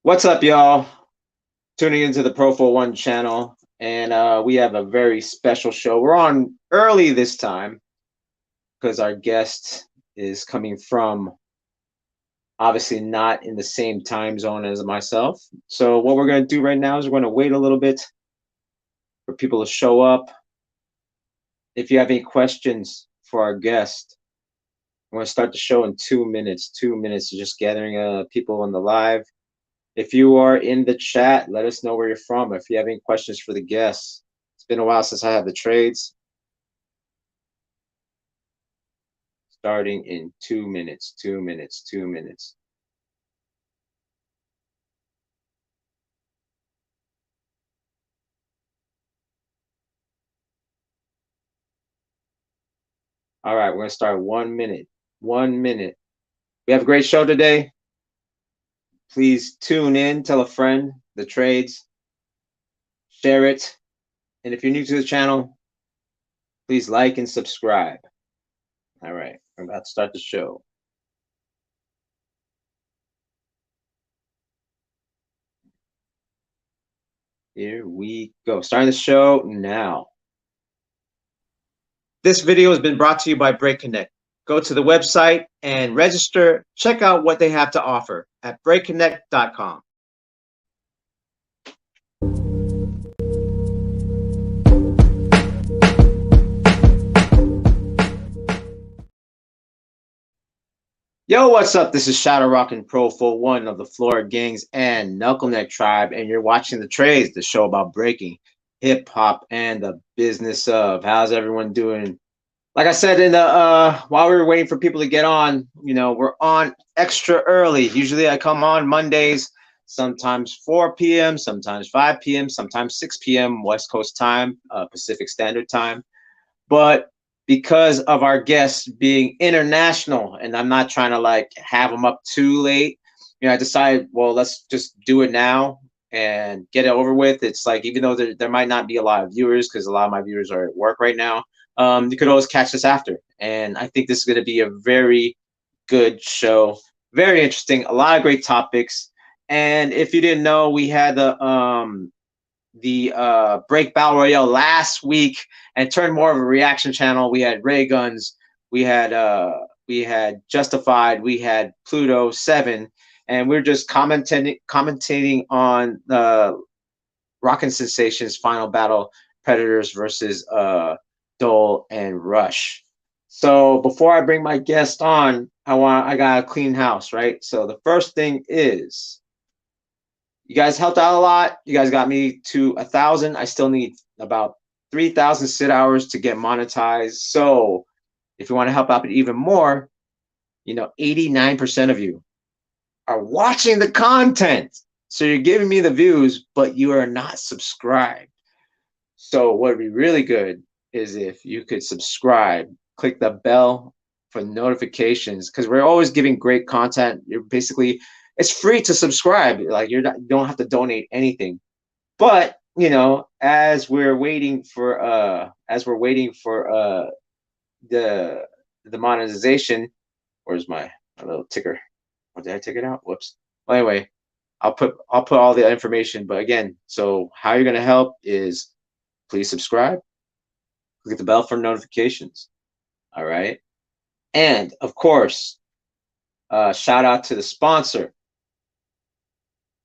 What's up, y'all? Tuning into the Profowon channel, and we have a very special show. We're on early this time because our guest is coming from obviously not in the same time zone as myself. So what we're going to do right now is we're going to wait a little bit for people to show up. If you have any questions for our guest, we're going to start the show in 2 minutes. 2 minutes of just gathering people on the live. If you are in the chat, let us know where you're from. If you have any questions for the guests. It's been a while since I had the trades. Starting in 2 minutes, 2 minutes, 2 minutes. All right, we're going to start 1 minute. 1 minute. We have a great show today. Please tune in, tell a friend the trades, share it. And if you're new to the channel, please like and subscribe. All right, I'm about to start the show. Here we go. Starting the show now. This video has been brought to you by BreakConnect. Go to the website and register. Check out what they have to offer at breakconnect.com. Yo, what's up? This is Shadow Rock and Profowon of the Florida Gangs and Knuckleneck Tribe, and you're watching The Trades, the show about breaking, hip hop, and the business of. How's everyone doing? Like I said in the while we were waiting for people to get on, you know, we're on extra early. Usually I come on Mondays, sometimes 4 p.m., sometimes 5 p.m., sometimes 6 p.m. West Coast time, Pacific Standard Time. But because of our guests being international, and I'm not trying to like have them up too late, you know, I decided, well, let's just do it now and get it over with. It's like, even though there might not be a lot of viewers, because a lot of my viewers are at work right now, you could always catch this after. And I think this is going to be a very good show. Very interesting. A lot of great topics. And if you didn't know, we had the Break Battle Royale last week and turned more of a reaction channel. We had Ray Guns, we had Justified, we had Pluto 7, and we're just commentating on the Rockin' Sensations final battle, Predators versus Dole and Rush. So before I bring my guest on, I got a clean house, right? So the first thing is, you guys helped out a lot. You guys got me to 1,000. I still need about 3,000 sit hours to get monetized. So if you want to help out even more, you know, 89% of you are watching the content. So you're giving me the views, but you are not subscribed. So what would be really good is if you could subscribe, click the bell for notifications, because we're always giving great content. You're basically, it's free to subscribe. Like you don't have to donate anything. But you know, as we're waiting for the monetization, where's my little ticker? Oh, did I take it out? Whoops. Well, anyway, I'll put all the information. But again, so how you're gonna help is please subscribe, click the bell for notifications. All right. And of course, shout out to the sponsor.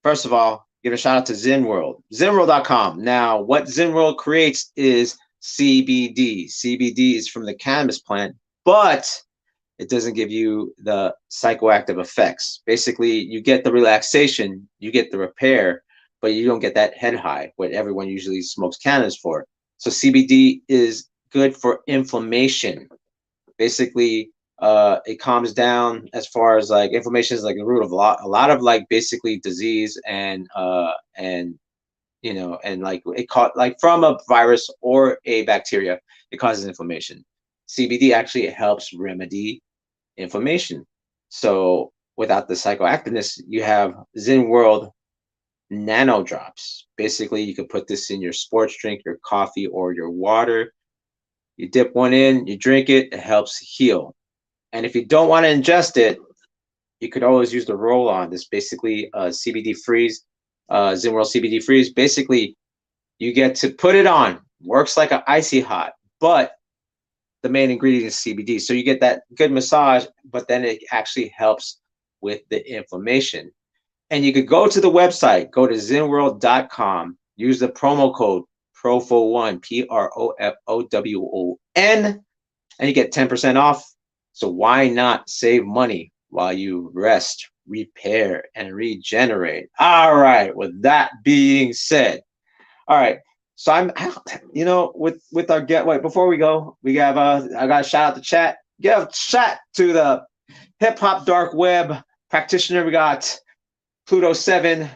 First of all, give a shout out to ZenWorld, zenworld.com. Now, what ZenWorld creates is CBD. CBD is from the cannabis plant, but it doesn't give you the psychoactive effects. Basically, you get the relaxation, you get the repair, but you don't get that head high, what everyone usually smokes cannabis for. So CBD is good for inflammation. Basically, it calms down as far as like inflammation is like the root of a lot of like basically disease and you know, and like it caught like from a virus or a bacteria, it causes inflammation. CBD actually helps remedy inflammation. So without the psychoactiveness, you have ZenWorld nano drops. Basically, you can put this in your sports drink, your coffee, or your water. You dip one in, you drink it, it helps heal. And if you don't want to ingest it, you could always use the roll on. This basically CBD freeze, Zenworld CBD freeze. Basically, you get to put it on. Works like an icy hot, but the main ingredient is CBD. So you get that good massage, but then it actually helps with the inflammation. And you could go to the website, go to zenworld.com, use the promo code PROFOWON, PROFOWON, and you get 10% off. So why not save money while you rest, repair, and regenerate? All right, with that being said, all right. So I'm, with our get. Wait, before we go, we have I got to shout out the chat. Give a shout to the hip hop dark web practitioner. We got Pluto7.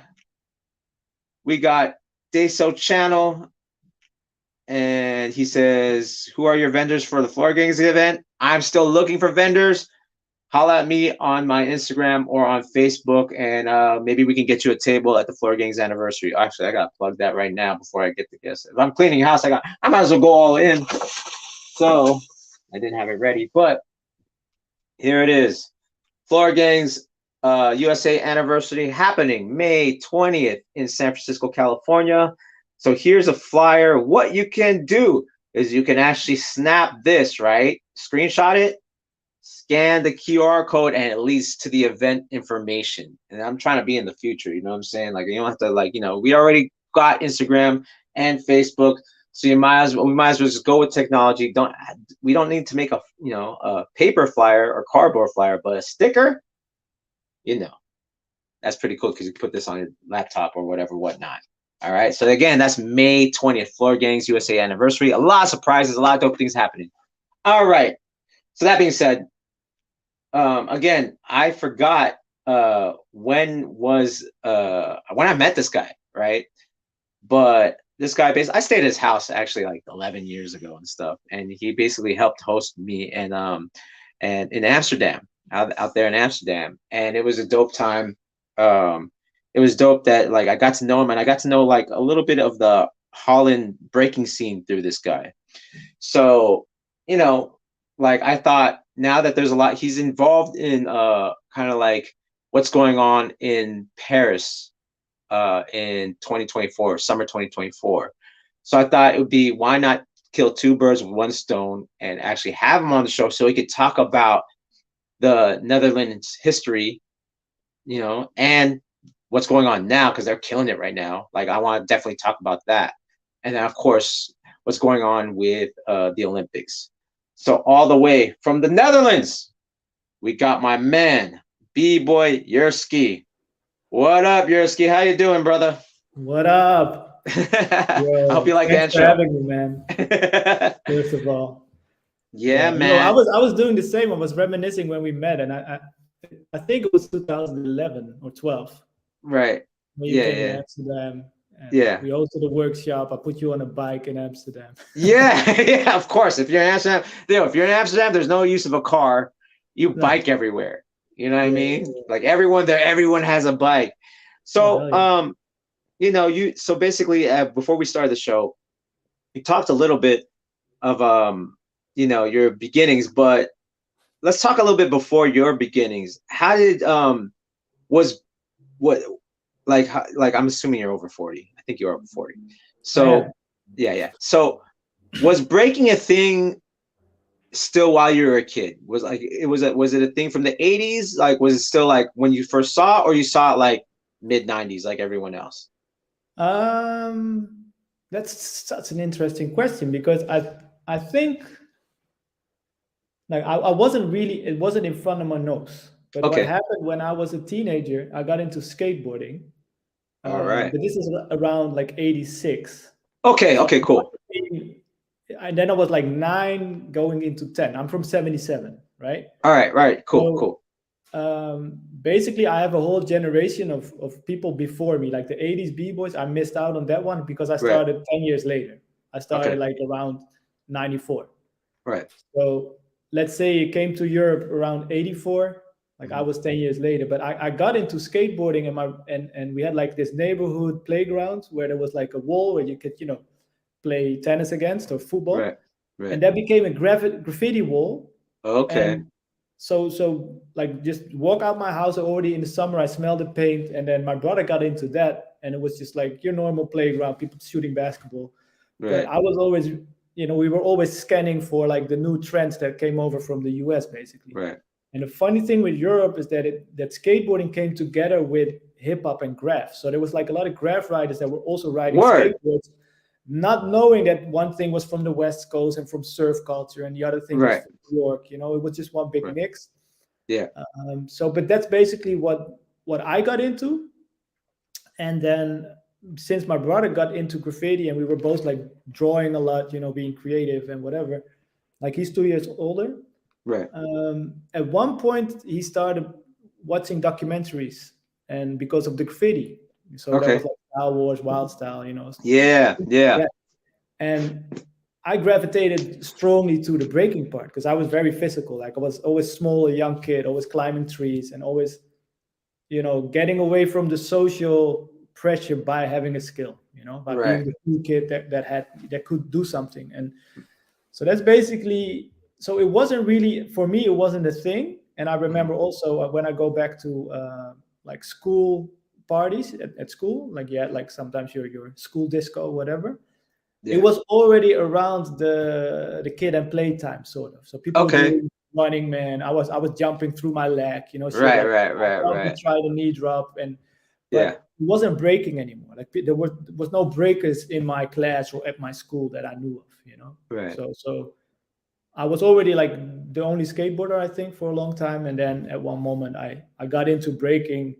We got Deso Channel, and he says, "Who are your vendors for the Floor Gangs event?" I'm still looking for vendors. Holla at me on my Instagram or on Facebook, and maybe we can get you a table at the Floor Gangs anniversary. Actually, I gotta plug that right now before I get the guests. If I'm cleaning your house, I might as well go all in. So I didn't have it ready, but here it is. Floor Gangs USA anniversary happening May 20th in San Francisco, California. So here's a flyer. What you can do is you can actually snap this, right? Screenshot it, scan the QR code, and it leads to the event information. And I'm trying to be in the future, you know what I'm saying? Like, you don't have to, like, we already got Instagram and Facebook, so we might as well just go with technology. We don't need to make a paper flyer or cardboard flyer, but a sticker, that's pretty cool because you can put this on your laptop or whatnot. All right. So again, that's May 20th, Floor Gangs USA anniversary. A lot of surprises, a lot of dope things happening. All right. So that being said, again, I forgot when I met this guy, right? But this guy I stayed at his house actually like 11 years ago and stuff, and he basically helped host me and in Amsterdam, out there in Amsterdam, and it was a dope time. It was dope that like I got to know him, and I got to know like a little bit of the Holland breaking scene through this guy. So, like I thought, now that there's a lot, he's involved in kind of like what's going on in Paris in 2024, summer 2024. So I thought it would be, why not kill two birds with one stone and actually have him on the show so he could talk about the Netherlands history, and what's going on now, because they're killing it right now. Like, I want to definitely talk about that. And then, of course, what's going on with the Olympics. So all the way from the Netherlands, we got my man, B-Boy Jurskee. What up, Jurskee? How you doing, brother? What up? I hope you like the intro. Thanks for having me, man. First of all. Yeah, man. I was doing the same. I was reminiscing when we met, and I think it was 2011 or 12. Right. When you came to Amsterdam. Yeah. We hosted a workshop. I put you on a bike in Amsterdam. Yeah, of course. If you're in Amsterdam, there's no use of a car. You bike everywhere. You know what I mean? Yeah. Like everyone has a bike. So, so basically, before we started the show, you talked a little bit of, your beginnings, but let's talk a little bit before your beginnings. How did, I'm assuming you're over 40. I think you're over 40. So, yeah. So, was breaking a thing still while you were a kid? Was it a thing from the 80s? Like, was it still like when you first saw it, or you saw it like mid 90s like everyone else? That's such an interesting question, because I think like I wasn't really, it wasn't in front of my nose. But what happened when I was a teenager, I got into skateboarding. All right. But this is around like 86. Okay, cool. And then I was like 9 going into 10. I'm from 77, right? All right. Cool. Basically, I have a whole generation of people before me, like the 80s B-boys. I missed out on that one because I started 10 years later. I started like around 94. Right. So let's say it came to Europe around 84. Like I was 10 years later, but I got into skateboarding and we had like this neighborhood playground where there was like a wall where you could, play tennis against or football. Right. And that became a graffiti wall. Okay. so like just walk out my house already in the summer. I smelled the paint, and then my brother got into that, and it was just like your normal playground, people shooting basketball. But Right. I was always, we were always scanning for like the new trends that came over from the US, basically. Right. And the funny thing with Europe is that that skateboarding came together with hip hop and graph. So there was like a lot of graph riders that were also riding Word. skateboards, not knowing that one thing was from the West Coast and from surf culture, and the other thing was Right. from New York. It was just one big Right. mix. Yeah. But that's basically what I got into. And then since my brother got into graffiti and we were both like drawing a lot, being creative and whatever, like he's 2 years older. Right. At one point, he started watching documentaries, and because of the graffiti, so that was Okay. like Star Wars, Wild Style, Yeah. Yeah. yeah. And I gravitated strongly to the breaking part because I was very physical. Like I was always small, a young kid, always climbing trees, and always, getting away from the social pressure by having a skill, by being Right. the cool kid that could do something. And so that's basically, so it wasn't really, for me, it wasn't a thing. And I remember also when I go back to like school parties at school, like, yeah, like sometimes your school disco, whatever, it Yeah. was already around the kid and playtime sort of. So people Okay. doing Running Man. I was jumping through my leg, shit Right. like Right. that. Right. I tried to Right. try the knee drop, but Yeah. it wasn't breaking anymore. Like there was no breakers in my class or at my school that I knew of. Right. So I was already like the only skateboarder, I think, for a long time. And then at one moment I got into breaking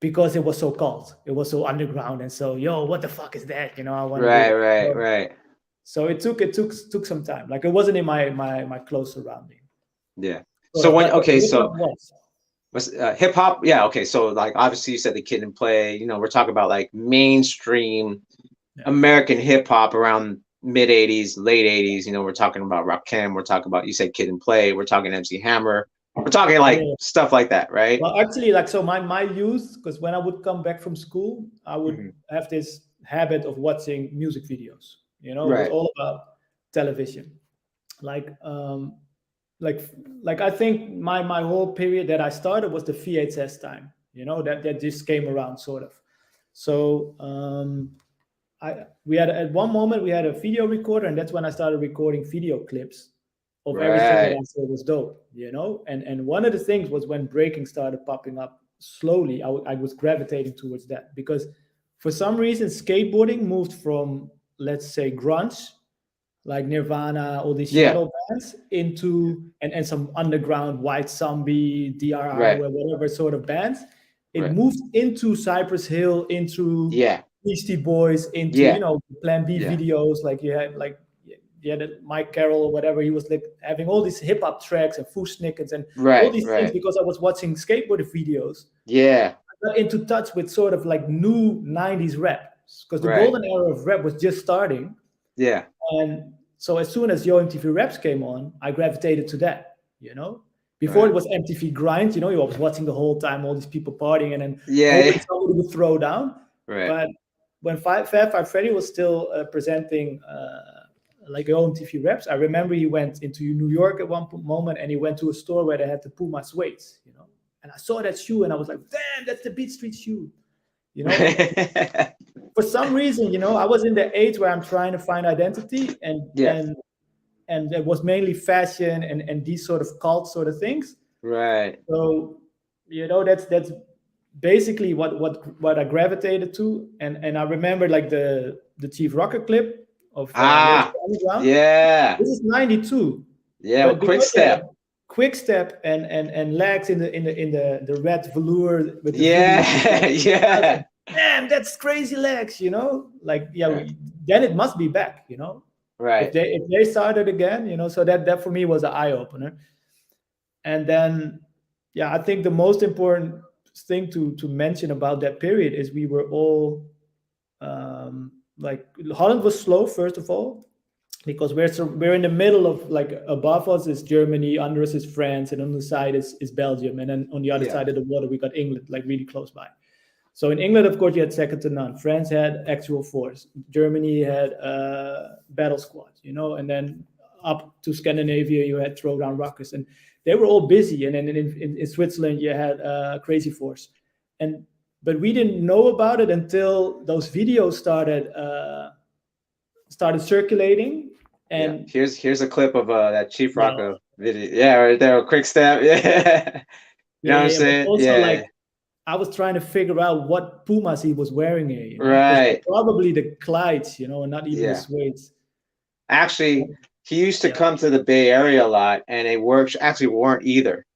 because it was so cold. It was so underground and so, yo, what the fuck is that? I want to do Right. it. Right. So, Right. so it took some time. Like it wasn't in my close surrounding. Yeah. Sort So of, when but okay, hip hop so was. hip hop, yeah, okay. So like obviously you said the Kid and Play, we're talking about like mainstream Yeah. American hip hop around mid 80s, late 80s. We're talking about Rakim, we're talking about, you said Kid and Play, we're talking MC Hammer, we're talking like Yeah. stuff like that, right? Well, actually, like so, my youth, because when I would come back from school, I would Mhm. have this habit of watching music videos. It was Right. all about television. Like, like, like I think my whole period that I started was the VHS time. That just came around sort of. So we had at one moment we had a video recorder, and that's when I started recording video clips of everything that Right. I thought was dope. And one of the things was when breaking started popping up slowly, I was gravitating towards that because for some reason skateboarding moved from, let's say, grunge, like Nirvana, all these Yeah. shadow bands, into and some underground White Zombie, DRI, Right. or whatever sort of bands. It Right. moved into Cypress Hill, into Yeah. Beastie Boys, into Yeah. Plan B Yeah. videos. Like you had Mike Carroll or whatever. He was like having all these hip hop tracks and Fushnickens and all Right. these things Right. because I was watching skateboard videos. Yeah. I got into touch with sort of like new '90s rap because the Right. golden era of rap was just starting. Yeah. And so as soon as Yo MTV Raps came on, I gravitated to that. Before it Right. was MTV Grind, you was watching the whole time, all these people partying and then Yeah. hoping Yeah. somebody would throw down. Right. But when Fab Five Freddy was still presenting like Yo MTV Raps, I remember he went into New York at one moment and he went to a store where they had the Puma suedes. And I saw that shoe and I was like, damn, that's the Beat Street shoe. And for some reason, I was in the age where I'm trying to find identity, and Yeah. and it was mainly fashion and these sort of cult sort of things. Right. So that's basically what I gravitated to, and I remember like the Chief Rocker clip of Lyrics Ah. Underground. Yeah. This is '92, Yeah. but Quick because they had step. Quick Step and Legs in the red velour with the Yeah. video. Yeah. Damn, that's Crazy Legs, like, yeah, Right. then it must be back, if Right. they started again, so that for me was an eye-opener. And then, yeah, I think the most important thing to mention about that period is we were all like, Holland was slow, first of all, because we're in the middle of, like, above us is Germany, under us is France, and on the side is Belgium, and then on the other Yeah. side of the water we got England, like really close by. So in England, of course, you had second to none. France had actual force. Germany had battle squad, and then up to Scandinavia, you had throwdown rockers. And they were all busy. And then in Switzerland, you had Crazy Force, and but we didn't know about it until those videos started circulating. Yeah. And Here's a clip of that Chief yeah, Rocco video. Yeah, right there. A quick step. Yeah. You know what I'm yeah, but saying? also like Yeah. I was trying to figure out what Pumas he was wearing here, because Right. probably the Clydes, and not even the Yeah. Suedes. Actually, he used to Yeah. come to the Bay Area a lot, and it works. Actually, weren't either.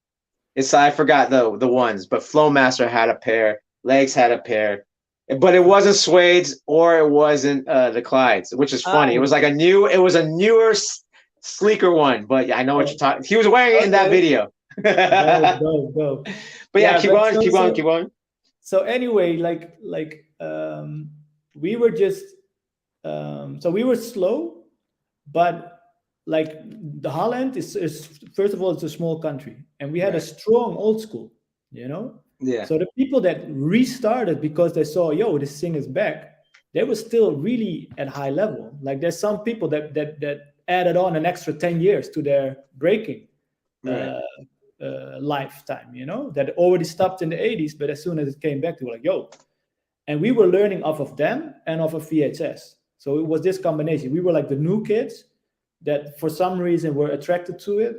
It's I forgot the ones, but Flowmaster had a pair. Legs had a pair, but it wasn't Suede's or it wasn't the Clydes, which is funny. It was Oh, like it was a newer, sleeker one. But yeah, I know what you're oh, talking. He was wearing it in that okay. video. Dope, But dope, dope. yeah, Yeah, keep but going, so keep going, keep so going. so anyway, we were just so we were slow, but like the Holland is first of all, it's a small country, and we had a Right. strong old school. Yeah. So the people that restarted because they saw, yo, this thing is back, they were still really at high level. Like there's some people that added on an extra 10 years to their breaking Right. uh, lifetime, that already stopped in the 80s, but as soon as it came back, they were like, yo. And we were learning off of them and off of VHS. So it was this combination. We were like the new kids that for some reason were attracted to it.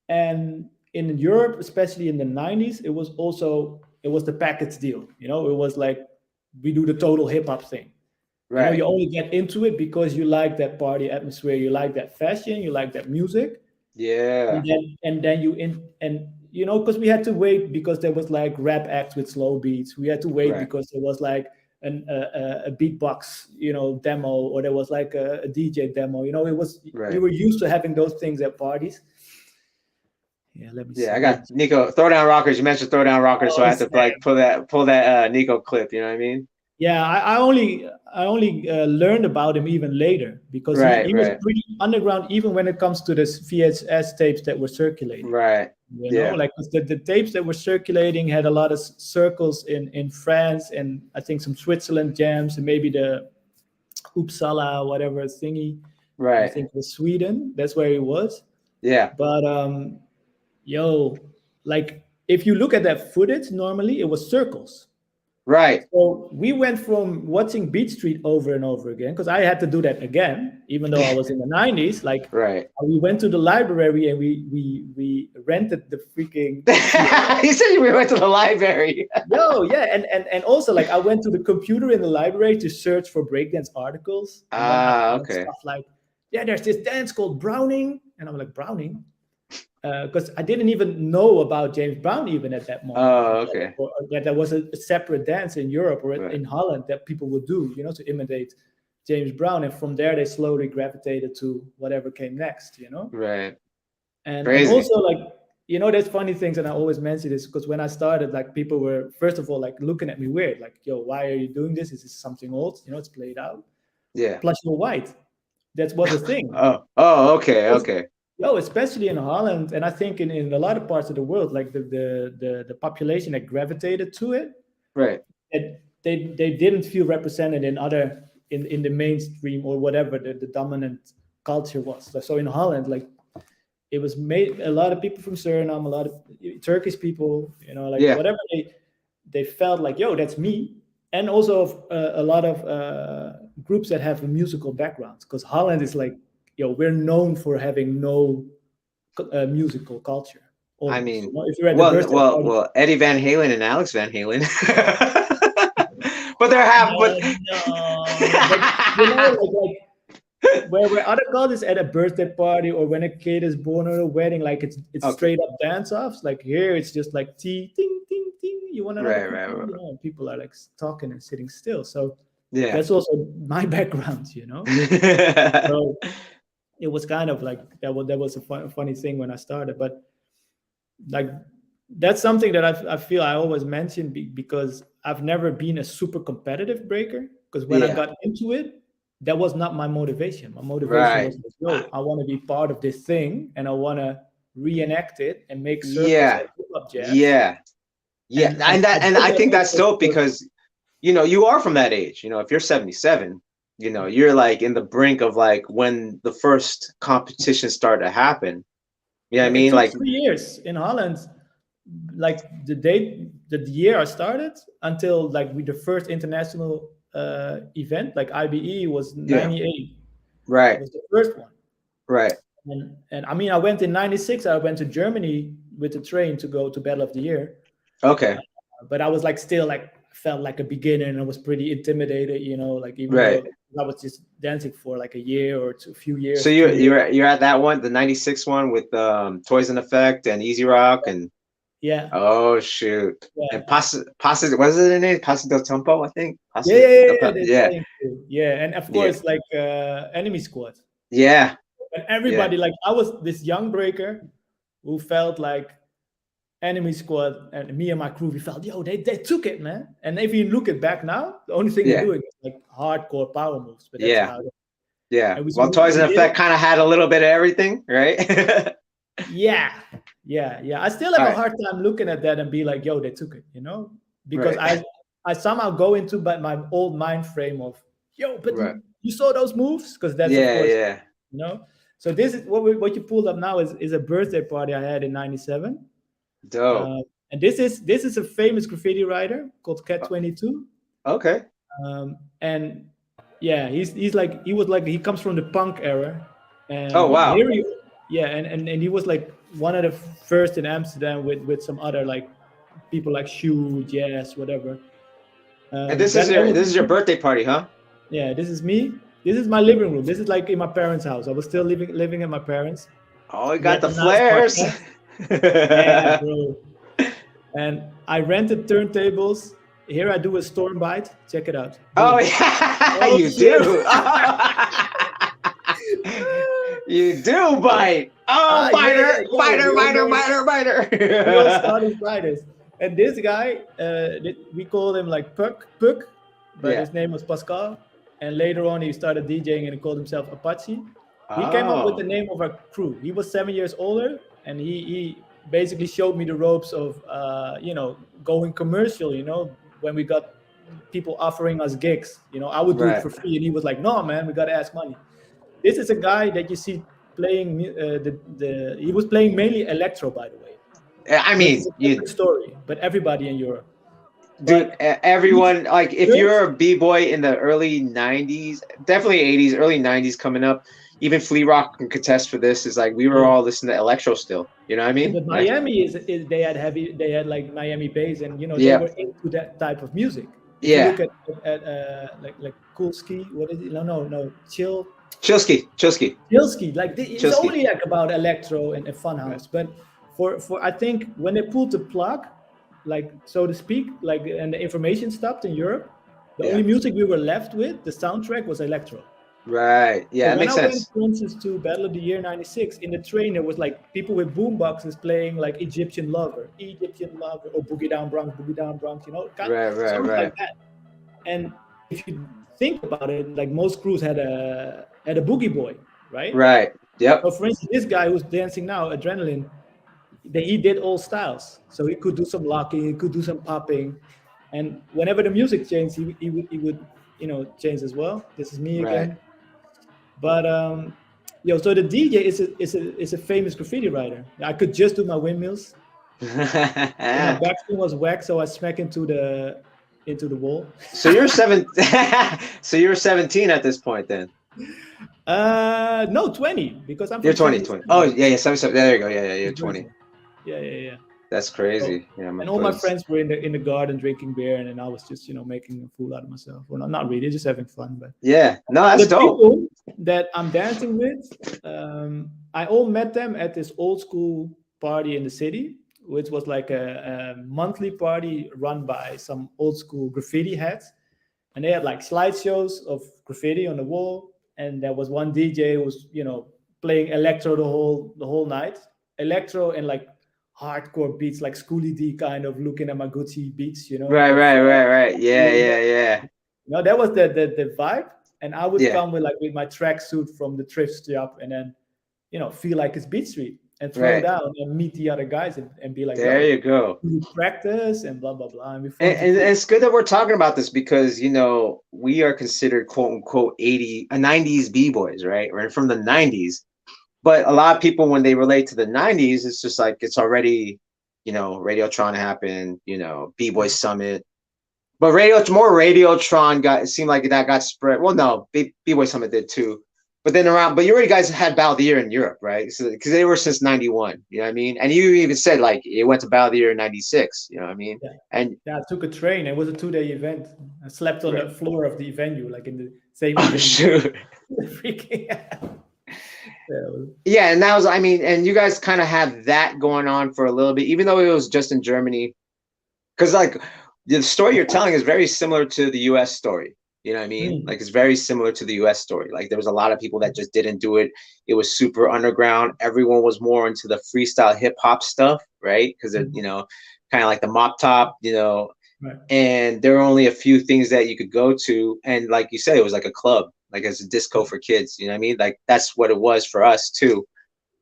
And in Europe, especially in the 90s, it was the package deal. It was like we do the total hip hop thing. You Right. only get into it because you like that party atmosphere, you like that fashion, you like that music. Yeah. And then because we had to wait because there was like rap acts with slow beats. We had to wait Right. because there was like a beatbox demo, or there was like a DJ demo. It was we Right. were used to having those things at parties. Yeah, let me Yeah, see. I got Nico Throwdown Rockers. You mentioned Throwdown Rockers, so I Oh, had to like pull that Nico clip. You know what I mean? yeah, I only learned about him even later because Right. he was Right. pretty underground even when it comes to the VHS tapes that were circulating. Right. Yeah. Like the tapes that were circulating had a lot of circles in France, and I think some Switzerland jams, and maybe the Uppsala whatever thingy. I Right. think was Sweden. That's where he was. Yeah. But yo, like if you look at that footage, normally it was circles. Right. So we went from watching Beat Street over and over again, because I had to do that again, even though I was in the 90s. Like Right. we went to the library and we rented the freaking He said we went to the library. no, yeah, and also like I went to the computer in the library to search for breakdance articles, and then I found Okay. stuff like, yeah, there's this dance called Browning, and I'm like, Browning, because I didn't even know about James Brown even at that moment. Oh, okay. Or that there was a separate dance in Europe or Right. in Holland that people would do, to imitate James Brown, and from there they slowly gravitated to whatever came next. Right. And Crazy. also like there's funny things, and I always mention this because when I started, like people were first of all like looking at me weird, like, yo, why are you doing this? Is this something old? It's played out. Yeah. Plus you're white. That was a thing. Oh, okay, okay. Yo, especially in Holland, and I think in a lot of parts of the world, like the population that gravitated to it, Right. they didn't feel represented in the mainstream or whatever the dominant culture was. So in Holland, like it was made a lot of people from Suriname, a lot of Turkish people, like Yeah. whatever they felt like, yo, that's me. And also a lot of groups that have musical backgrounds, because Holland is like, yo, we're known for having no musical culture. I Almost. mean, If you're at the birthday party, well, Eddie Van Halen and Alex Van Halen. But they're half. But no, but where other cultures at a birthday party or when a kid is born or a wedding, like it's Okay. straight up dance offs. Like here, it's just like tea, ting, ting, ting. You want another Right. cookie? And people are like talking and sitting still. So Yeah. that's also my background. So it was kind of like that was a funny thing when I started, but like that's something that I feel I always mention because I've never been a super competitive breaker, because when I Yeah. got into it, that was not my motivation. My motivation Right. was, yo, I want to be part of this thing and I want to reenact it and make circles Yeah. at hip-hop jams. Yeah. Yeah. And I think that's dope because you are from that age. If you're 77, you're like in the brink of like when the first competition started to happen. You know what I It mean? took Like, 3 years in Holland, like the year I started until like with the first international event, like IBE was yeah, '98 right, was the first one. right. And I mean, I went in '96. I went to Germany with the train to go to Battle of the Year, Okay, but I was like still like felt like a beginner and I was pretty intimidated, you know, like even right. though I was just dancing for like a year or two, a few So years, 3 years. you're at that one, the '96 one with Toys in Effect and Easy Rock and Yeah, oh shoot. yeah, And Pasa what is it in it? Pasa del Tempo, I think. yeah, Pasa yeah, yeah, del yeah, Tempo. they're Yeah. playing too. Yeah, and of Yeah. course, like Enemy Squad. Yeah. And Yeah. everybody, like I was this young breaker who felt like Enemy Squad and me and my crew, we felt, yo, they took it, man. And if you look it back now, the only thing they're Yeah. doing is like hardcore power moves, but that's Yeah. how. Yeah. And Well, Toys we in did it. Effect kind of had a little bit of everything, right? Yeah, yeah, yeah. I still All have a right. hard time looking at that and be like, yo, they took it, you know, because Right. I somehow go into my old mind frame of, yo, but Right. you saw those moves because that's of Yeah. course, Yeah. you know. So this is what you pulled up now is a birthday party I had in '97. Dope. Uh, and this is a famous graffiti writer called Cat O- 22. Okay. And yeah, he's like he was like he comes from the punk era, Oh and wow. here he yeah, and he was like one of the first in Amsterdam with some other like people like Shoe, Jazz, whatever. And this is That was your birthday party, huh? yeah. This is me. This is my living room. This is like in my parents' house. I was still living at my parents. Oh, you We got had the a nice flares. podcast. Yeah, bro. And I rented turntables. Here I do a storm bite. Check it out. Oh Boom. yeah, Oh you shit. do. You do bite. Oh, Yeah, yeah, biter, yo, biter, biter, biter, we all biter. started riders. And this guy, we called him like Puck, but Yeah. his name was Pascal. And later on, he started DJing and he called himself Apache. He came up with the Oh, name of our crew. He was 7 years older, and he basically showed me the ropes of, going commercial. You know, when we got people offering us gigs, I would do it right. for free, and he was like, "No, man, we got to ask money." This is a guy that you see playing the. He was playing mainly electro, by the way, I which is mean, a you, different story. But everybody in Europe, dude, but he's everyone, like, if first, you're a b-boy in the early '90s, definitely '80s, early '90s coming up, even Flea Rock can contest for this. Is like we were yeah. all listening to electro still. You know what I Yeah, mean? but Like, Miami is they had like Miami bass, and they yeah, were into that type of music. If you yeah. look at like Cool Ski, what is it? No, Chilsky, Jurskee, like it's Chilsky. only like about electro and Right. funhouse. But for I think when they pulled the plug, like so to speak, like and the information stopped in Europe, the Yeah. only music we were left with, the soundtrack was electro. Right. So Yeah, that when makes I went, sense. for instance, to Battle of the Year '96, in the train there was like people with boom boxes playing like Egyptian Lover, or Boogie Down Bronx, Right, right, songs like right. that. And if you think about it, like most crews had a boogie boy, right? Right. Yep. So for instance, this guy who's dancing now, Adrenaline, he did all styles. So he could do some locking, he could do some popping, and whenever the music changed, he would change as well. This is me Right. again. But so the DJ is a famous graffiti writer. I could just do my windmills. And my backspin was whack, so I smack into the wall. So you're seven. So you're 17 at this point, then. No, 20 because I'm You're from 20, 20. Oh 77. yeah, yeah, 7, 7. There you go. Yeah, yeah, you're His 20. birthday. Yeah, yeah, yeah. That's So, crazy. Yeah, my and all my buddies. friends were in the garden drinking beer, and then I was just making a fool out of myself. Well, not really, just having fun. But Yeah. No, that's the dope. people that I'm dancing with, I all met them at this old school party in the city, which was like a monthly party run by some old school graffiti heads, and they had like slideshows of graffiti on the wall, and there was one DJ who was playing electro the whole night, electro and like hardcore beats, like Schoolie D kind of looking at my Gucci beats, Right, of right, right, right. Yeah, yeah, yeah, that was the vibe. And I would yeah. come with my tracksuit from the thrift shop, and then feel like it's Beat Street and throw Right. down and meet the other guys, and be like, There yo, you go. we practice and blah blah blah, and we And, form some and cool. it's good that we're talking about this because we are considered quote unquote 80 '90s b boys, right? We're from the '90s, But a lot of people, when they relate to the 90s, it's just like it's already, Radiotron happened, B-Boy Yeah. Summit. But Radiotron it seemed like that got spread. Well, no, B-Boy Summit did too. But you already guys had Battle of the Year in Europe, right? So because they were since '91, you know what I mean? And you even said like it went to Battle of the Year in '96, you know what I mean? Yeah. And Yeah, I took a train. It was a 2-day event. I slept on right. the floor of the venue, like in the same Oh venue. shoot. Freaking yeah, Yeah, and that was, I mean, and you guys kind of had that going on for a little bit, even though it was just in Germany. Because like the story you're telling is very similar to the US story. You know what I mean? mm, Like it's very similar to the US story. Like there was a lot of people that just didn't do it. It was super underground. Everyone was more into the freestyle hip hop stuff, right? Because it, mm, kind of like the mop top, right. and there were only a few things that you could go to. And like you said, it was like a club, like as a disco for kids. You know what I mean? Like that's what it was for us too.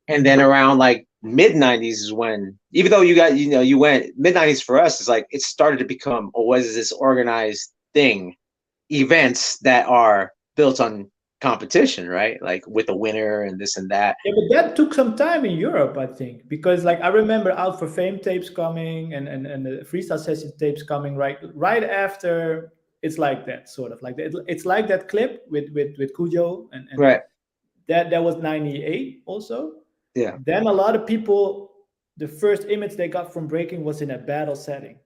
And then Mm, around like mid 90s is when, even though you went mid 90s for us, is like it started to become, or was this organized thing, events that are built on competition, right? Like with a winner and this and that. yeah, but that took some time in Europe, I think, because like I remember Out for Fame tapes coming and the freestyle session tapes coming right after. It's like that sort of like it's like that clip with Cujo and Right. that was 98 also. Yeah. Then a lot of people, the first image they got from breaking was in a battle setting.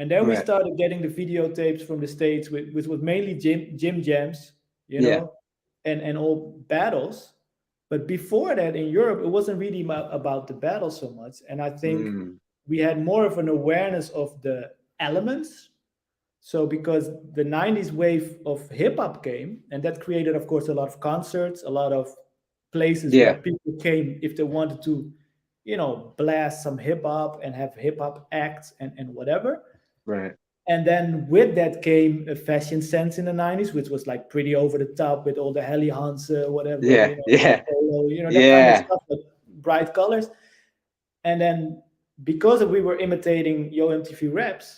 And then we Right. started getting the videotapes from the States, which was mainly gym jams, you Yeah. know, and all battles. But before that, in Europe, it wasn't really about the battle so much. And I think Mm. we had more of an awareness of the elements. So because the 90s wave of hip hop came, and that created, of course, a lot of concerts, a lot of places where Yeah. people came if they wanted to, blast some hip hop and have hip hop acts and whatever. Right. And then with that came a fashion sense in the 90s, which was like pretty over the top with all the Helly Hansen, whatever, Yeah. Yeah. polo, that kind of Yeah. stuff, like bright colors. And then because we were imitating Yo MTV Raps,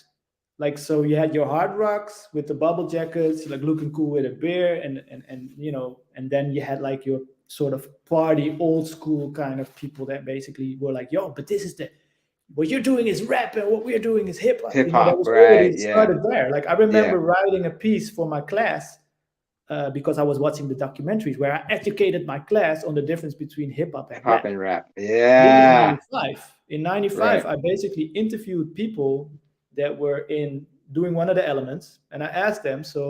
like so you had your hard rocks with the bubble jackets, like looking cool with a beer, and then you had like your sort of party old school kind of people that basically were like, yo, but this is the what you're doing is rap and what we're doing is hip hop. Hip That hop. was Right. already Yeah. started there. Like I remember Yeah. writing a piece for my class because I was watching the documentaries where I educated my class on the difference between hip hop and Hip hop rap. and rap. This is Yeah. 95. In 95, Right. I basically interviewed people that were in doing one of the elements, and I asked them, so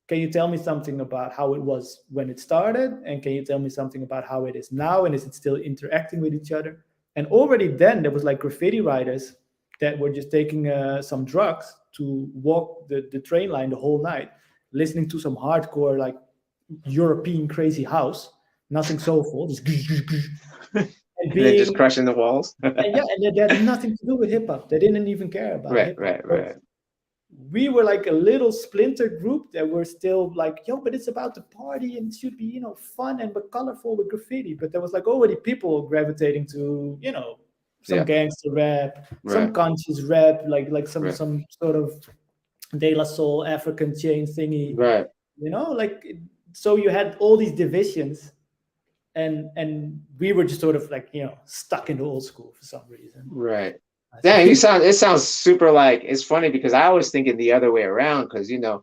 can you tell me something about how it was when it started? And can you tell me something about how it is now? And is it still interacting with each other? And already then, there was like graffiti writers that were just taking some drugs to walk the train line the whole night, listening to some hardcore, like European crazy house, nothing soulful, just and And then just being crushing the walls. and yeah, and that had nothing to do with hip hop. They didn't even care about Right. hip hop. Right. But Right. we were like a little splinter group that were still like, yo, but it's about the party and it should be, fun and but colorful with graffiti. But there was like already people gravitating to, some Yeah. gangster rap, some Right. conscious rap, like some Right. some sort of De La Soul African chain thingy, Right. like so you had all these divisions and we were just sort of like stuck in the old school for some reason. Right. I Damn, think. it sounds super like it's funny because I was thinking the other way around because when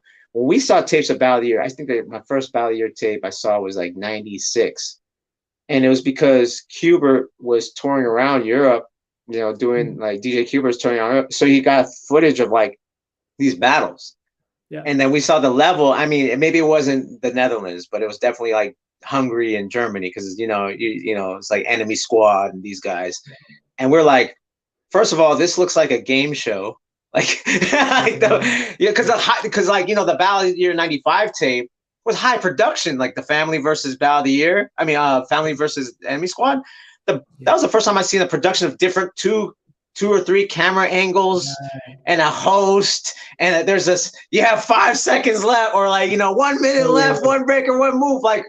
we saw tapes of Battle of the Year, I think that my first Battle of the Year tape I saw was like '96. And it was because Kubert was touring around Europe, doing like DJ Kubert's touring around Europe. So he got footage of like these battles. Yeah, And then we saw the level. I mean, maybe it wasn't the Netherlands, but it was definitely like Hungary and Germany because it's like Enemy Squad and these guys. And we're like, first of all, this looks like a game show. Like, because like the Battle of the Year '95 tape was high production, like the Family versus Battle of the Year. I mean, Family versus Enemy Squad. That was the first time I seen the production of different two or three camera angles and a host, and there's this. You have 5 seconds left, or like 1 minute left, one breaker, one move. Like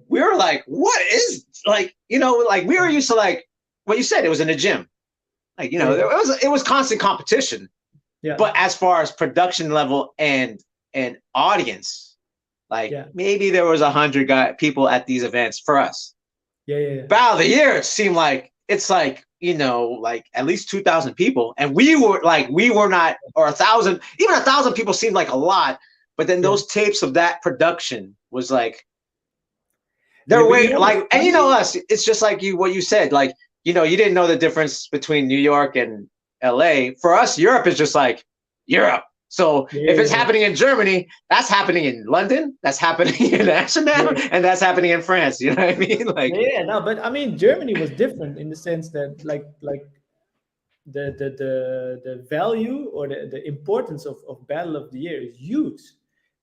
we were like, what is like like we were used to like what you said. It was in a gym. Like it was constant competition. yeah, But as far as production level and audience, like maybe there was 100 people at these events for us. Yeah, yeah, yeah. Battle of the Year, it seemed like it's like, like at least 2,000 people, and we were not, or 1,000, even 1,000 people seemed like a lot, but then Yeah. those tapes of that production was like Yeah, they're but you way know what's like, and funny? us, it's just like what you said, like you didn't know the difference between New York and L.A. For us, Europe is just like Europe. So Yeah, if yeah, it's yeah. happening in Germany, that's happening in London, that's happening in Amsterdam, Yeah. and that's happening in France. You know what I mean? Yeah, Like, yeah, no, but I mean, Germany was different in the sense that, like the value or the importance of Battle of the Year is huge,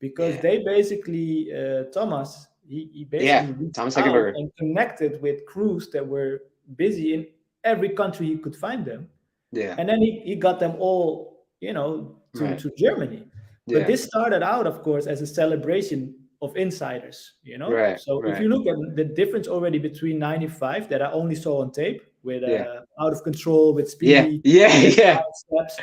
because yeah, they basically Thomas he yeah, basically reached Thomas out Hickenberger. and connected with crews that were busy in every country he could find them, Yeah, and then he got them all, right. to Germany. But Yeah, this started out, of course, as a celebration of insiders. right, So if right. you look at the difference already between 95 that I only saw on tape with Yeah, Out of Control, with yeah, Speedy, yeah, with yeah, Five Steps,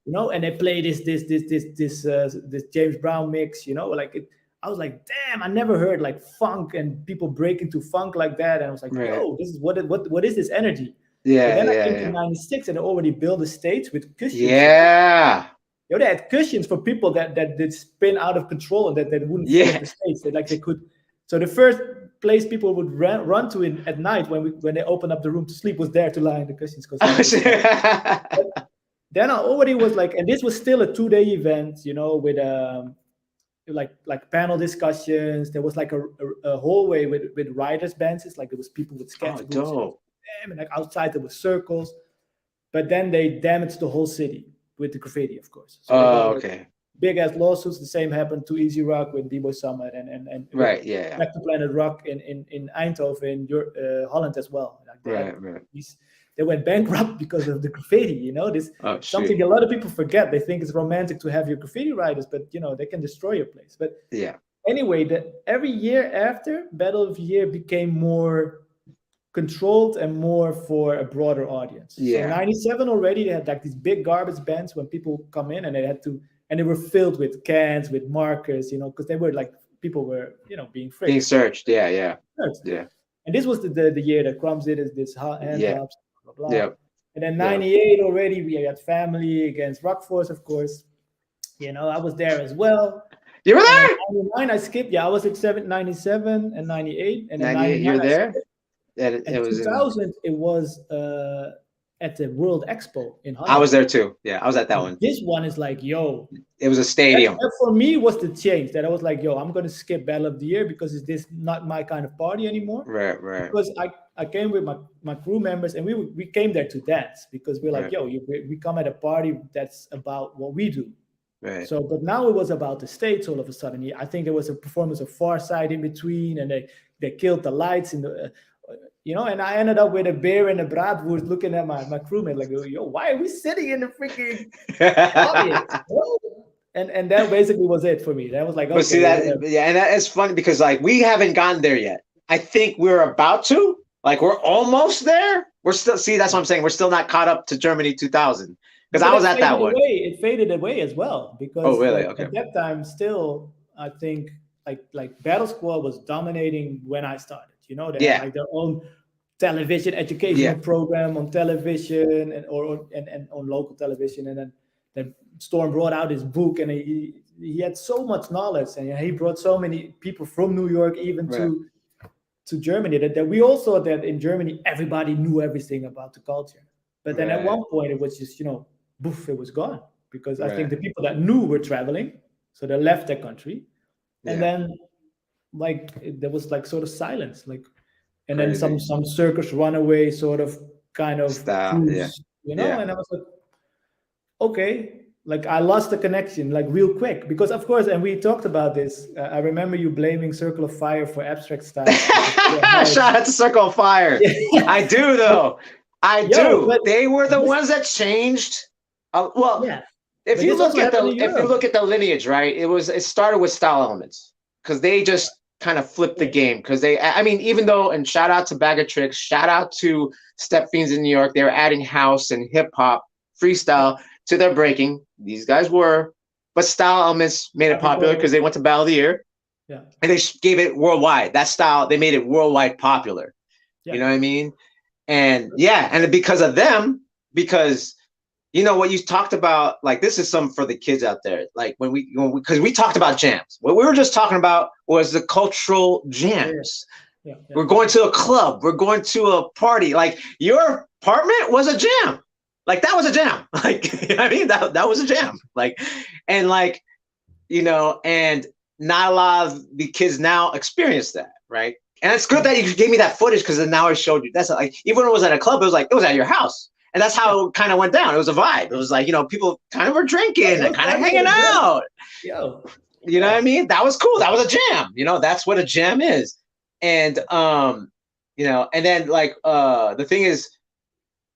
and they play this James Brown mix, like it. I was like, damn, I never heard like funk and people break into funk like that. And I was like, right. yo, this is what is this energy? But Yeah, then I yeah, came to yeah, 96 and they already built a stage with cushions for people. yeah, They had cushions for people that did spin out of control and that wouldn't fall off yeah. the stage. They could. So the first place people would run to in, at night when they opened up the room to sleep was there to lie in the cushions because it was soft. But then I already was like, and this was still a 2 day event, with like panel discussions. There was like a hallway with writers' benches, like there was people with Oh, sketchbooks, and dope. and like outside there was circles. But then they damaged the whole city with the graffiti, of course. So they got Oh, like okay. big ass lawsuits. The same happened to Easy Rock with D-Boy Summit and with Right. Yeah. Yeah. Back to Planet Rock in Eindhoven, in Holland as well. Like they had Right. Right. these, they went bankrupt because of the graffiti. This Oh, shoot. something a lot of people forget. They think it's romantic to have your graffiti writers, but they can destroy your place. But Yeah. anyway, every year after Battle of the Year became more controlled and more for a broader audience. So Yeah. 97 already, they had like these big garbage bins when people come in and they were filled with cans, with markers, because they were like, people were, being Being fricked. searched. Yeah. Yeah. Yeah. And this was the year that Crumbs did this hand Yeah. tops, blah, blah, blah. Yeah. And then Yeah. 98 already, we had Family against Rock Force, of course. I was there as well. You were And then there. 99, I skipped. Yeah, I was at 97 and 98. And then 98. You're 99, I there. skipped. And it And was in. 2000, it was at the World Expo in I was Holland. there too. Yeah, I was at that And one. this one is like, yo, It was a that, stadium. that for me was the change that I was like, yo, I'm going to skip Battle of the Year because it's this not my kind of party anymore. Right. Right. Because I came with my crew members and we came there to dance because we're like, Right. yo, we come at a party that's about what we do. Right. So, but now it was about the States all of a sudden. I think there was a performance of Far Side in between, and they killed the lights in the, and I ended up with a beer and a bratwurst looking at my crewmate like, yo, why are we sitting in the freaking audience? And that basically was it for me. That was like, But see okay, that, whatever. yeah, and that is funny because like we haven't gotten there yet. I think we're about to. Like we're almost there. We're still, see, that's what I'm saying. We're still not caught up to Germany 2000 because I But was at that one. it faded away as well Oh, because really? like Okay. at that time still I think like Battle Squad was dominating when I started. They had Yeah. like their own television educational Yeah. program on television and on local television, and then Storm brought out his book and he had so much knowledge and he brought so many people from New York even Right. to Germany that we all saw that in Germany everybody knew everything about the culture. But then at Right. one point it was just, boof, it was gone. Because I think Right. the people that knew were traveling, so they left their country. And Yeah. then there was like sort of silence. And then Crazy. some circus runaway sort of kind of Style. Yeah. cruise, Yeah. and I was like, okay, like I lost the connection like real quick because of course, and we talked about this. I remember you blaming Circle of Fire for abstract style. Shout out to Circle of Fire. I do though. I do. But they were the ones that changed. Well, yeah. if But you this look also at happened in Europe. the lineage, right? It started with style elements because they just kind of flipped the game because I mean, even though, and shout out to Bag of Tricks, shout out to Step Fiends in New York, they were adding house and hip hop freestyle to their breaking. These guys were, but style elements made it popular because they went to Battle of the Year. Yeah. And they gave it worldwide. That style, they made it worldwide popular. You Yeah. know what I mean? And yeah, and because of them, because you know what you talked about, like this is some for the kids out there. Like because we talked about jams. What we were just talking about was the cultural Yeah. jams. Yeah. Yeah. We're going to a club. We're going to a party. Like your apartment was a jam. Like that was a jam. Like you know what I mean, that was a jam. Like and like and not a lot of the kids now experience that, right? And it's good Yeah. that you gave me that footage because then now I showed you. That's like even when it was at a club, it was like it was at your house, and that's Yeah. how it kind of went down. It was a vibe. It was like people kind of were drinking and Those kind of parties were hanging the best. out. Yo. You know what I Yeah. mean? That was cool. That was a jam. That's what a jam is. And and then like the thing is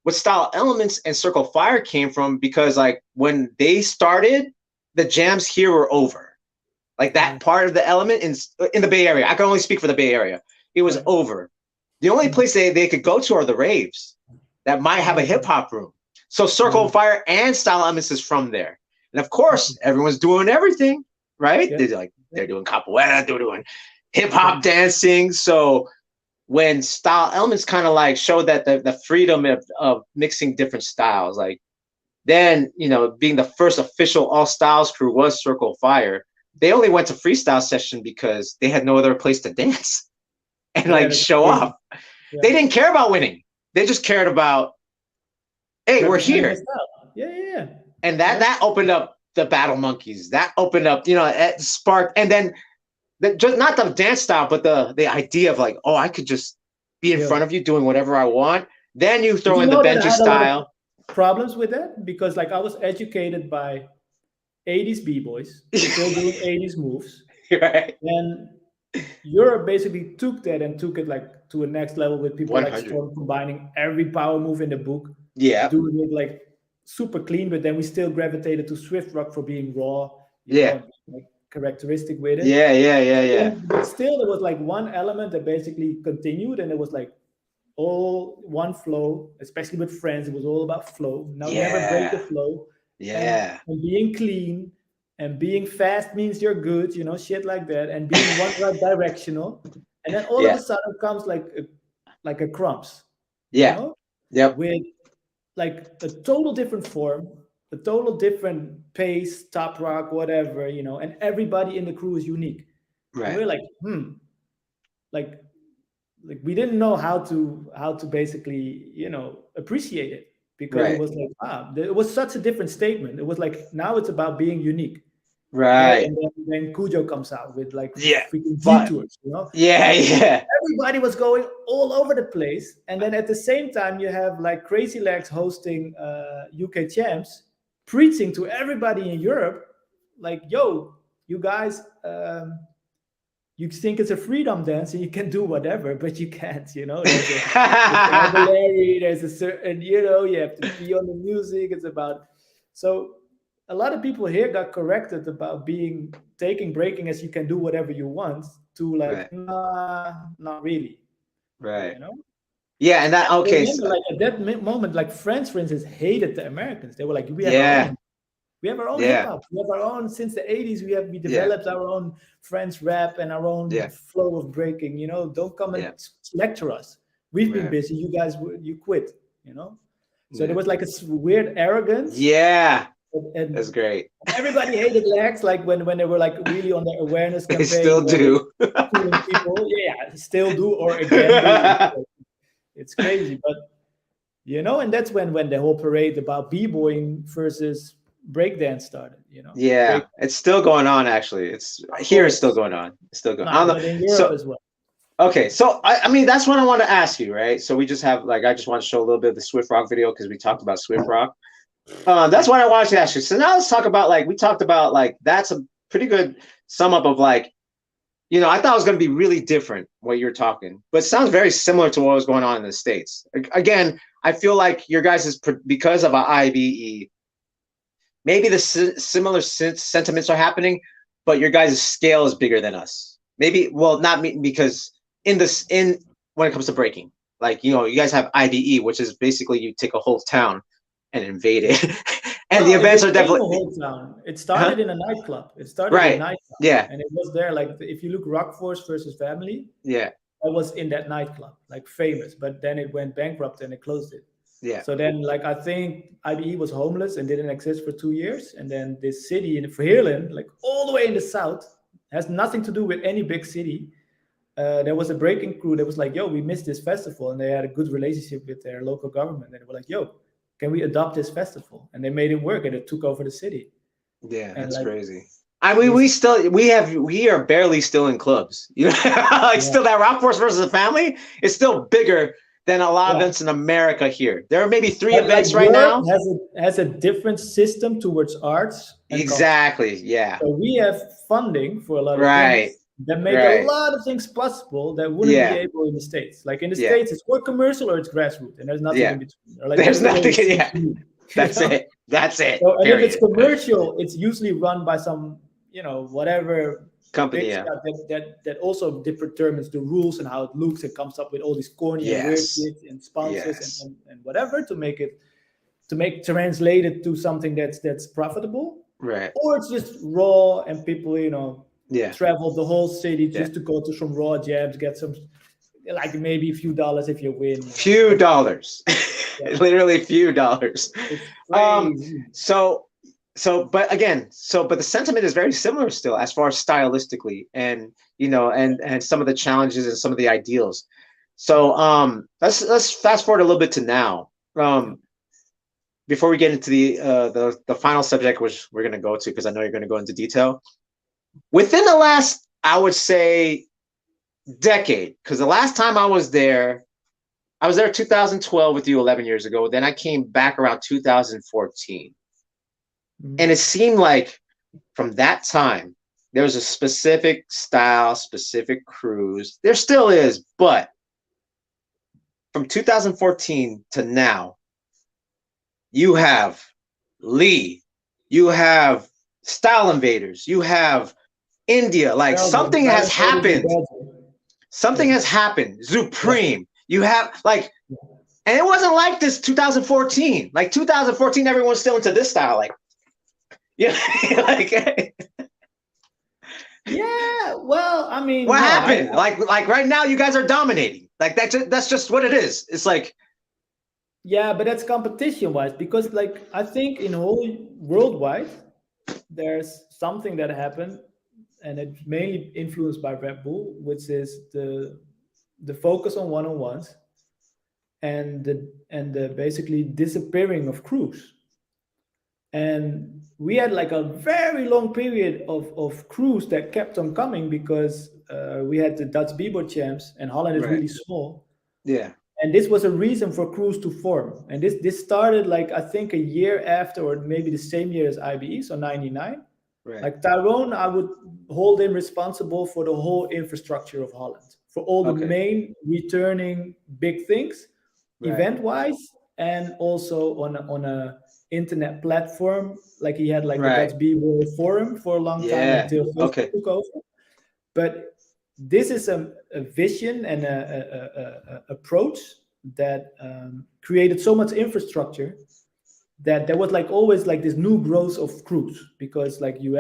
what Style Elements and Circle Fire came from because like when they started, the jams here were over. Like that Mm. part of the element in the Bay Area. I can only speak for the Bay Area. It was Right. over. The only Mm. place they could go to are the raves that might have a hip Okay. hop room. So Circle Mm. of Fire and Style Elements is from there. And of course, everyone's doing everything, right? Yeah. They're doing capoeira, they're doing hip Yeah. hop dancing. So when Style Elements kind of like showed that the freedom of mixing different styles, like then being the first official all styles crew was Circle of Fire. They only went to freestyle session because they had no other place to dance and Yeah. like That's show crazy. off. Yeah. They didn't care about winning. They just cared about, hey, we're Representing the here. style. Yeah. Yeah. Yeah. And that opened up the Battle Monkeys. That opened up, it sparked. And then just not the dance style, but the idea of like, oh, I could just be in front Yo. of you doing whatever I want. Then you Did throw you in the know that I Benji had a lot of style. problems with that? Because like I was educated by 80s b-boys still doing 80s moves, Right. and Europe basically took that and took it like to a next level with people like 100. Storm combining every power move in the book, Yeah. doing it like super clean, but then we still gravitated to Swift Rock for being raw, Yeah. and like characteristic with it. Yeah. Yeah. Yeah. Yeah. But still there was like one element that basically continued, and it was like all one flow, especially with friends. It was all about flow. Now never break the Yeah. flow, Yeah. and being clean and being fast means you're good, shit like that, and being one right directional. And then all of a Yeah. sudden comes like a crumbs, Yeah. Yep. with like a total different form, a total different pace, top rock, whatever, and everybody in the crew is unique. And Right. we're like, like we didn't know how to basically appreciate it, because it Right. was like it was such a different statement. It was like now it's about being unique. Okay, Right. and then Cujo comes out with like Yeah. freaking But detours, yeah. and Yeah. everybody was going all over the place. And then at the same time you have like Crazy Legs hosting UK champs, preaching to everybody in Europe like, yo, you guys, you think it's a freedom dance and you can do whatever, but you can't. There's a vocabulary, there's a certain, you have to be on the music. It's about, so a lot of people here got corrected about taking breaking as you can do whatever you want, to like, Right. nah, not really, Right. you know. Yeah. And that I okay. remember like at that moment, like France, for instance, hated the Americans. They were like, Yeah. we have our own hip Yeah. hop. We have our own, since the 80s. We Yeah. developed our own French rap and our own Yeah. flow of breaking. Don't come and Yeah. lecture us. We've been Right. busy. You guys, you quit. So there Yeah. was like a weird arrogance. Yeah. And That's great. everybody hated Lex, like when they were like really on their awareness They campaign. still where do. they're schooling people. Yeah, still do, or again do. It's crazy, but and that's when the whole parade about b-boying versus breakdance started. Yeah, Break, it's still going on. Actually, it's of here. It's still course, going on. It's still going. I no, don't but know. in Europe So as well. okay, so I mean that's what I want to ask you, right? So we just have like I just want to show a little bit of the Swift Rock video because we talked about Swift Rock. That's what I wanted to ask you. So now let's talk about like we talked about like that's a pretty good sum up of like I thought it was going to be really different what you're talking, but it sounds very similar to what was going on in the States. Again, I feel like your guys is because of an IBE. Maybe the similar sentiments are happening, but your guys' scale is bigger than us. Maybe, well, not me, because in when it comes to breaking, like you guys have IBE, which is basically you take a whole town and invade it, and the Well, it events are became a definitely whole town. It started in a nightclub. It started in right. nightclub, Yeah, and it was there. Like if you look Rock Force versus Family, yeah, that was in that nightclub, like famous, but then it went bankrupt and it closed it. Yeah. So then, like, I think IBE was homeless and didn't exist for 2 years. And then this city in Verheerlen, like all the way in the south, has nothing to do with any big city. There was a breaking crew that was like, yo, we missed this festival. And they had a good relationship with their local government. And they were like, yo, can we adopt this festival? And they made it work and it took over the city. Yeah, And that's like, crazy. We are barely still in clubs. You know, like still that Rock Force versus the Family is still bigger than a lot of events in America here. There are maybe 3 events right Europe now. has a different system towards arts and Exactly. culture. Yeah. So we have funding for a lot of Right. things that make a lot of things possible that wouldn't be able in the States. Like in the States, it's or commercial or it's grassroots, and there's nothing in between. Or like, there's nothing. Yeah. That's it. That's it. So, and if it's commercial, it's usually run by some, whatever company that also determines the rules and how it looks and comes up with all these corny and weird shit and sponsors and whatever to translate it to something that's profitable. Right. Or it's just raw and people, travel the whole city just to go to some raw jams, get some, like maybe a few dollars if you win. Few dollars. Literally few dollars. But the sentiment is very similar still as far as stylistically and and some of the challenges and some of the ideals. So let's fast forward a little bit to now. Before we get into the final subject, which we're gonna go to because I know you're gonna go into detail. Within the last, I would say, decade, because the last time I was there 2012 with you 11 years ago. Then I came back around 2014. And it seemed like from that time, there was a specific style, specific cruise. There still is, but from 2014 to now, you have Lee, you have Style Invaders, you have India. Like something has happened. Something has happened. Supreme. You have like, and it wasn't like this 2014. Like 2014, everyone's still into this style. Like, well, I mean, what happened? Like right now, you guys are dominating. Like that's just what it is. It's like, yeah, but that's competition-wise because, like, I think in whole worldwide, there's something that happened, and it's mainly influenced by Red Bull, which is the focus on one-on-ones and the basically disappearing of crews. And we had like a very long period of crews that kept on coming because we had the Dutch b-boy champs and Holland is really small. Yeah. And this was a reason for crews to form. And this started like, I think a year after, or maybe the same year as IBE, so 99. Right. Like Tyrone, I would hold him responsible for the whole infrastructure of Holland, for all the main returning big things, event-wise, and also on a internet platform. Like he had like the Dutch b-boy forum for a long time until Facebook took over. But this is a vision and a approach that created so much infrastructure that there was like always like this new growth of crews, because like you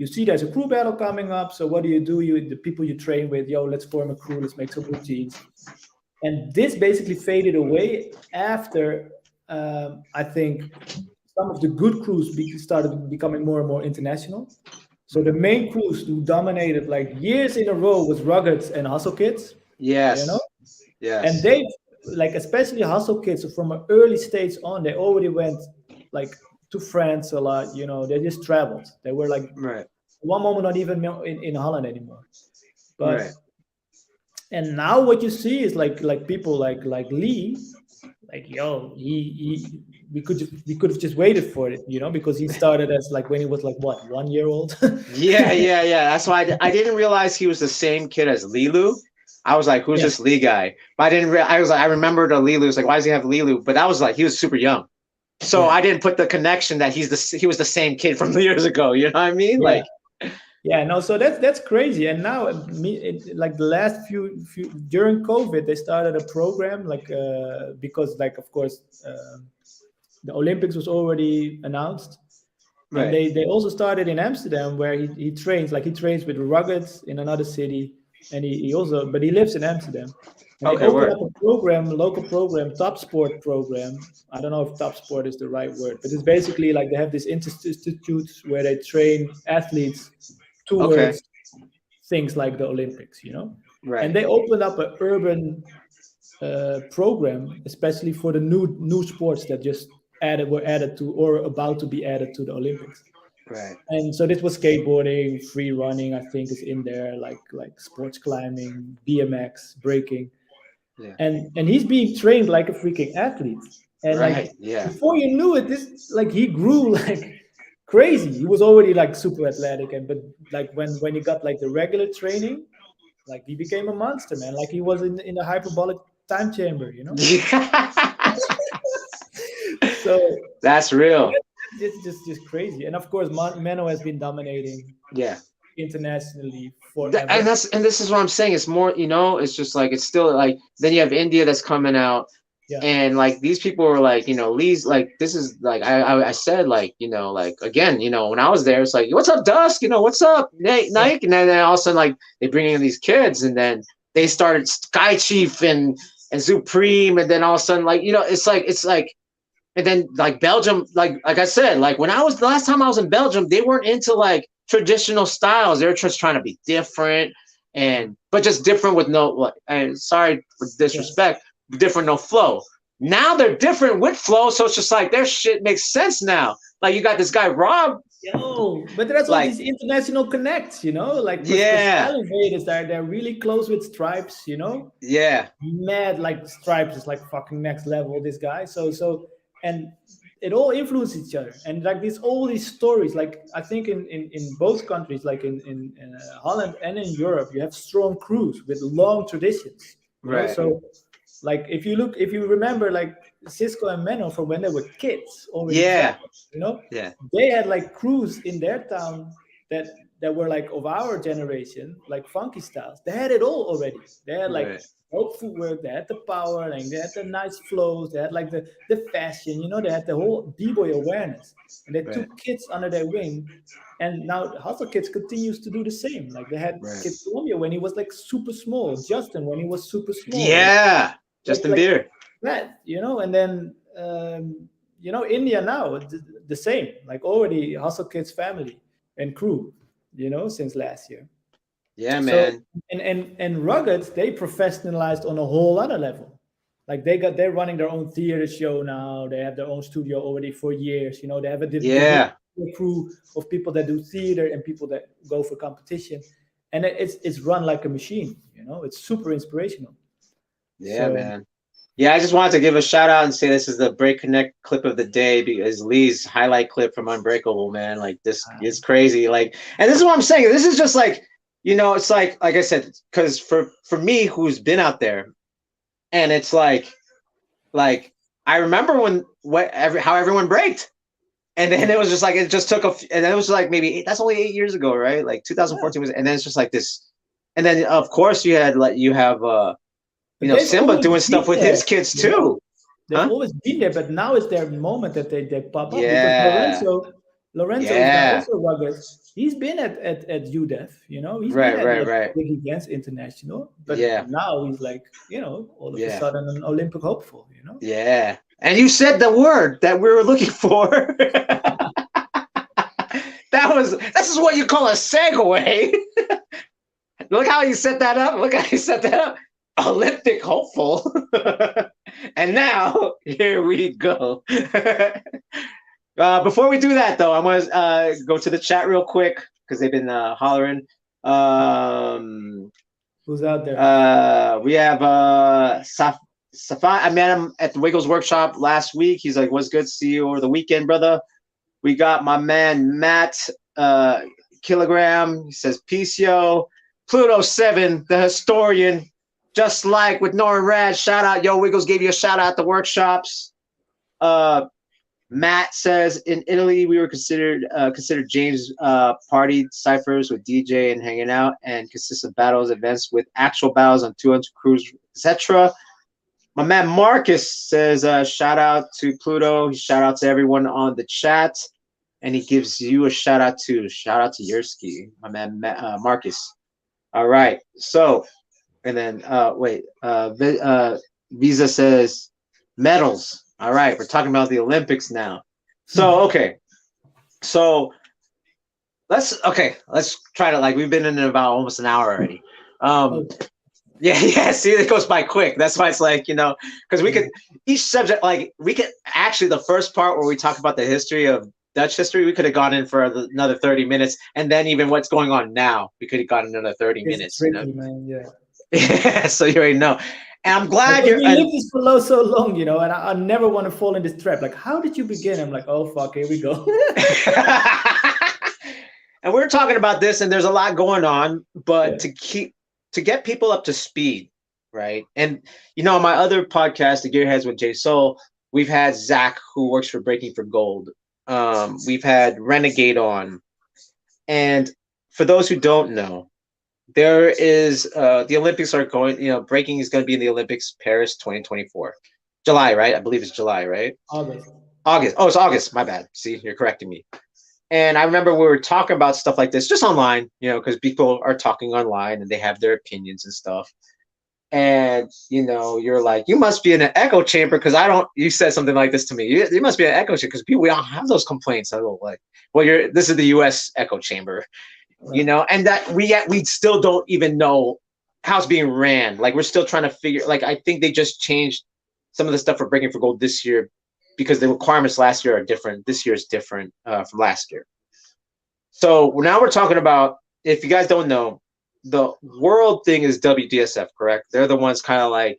see there's a crew battle coming up. So what do? The people you train with, let's form a crew, let's make some routines. And this basically faded away after I think some of the good crews started becoming more and more international. So the main crews who dominated like years in a row was Ruggeds and Hustle Kids. Yes. Yes. And they, like, especially Hustle Kids, from an early stage on, they already went like to France a lot. They just traveled. They were like one moment not even in Holland anymore. But and now what you see is like people like Lee, like we could have just waited for it, because he started as like when he was like what, 1 year old. yeah. That's why I didn't realize he was the same kid as Lilu. I was like, who's this Lee guy? But I didn't. I remembered a Lilu. It's like, why does he have Lilu? But that was like he was super young, so I didn't put the connection that he was the same kid from years ago. You know what I mean? Like. Yeah, no, so that's crazy. And now, like the last few during COVID, they started a program because, like, of course, the Olympics was already announced, and they also started in Amsterdam where he trains. Like he trains with Ruggeds in another city, and he also, but he lives in Amsterdam. And they Okay, opened word. up a program, local program, Top Sport program. I don't know if Top Sport is the right word, but it's basically like they have these institutes where they train athletes Okay, towards things like the Olympics, And right, they opened up an urban program, especially for the new sports that just were added to or about to be added to the Olympics. right. And so this was skateboarding, free running, I think is in there, like sports climbing, BMX, breaking, Yeah, and he's being trained like a freaking athlete. And right. like Yeah, before you knew it, this like he grew like crazy. He was already like super athletic, and but like when he got like the regular training, like he became a monster, man. Like he was in a hyperbolic time chamber. So that's real. it's just crazy. And of course, Mano has been dominating Yeah. internationally And forever. this is what I'm saying. It's more, it's just like it's still like then you have India that's coming out, Yeah, and like these people were like, Lee's like this is like I said like like again when I was there it's like what's up Dusk what's up Nate yeah, Nike, and then all of a sudden like they bring in these kids and then they started Sky Chief and Supreme, and then all of a sudden like it's like and then like Belgium, like I said, like when I was the last time I was in Belgium, they weren't into like traditional styles. They were just trying to be different yeah, and but just different with no like and sorry for yeah. disrespect, different no flow. Now they're different with flow, so it's just like their shit makes sense now. Like you got this guy Rob, Yo, but that's all like these international connects, Like, because yeah, Elevate is there, they're really close with Stripes, yeah, Mad like Stripes is like fucking next level. This guy, and it all influences each other, and like all these stories. Like I think in both countries, like in Holland and in Europe, you have strong crews with long traditions, right, So like if you remember like Cisco and Menno from when they were kids already yeah, traveling, yeah, they had like crews in their town that were like of our generation, like funky styles. They had it all already. They had like right, dope footwork, they had the power, like they had the nice flows, they had like the fashion, they had the whole b-boy awareness. And they right, took kids under their wing. And now Hustle Kids continues to do the same. Like they had right, Kid Columbia when he was like super small, Justin when he was super small, yeah. like Justin like Bieber, that, and then India now the same, like already Hustle Kids family and crew, since last year. yeah, So man, and Rugged, they professionalized on a whole other level. Like they're running their own theater show now. They have their own studio already for years. They have a yeah, crew of people that do theater and people that go for competition, and it's run like a machine. It's super inspirational. yeah, So man. Yeah, I just wanted to give a shout out and say this is the Break Connect clip of the day because Lee's highlight clip from Unbreakable, man. Like this is crazy. Like, and this is what I'm saying. This is just like, it's like I said, because for me who's been out there, and it's like I remember how everyone braked, and then it was just like it just took and then it was like maybe that's only 8 years ago, right? Like yeah. 2014 was, and then it's just like this, and then of course you have But they've Simba always doing stuff been with there, his kids you know. too, They've huh? always been there, but now it's their moment that they pop up because Yeah. Lorenzo is now Yeah. also rugged. He's been at UDEF, He's been Right, at right, like right. big events international, but Yeah. now he's like, all of a Yeah. sudden an Olympic hopeful. Yeah. And you said the word that we were looking for. This is what you call a segue. Look how you set that up. Look how you set that up. Olympic hopeful. And now here we go. Before we do that, though, I'm gonna go to the chat real quick because they've been hollering. Who's out there? We have Safai. I met him at the Wiggles workshop last week. He's like, "What's good? See you over the weekend, brother." We got my man Matt Kilogram. He says, "Peace, yo." Pluto 7, the historian, just like with Nora Rad. Shout out, yo. Wiggles gave you a shout out at the workshops. Matt says in Italy we were considered James party ciphers with DJ and hanging out, and consists of battles, events with actual battles on 200 crews, etc. My man Marcus says shout out to Pluto. Shout out to everyone on the chat, and he gives you a shout out too. Shout out to Jurskee, my man Marcus. All right. So, and then wait, Visa says medals. All right, we're talking about the Olympics now. So okay, so let's try to like we've been in about almost an hour already. Um, Oh, yeah, yeah. See, it goes by quick. That's why it's like because we could each subject like we could actually the first part where we talk about the history of Dutch history, we could have gone in for another 30 minutes, and then even what's going on now, we could have gotten another 30 it's minutes. tricky, man. Yeah. Yeah, so you already know, and I'm glad Because you're we and live this for so long, and I never want to fall in this trap. Like, how did you begin? I'm like, oh fuck, here we go. and we're talking about this, and there's a lot going on, but Yeah. to get people up to speed, right? And on my other podcast, the Gearheads with Jay Soul, we've had Zach who works for Breaking for Gold. We've had Renegade on, and for those who don't know, there is the Olympics are going. Breaking is going to be in the Olympics Paris 2024, July, right? I believe it's July, right? August. August. Oh, it's August. My bad. See, you're correcting me. And I remember we were talking about stuff like this just online, because people are talking online and they have their opinions and stuff. And you're like, you must be in an echo chamber because I don't. You said something like this to me. You must be in an echo chamber because we don't have those complaints. I go like, well, this is the U.S. echo chamber, Right. and that we still don't even know how it's being ran. Like we're still trying to figure. Like I think they just changed some of the stuff for Breaking for Gold this year because the requirements last year are different. This year is different from last year. So now we're talking about, if you guys don't know, the world thing is WDSF, correct? They're the ones kind of like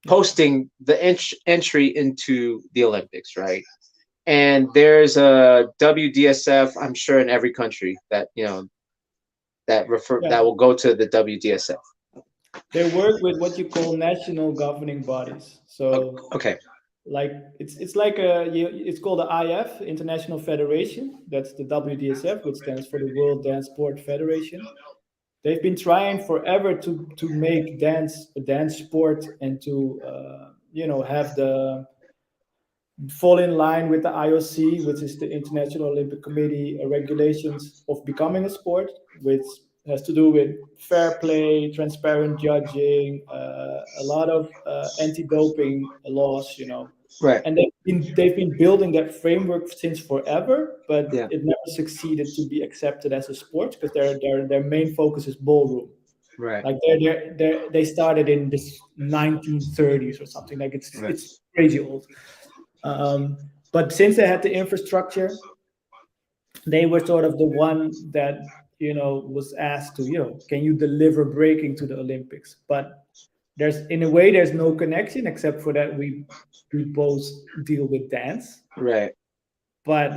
posting the entry into the Olympics, right? And there's a WDSF, I'm sure, in every country that Yeah. that will go to the WDSF. They work with what you call national governing bodies. So, Okay. like, it's like it's called the IF, International Federation. That's the WDSF, which stands for the World Dance Sport Federation. They've been trying forever to make dance a dance sport and to have the fall in line with the IOC, which is the International Olympic Committee regulations of becoming a sport, which has to do with fair play, transparent judging, a lot of anti-doping laws, Right. and they've been building that framework since forever, but Yeah. it never succeeded to be accepted as a sport because their main focus is ballroom. Right. Like they started in this 1930s or something. Like Right. it's crazy old. But since they had the infrastructure, they were sort of the one that was asked to can you deliver breaking to the Olympics? But in a way there's no connection except for that we both deal with dance, Right. but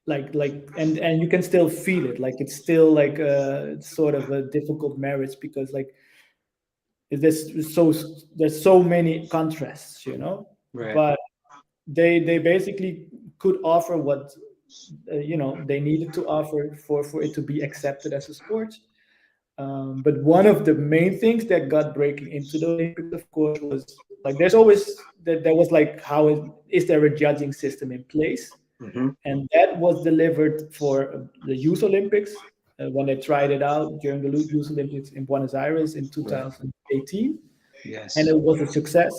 and you can still feel it. Like it's still like it's sort of a difficult marriage because like there's so many contrasts, Right. but they basically could offer what they needed to offer for it to be accepted as a sport. But one of the main things that got breaking into the Olympics, of course, was like there's always that there was like is there a judging system in place, Mm-hmm. and that was delivered for the Youth Olympics when they tried it out during the Youth Olympics in Buenos Aires in Right. 2018, and Yes. it was a success.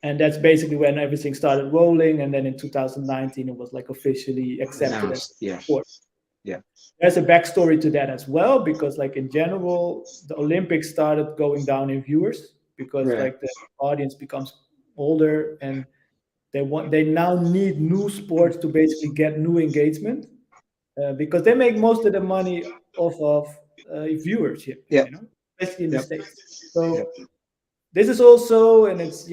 And that's basically when everything started rolling. And then in 2019, it was like officially accepted as Announced. Yeah. sport. Yeah. There's a backstory to that as well, because like in general, the Olympics started going down in viewers because Right. like the audience becomes older and they now need new sports to basically get new engagement because they make most of the money off of viewership, Yep. especially in the Yep. States. Yep. So this is also, and it's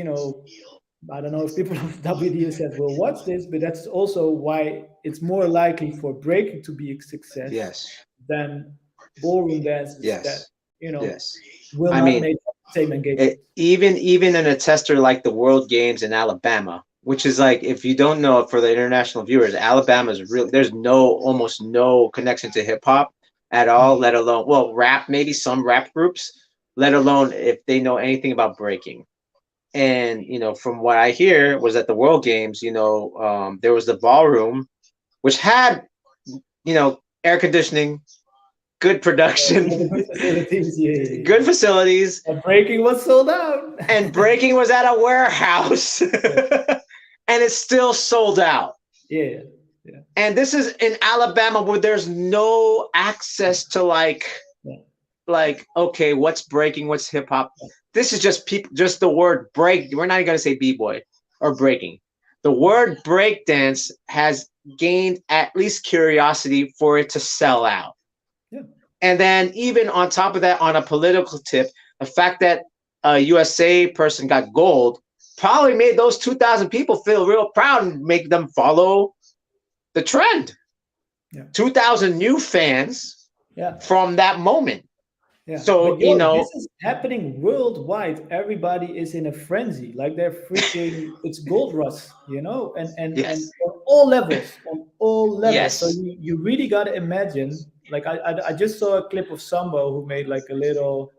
I don't know if people of WDSF will watch this, but that's also why it's more likely for breaking to be a success Yes. than ballroom dances that Yes. you know Yes. will I not mean, make the same engagement. even in a tester like the World Games in Alabama, which is like, if you don't know, for the international viewers, Alabama is real. There's almost no connection to hip hop at all, Mm. let alone, well, rap, maybe some rap groups, let alone if they know anything about breaking. And from what I hear was at the World Games, there was the ballroom, which had air conditioning, good production, the good facilities. Yeah, yeah, good yeah. facilities, And breaking was sold out. and breaking was at a warehouse, Yeah, and it's still sold out. yeah, yeah, And this is in Alabama where there's no access to yeah, okay, what's breaking, what's hip hop. This is just people, just the word break. We're not even gonna say b-boy or breaking. The word breakdance has gained at least curiosity for it to sell out. yeah, And then even on top of that, on a political tip, the fact that a USA person got gold probably made those 2,000 people feel real proud and make them follow the trend. yeah, 2,000 new fans yeah. from that moment. Yeah, So, but yo, this is happening worldwide. Everybody is in a frenzy, like they're freaking. It's gold rush, and yes, on all levels, on all levels. So yes, you really got to imagine. Like I just saw a clip of Sambo who made like a little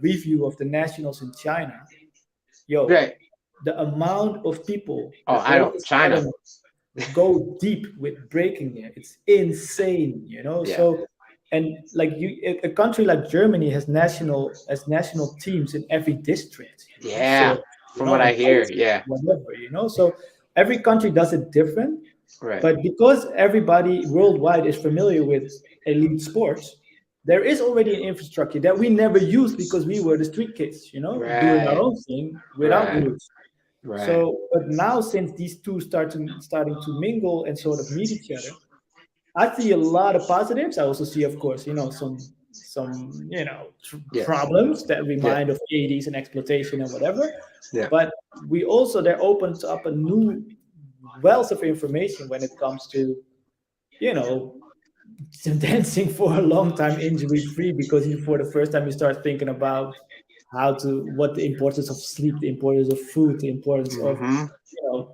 review of the nationals in China. Yo, right. the amount of people Oh, that I all of don't. a China. sudden go deep with breaking there. It's insane. Yeah. So, and like a country like Germany has national teams in every district, Yeah. sort of, From what I and hear, coaches, yeah. whatever. So every country does it different, Right. but because everybody worldwide is familiar with elite sports, there is already an infrastructure that we never used because we were the street kids, doing our Right. own thing without Right. rules. Right. So, but now since these two starting to mingle and sort of meet each other, I see a lot of positives. I also see, of course, some Yes. problems that Yeah. remind of 80s and exploitation and whatever. Yeah. But they're opened up a new wealth of information when it comes to you know dancing for a long time injury free because for the first time you start thinking about what the importance of sleep, the importance of food, the importance of Mm-hmm.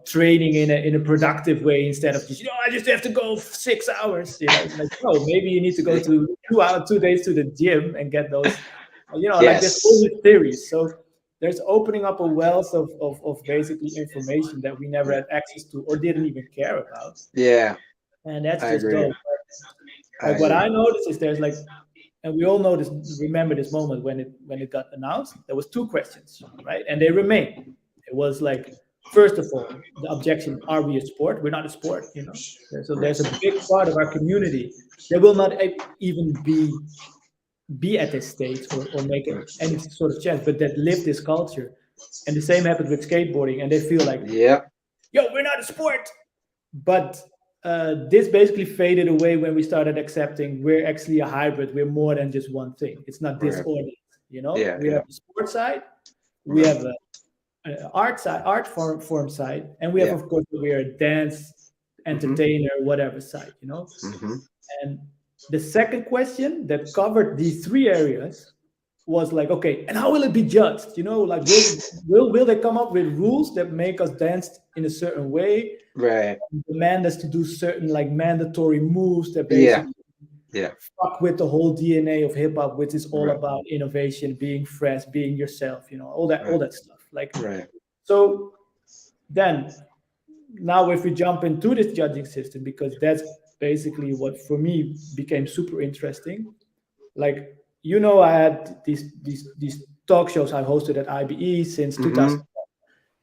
training in a productive way instead of just I just have to go 6 hours. Like no, maybe you need to go to 2 hours, 2 days to the gym and get those. Like there's all Yes. these theories. So there's opening up a wealth of basically information that we never had access to or didn't even care about, Yeah. and that's I just agree. dope. I Like what agree. I noticed is there's like, and we all know this, remember this moment when it got announced. There was two questions, right? And they remain. It was like, first of all, the objection: Are we a sport? We're not a sport. So Right. there's a big part of our community that will not even be at this stage or make any sort of chance, but that live this culture. And the same happened with skateboarding, and they feel like, Yep. yo, we're not a sport. But this basically faded away when we started accepting we're actually a hybrid. We're more than just one thing. It's not this Right. or that. Yeah. We Yeah. have a sports side, we Right. have a art side, art form side, and we have, Yeah. of course, we are a dance Mm-hmm. entertainer, whatever side. Mm-hmm. And the second question that covered these three areas was like, okay, and how will it be judged? Like will they come up with rules that make us dance in a certain way, Right. demand us to do certain like mandatory moves that Yeah. basically Yeah. fuck with the whole DNA of hip hop, which is all Right. about innovation, being fresh, being yourself, all Right. that stuff. Like Right. so then now if we jump into this judging system, because that's basically what for me became super interesting. Like I had these talk shows I hosted at IBE since Mm-hmm. 2000, and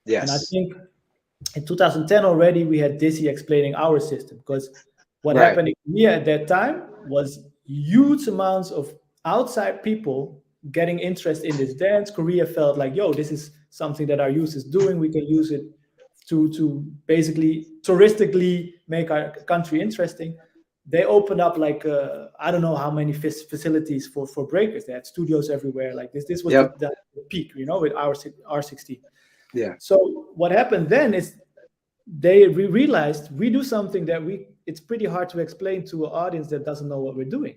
I Yes. think in 2010 already we had Dizzy explaining our system, because what Right. happened in Korea at that time was huge amounts of outside people getting interest in this dance. Korea felt like, yo, this is something that our youth is doing. We can use it to basically touristically make our country interesting. They opened up like I don't know how many facilities for breakers. They had studios everywhere. Like this was Yep. the peak, with R16. Yeah. So what happened then is we realized we do something that it's pretty hard to explain to an audience that doesn't know what we're doing.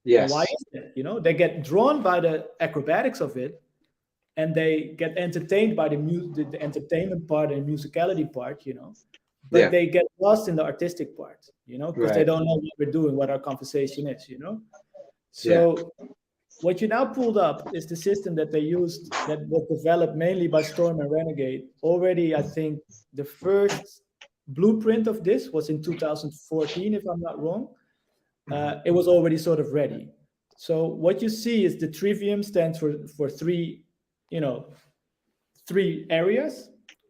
And why Yes. is that? They get drawn by the acrobatics of it, and they get entertained by the entertainment part and musicality part, but Yeah. they get lost in the artistic part, because they Right. don't know what we're doing, what our conversation is. Yeah. So what you now pulled up is the system that they used, that was developed mainly by Storm and Renegade. Already, I think the first blueprint of this was in 2014, if I'm not wrong. It was already sort of ready. So what you see is the trivium stands for three, you know, three areas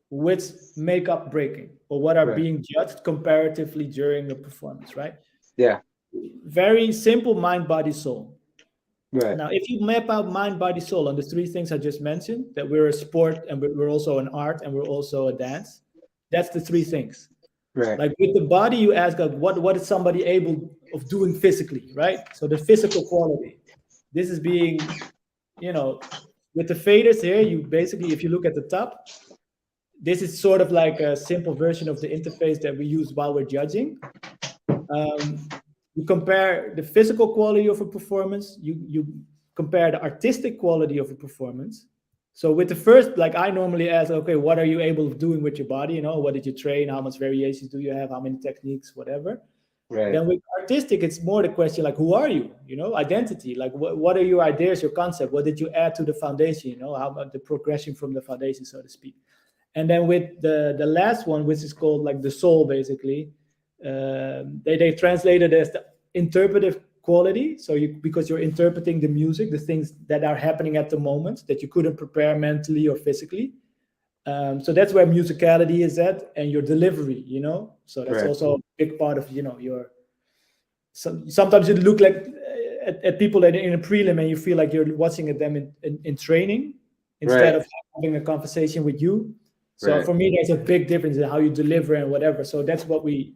which make up breaking or what are Right. being judged comparatively during the performance, right? Yeah. Very simple: mind, body, soul. Right. Now, if you map out mind, body, soul on the three things I just mentioned, that we're a sport and we're also an art and we're also a dance, that's the three things. Right. Like with the body, you ask, like, what is somebody able of doing physically, right? So the physical quality. This is being, you know, with the faders here, you basically, if you look at the top, this is sort of like a simple version of the interface that we use while we're judging. You compare the physical quality of a performance, you compare the artistic quality of a performance. So with the first, like I normally ask, okay, what are you able of doing with your body? You know, what did you train? How much variations do you have? How many techniques? Whatever. Right. Then with artistic, it's more the question like, who are you? You know, identity. Like, what are your ideas, your concept? What did you add to the foundation? You know, how about the progression from the foundation, so to speak. And then with the last one, which is called like the soul, basically, they translated as the interpretive quality. So you, because you're interpreting the music, the things that are happening at the moment that you couldn't prepare mentally or physically. So that's where musicality is at, and your delivery. You know, so that's Right. also a big part of, you know, your. Sometimes you look like at people that are in a prelim and you feel like you're watching at them in training instead Right. of having a conversation with you. So Right. for me, there's a big difference in how you deliver and whatever. So that's what we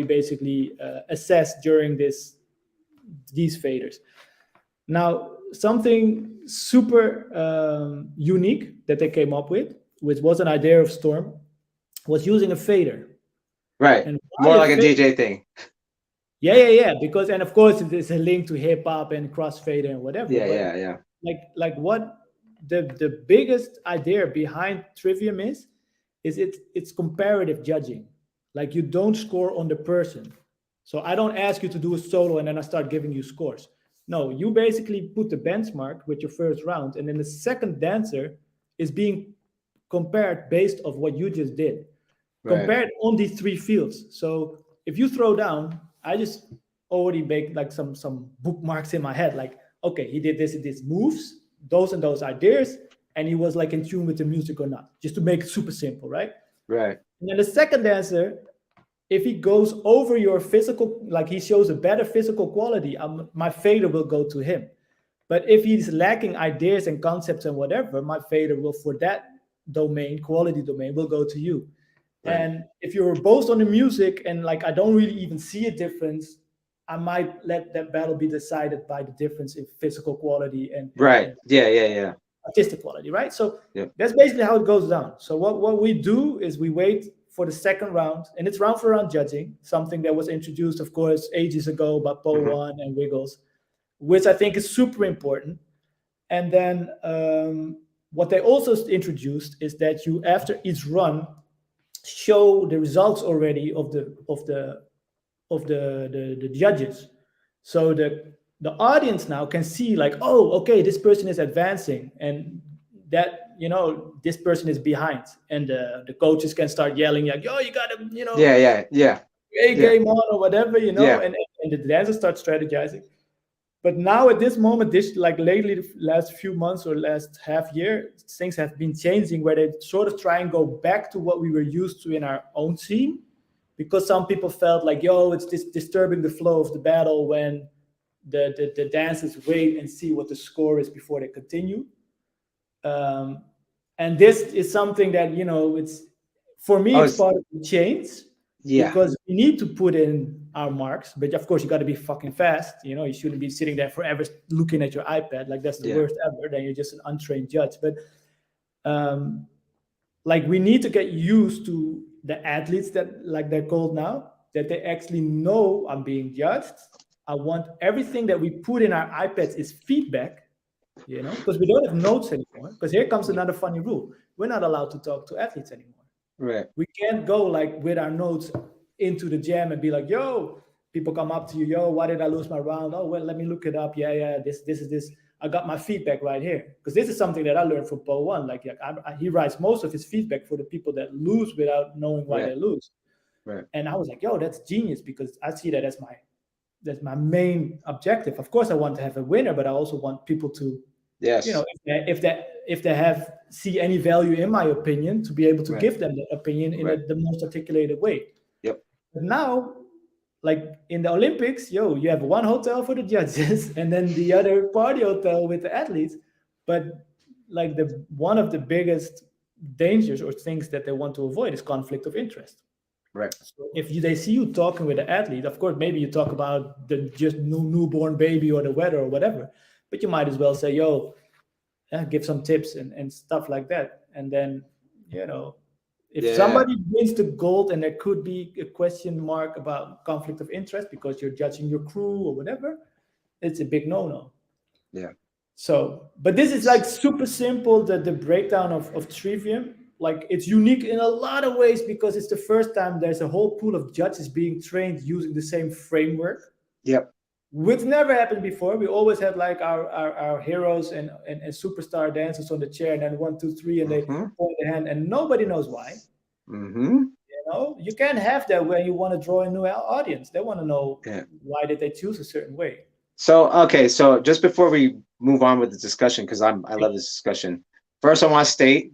basically assess during these faders. Now, something super unique that they came up with, which was an idea of Storm, was using a fader. Right. And why More a like a fader? DJ thing. Yeah. Because, and of course it's a link to hip hop and crossfader and whatever. Yeah. But Yeah. Yeah. like what the biggest idea behind Trivium is it's comparative judging. Like you don't score on the person. So I don't ask you to do a solo and then I start giving you scores. No, you basically put the benchmark with your first round, and then the second dancer is being compared based of what you just did, Right. compared on these three fields. So if you throw down, I just already make like some bookmarks in my head, like, okay, he did this and this moves, those and those ideas, and he was like in tune with the music or not, just to make it super simple, right? Right. And then the second dancer, if he goes over your physical, like he shows a better physical quality, my fader will go to him. But if he's lacking ideas and concepts and whatever, my fader will, for that domain, quality domain, will go to you. Right. And if you're both on the music and like I don't really even see a difference, I might let that battle be decided by the difference in physical quality Right. and Yeah. Yeah. Yeah. artistic quality, right? So Yep. that's basically how it goes down. So what we do is we wait for the second round, and it's round for round judging, something that was introduced, of course, ages ago by Hmm. Profowon and Wiggles, which I think is super important. And then what they also introduced is that you, after each run, show the results already of the judges. So the audience now can see like, oh, okay, this person is advancing, and that, you know, this person is behind, and the coaches can start yelling like, yo, you gotta, you know, Yeah. Yeah. Yeah. a Yeah. game on or whatever, you know, Yeah. and the dancers start strategizing. But now at this moment, this like lately, the last few months or last half year, things have been changing where they sort of try and go back to what we were used to in our own scene, because some people felt like, yo, it's disturbing the flow of the battle when the dancers wait and see what the score is before they continue. Um, and this is something that, you know, it's, for me Oh, it's part of the change, yeah. because we need to put in our marks, but of course you got to be fucking fast. You know, you shouldn't be sitting there forever looking at your iPad, like that's the Yeah. worst ever. Then you're just an untrained judge. But um, like we need to get used to the athletes, that like they're called now, that they actually know I'm being judged. I want everything that we put in our iPads is feedback, you know, because we don't have notes anymore. Because here comes another funny rule: we're not allowed to talk to athletes anymore. Right. We can't go like with our notes into the jam and be like, yo, people come up to you, yo, why did I lose my round? Oh, well, let me look it up. Yeah, this is this. I got my feedback right here. Because this is something that I learned from Po One. Like he writes most of his feedback for the people that lose without knowing why Right. they lose. Right. And I was like, yo, that's genius, because I see that as my That's my main objective. Of course, I want to have a winner, but I also want people to, Yes. if they have see any value in my opinion, to be able to Right. give them the opinion in Right. the most articulated way. Yep. But now, like in the Olympics, you have one hotel for the judges and then the other party hotel with the athletes. But like the one of the biggest dangers or things that they want to avoid is conflict of interest. Right. So if they see you talking with the athlete, of course, maybe you talk about the just newborn baby or the weather or whatever, but you might as well say, "Yo, give some tips and stuff like that." And then, you know, if Yeah. somebody wins the gold and there could be a question mark about conflict of interest because you're judging your crew or whatever, it's a big no-no. Yeah. So, but this is like super simple, the breakdown of Trivium. Like it's unique in a lot of ways because it's the first time there's a whole pool of judges being trained using the same framework, Yep. which never happened before. We always had like our heroes and superstar dancers on the chair, and then one, two, three, and they Mm-hmm. point the hand, and nobody knows why. Mm-hmm. You can't have that when you want to draw a new audience. They want to know Yeah. why did they choose a certain way. So okay, so just before we move on with the discussion, because I love this discussion. First, I want to state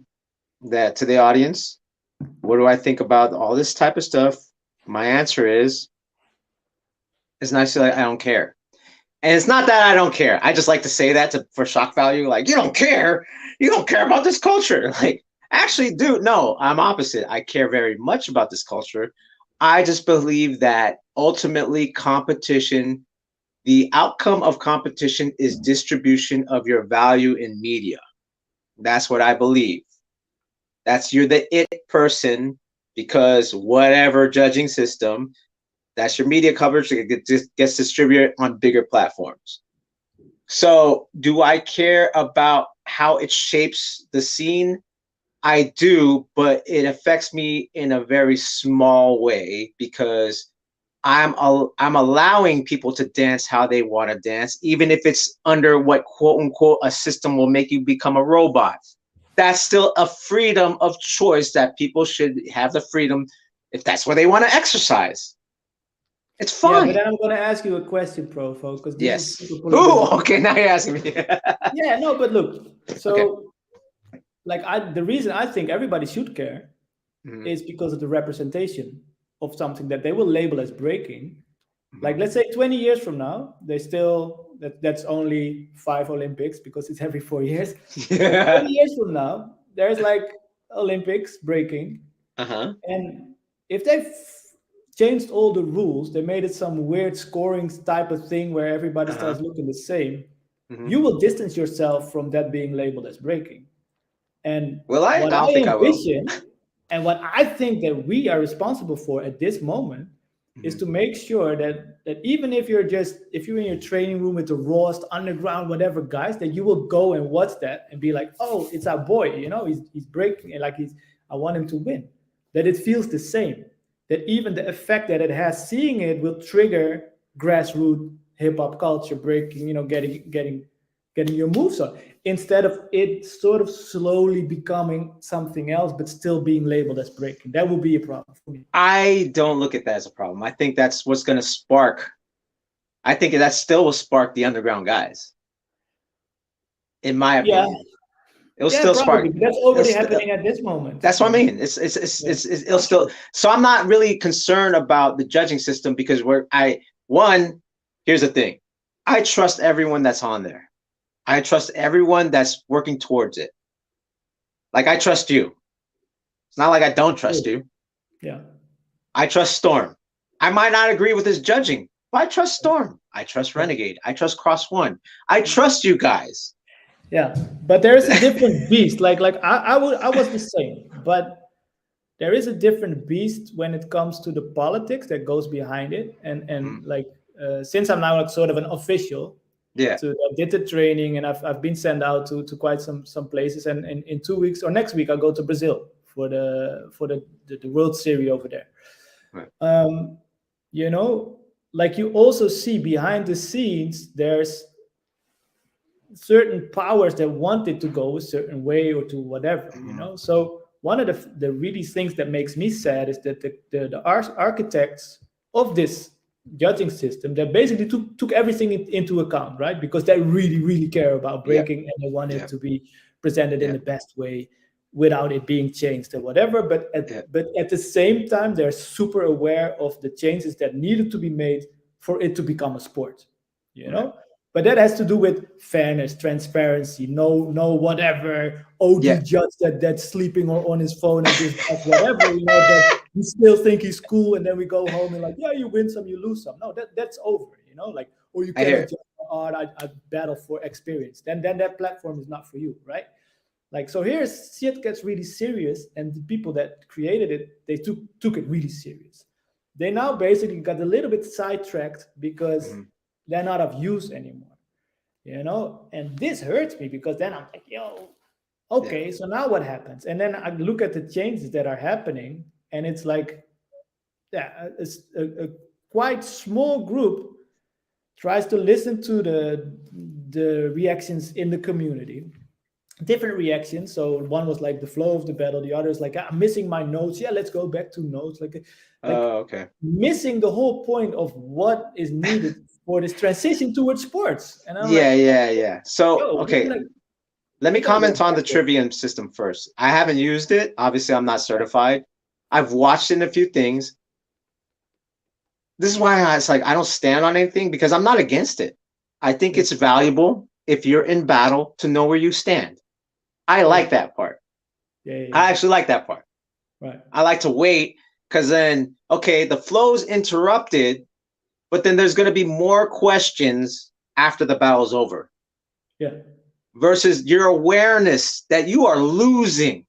that to the audience, what do I think about all this type of stuff? My answer is, it's not like I don't care. And it's not that I don't care. I just like to say that for shock value. Like, you don't care. You don't care about this culture. Like, actually, dude, no, I'm opposite. I care very much about this culture. I just believe that ultimately competition, the outcome of competition is distribution of your value in media. That's what I believe. You're the it person because whatever judging system, that's your media coverage that gets distributed on bigger platforms. So, do I care about how it shapes the scene? I do, but it affects me in a very small way because I'm allowing people to dance how they want to dance, even if it's under what quote unquote a system will make you become a robot. That's still a freedom of choice that people should have the freedom if that's where they want to exercise. It's Yeah, but fine. then I'm going to ask you a question, Profo, because this is Yes. super Ooh, political. okay, now you're asking me. Yeah, no, but look, Okay. so like the reason I think everybody should care Mhm, is because of the representation of something that they will label as breaking. Like mhm. let's say 20 years from now, they still that's only 5 Olympics because it's every 4 years. But Yeah. 20 years from now, there's like Olympics breaking, Uh-huh. and if they changed all the rules, they made it some weird scoring type of thing where everybody Uh-huh. starts looking the same. Hmm. You will distance yourself from that being labeled as breaking. And Will I? I what don't I think I will. envision and what I think that we are responsible for at this moment is Mhm, to make sure that even if you're in your training room with the rawest underground whatever guys, that you will go and watch that and be like, oh, it's our boy, he's breaking, and like I want him to win. That it feels the same. That even the effect that it has, seeing it will trigger grassroots hip hop culture breaking, getting your moves on, instead of it sort of slowly becoming something else, but still being labeled as breaking. That would be a problem for me. I don't look at that as a problem. I think that's what's going to spark. I think that still will spark the underground guys, in my Yeah, opinion. It'll yeah, still probably. spark. But that's It'll already st- happening at this moment. that's what I mean. It'll For still. sure. So I'm not really concerned about the judging system because one. Here's the thing. I trust everyone that's on there. I trust everyone that's working towards it. Like I trust you. It's not like I don't trust Good. you. Yeah. I trust Storm. I might not agree with his judging, but I trust Storm. I trust Yeah. Renegade. I trust Cross One. I trust you guys. Yeah. But there is a different beast. I was the same, but there is a different beast when it comes to the politics that goes behind it. And Mhm. like since I'm now like sort of an official, Yeah. I did the training and I've been sent out to quite some places, and in 2 weeks or next week I'll go to Brazil for the World Series over there. Right. Um, like you also see behind the scenes, there's certain powers that want it to go a certain way or to whatever, Mhm. So one of the really things that makes me sad is that the architects of this judging system that basically took everything into account, right? Because they really care about Yeah. breaking and they want it Yeah. to be presented in Yeah. the best way without it being changed or whatever. But Yeah. at the same time, they're super aware of the changes that needed to be made for it to become a sport, you Right. know. But that has to do with fairness, transparency, no whatever OG Yeah. judge that's sleeping on his phone and just does whatever, you know, that we still think he's cool, and then we go home and like, yeah, you win some, you lose some. No, that's over, you know, like, or you I hear cannot it. judge art, I battle for experience. Then that platform is not for you, right? Like, so here shit gets really serious, and the people that created it, they took it really serious. They now basically got a little bit sidetracked because Mhm. they're not of use anymore, you know. And this hurts me because then I'm like, yo, Yeah. okay, so now what happens? And then I look at the changes that are happening, and it's like, yeah, it's a quite small group tries to listen to the reactions in the community, different reactions. So one was like the flow of the battle, the other is like, I'm missing my notes, yeah, let's go back to notes, like Oh, okay. missing the whole point of what is needed for this transition towards sports. And I'm Yeah. like, Yeah. Yeah. So, yo, okay. like, Let me we gotta go comment on the back. trivia system first. I haven't used it. Obviously, I'm not certified. I've watched in a few things. This is why it's like I don't stand on anything because I'm not against it. I think Yeah, it's valuable if you're in battle to know where you stand. I yeah, like that part. yeah, I actually like that part. right, I like to wait because then, okay, the flow's interrupted, but then there's going to be more questions after the battle's over yeah. versus your awareness that you are losing.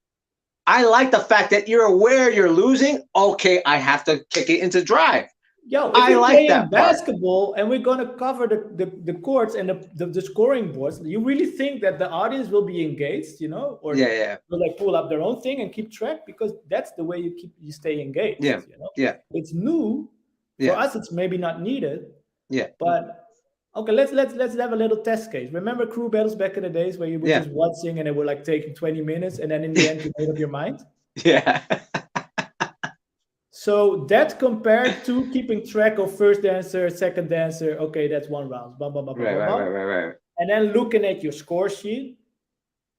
I like the fact that you're aware you're losing. Okay, I have to kick it into drive. Yo, if I we're like playing that part. basketball and we're gonna cover the courts and the scoring boards, you really think that the audience will be engaged, you know, or Yeah, yeah, will like pull up their own thing and keep track? Because that's the way you stay yeah, engaged, you know. yeah, It's new for yeah, us. It's maybe not needed, yeah, but okay. Let's have a little test case. Remember crew battles back in the days where you were yeah, just watching and they were like taking 20 minutes, and then in the end you made up your mind. yeah. So that compared to keeping track of first dancer, second dancer, okay, that's one round, bum, bum, bum, bum, Right, bum, right, right, bum. right, right, And then looking at your score sheet,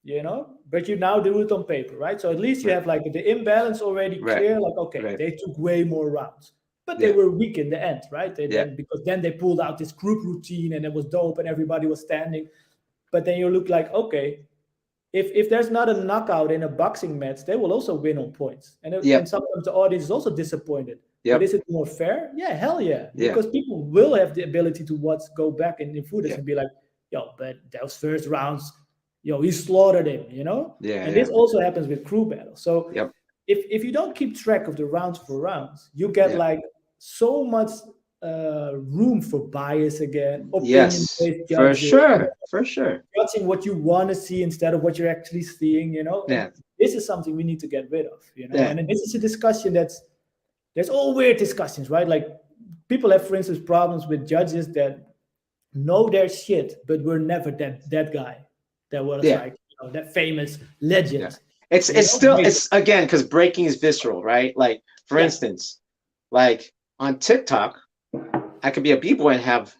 you know, but you now do it on paper, right? So at least you right, have like the imbalance already right, clear, like, okay, right. they took way more rounds, but they Yeah, were weak in the end, right? They yeah, then, because then they pulled out this group routine and it was dope and everybody was standing. But then you look like, okay, if there's not a knockout in a boxing match, they will also win on points. And yep, sometimes the audience is also disappointed. But yep, is it more fair? Yeah, hell yeah. yeah, Because people will have the ability to go back in footage yeah, and be like, yo, but those first rounds, yo, he slaughtered him, you know? yeah, And this yeah, also happens with crew battles. So yep, if you don't keep track of the rounds for rounds, you get yeah. like so much room for bias again, opinion Yes, based for judges, sure, for sure. judging what you want to see instead of what you're actually seeing, you know. And Yeah, this is something we need to get rid of, you know. yeah, And then this is a discussion there's all weird discussions, right? Like people have, for instance, problems with judges that know their shit, but were never that guy that was yeah, like, you know, that famous yeah. legend, you It's know. still Wait, it's again because breaking is visceral, right? Like for yeah, instance, like on TikTok, I could be a b-boy and have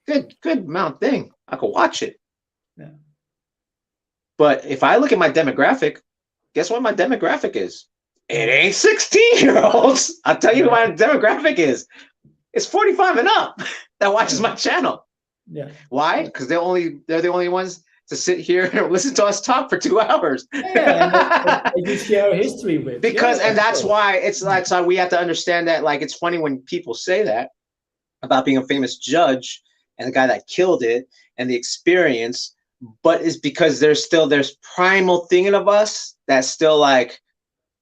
good amount thing. I could watch it. yeah, But if I look at my demographic, guess what my demographic is? It mm, ain't 16-year-olds. I'll tell you yeah, what my demographic is. It's 45 and up that watches yeah, my channel. yeah, Why? yeah. Because they're the only ones to sit here and listen to us talk for 2 hours. Yeah, and you share history with, yeah, Because and of that's course. why it's Mm, that's why we have to understand that like it's funny when people say that about being a famous judge and the guy that killed it and the experience, but it's because there's primal thing of us that's still like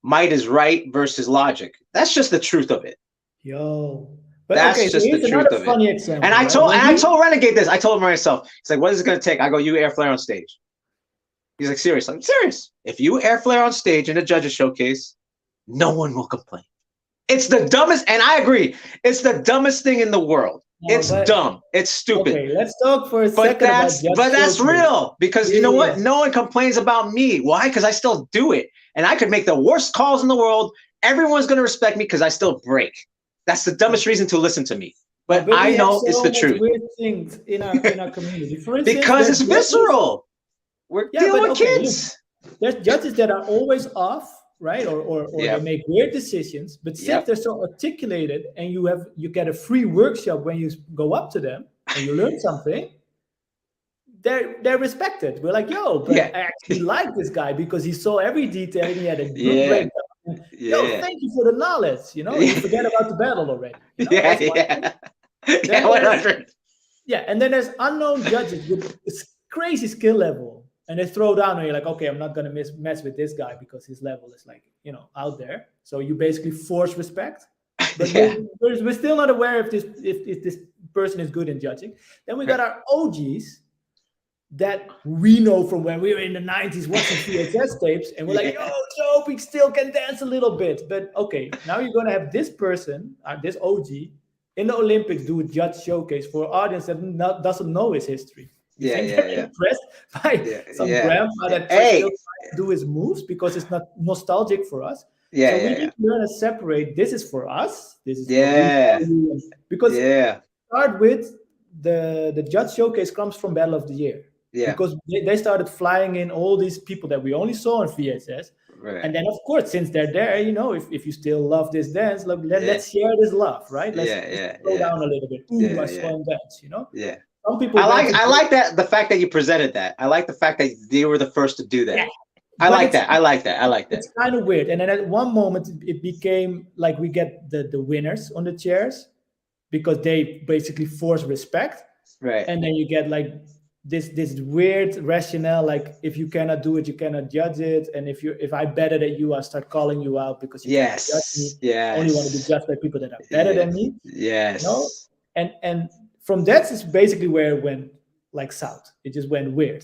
might is right versus logic. That's just the truth of it. yo, but okay, That's so just the here's truth another of it. funny And example, I right? told When and I we, told Renegade this. I told him myself. He's like, "What is it going to take?" I go, "You air flare on stage." He's like, "Serious?" I'm serious. If you air flare on stage in a judges showcase, no one will complain. It's the dumbest, and I agree. It's the dumbest thing in the world. no, It's but dumb. It's stupid. okay, let's talk for a But second about that's Judge but that's Showcase. real because you Yeah, know yeah, what? No one complains about me. Why? Because I still do it, and I could make the worst calls in the world. Everyone's gonna respect me because I still break. That's the dumbest reason to listen to me. But But I we have know it's so the much truth. weird things in our community. For instance, Because there's it's judges. visceral. We're Yeah, dealing but with okay, look, kids. there's judges that are always off, right? Or they Yep. make weird decisions. But since Yep. they're so articulated, and you get a free workshop when you go up to them and you learn something, they're respected. We're like, yo, Yeah. but I actually like this guy because he saw every detail and he had a good Yeah. breakdown. And, yo, Yeah. thank you for the knowledge, and you forget about the battle already. Yeah. That's one thing. Yeah. Then Yeah. there's 100. Yeah, and then there's unknown judges with this crazy skill level, and they throw down, and you're like, okay, I'm not gonna mess with this guy because his level is like out there. So you basically force respect, but Yeah. we're still not aware if this person is good in judging. Then we got Right. our OGs that we know from when we were in the 90s watching VHS tapes, and we're like, yo, Yeah. so we still can dance a little bit. But okay, now you're gonna have this person, this OG, in the Olympics do a judge showcase for an audience that doesn't know his history. You Yeah. think Yeah. they're Yeah. impressed by Yeah. some Yeah. grandpa that still Hey. tries to do his moves because it's not nostalgic for us? Yeah. So we Yeah. need Yeah. to learn to separate. This is for us. This is what we Yeah. value. Because Yeah. start with the judge showcase comes from Battle of the Year, Yeah. because they started flying in all these people that we only saw on VHS. Right. And then, of course, since they're there, if you still love this dance, look, Yeah. let's share this love, right? Let's Yeah. Yeah. slow Yeah. down a little bit. Ooh, I Yeah. saw Yeah. him dance. Yeah. Some people went to I like that the fact that you presented that. I like the fact that they were the first to do that. yeah, I but like that. I like that. I like that. it's kind of weird. And then at one moment, it became like we get the winners on the chairs because they basically force respect, Right. and then you get like this weird rationale, like if you cannot do it, you cannot judge it, and if I better than you, I start calling you out because you cannot judge me. Yes. I only want to be Yes. judged by people that are better than me. Yes. And from that is basically where it went like south. It just went weird,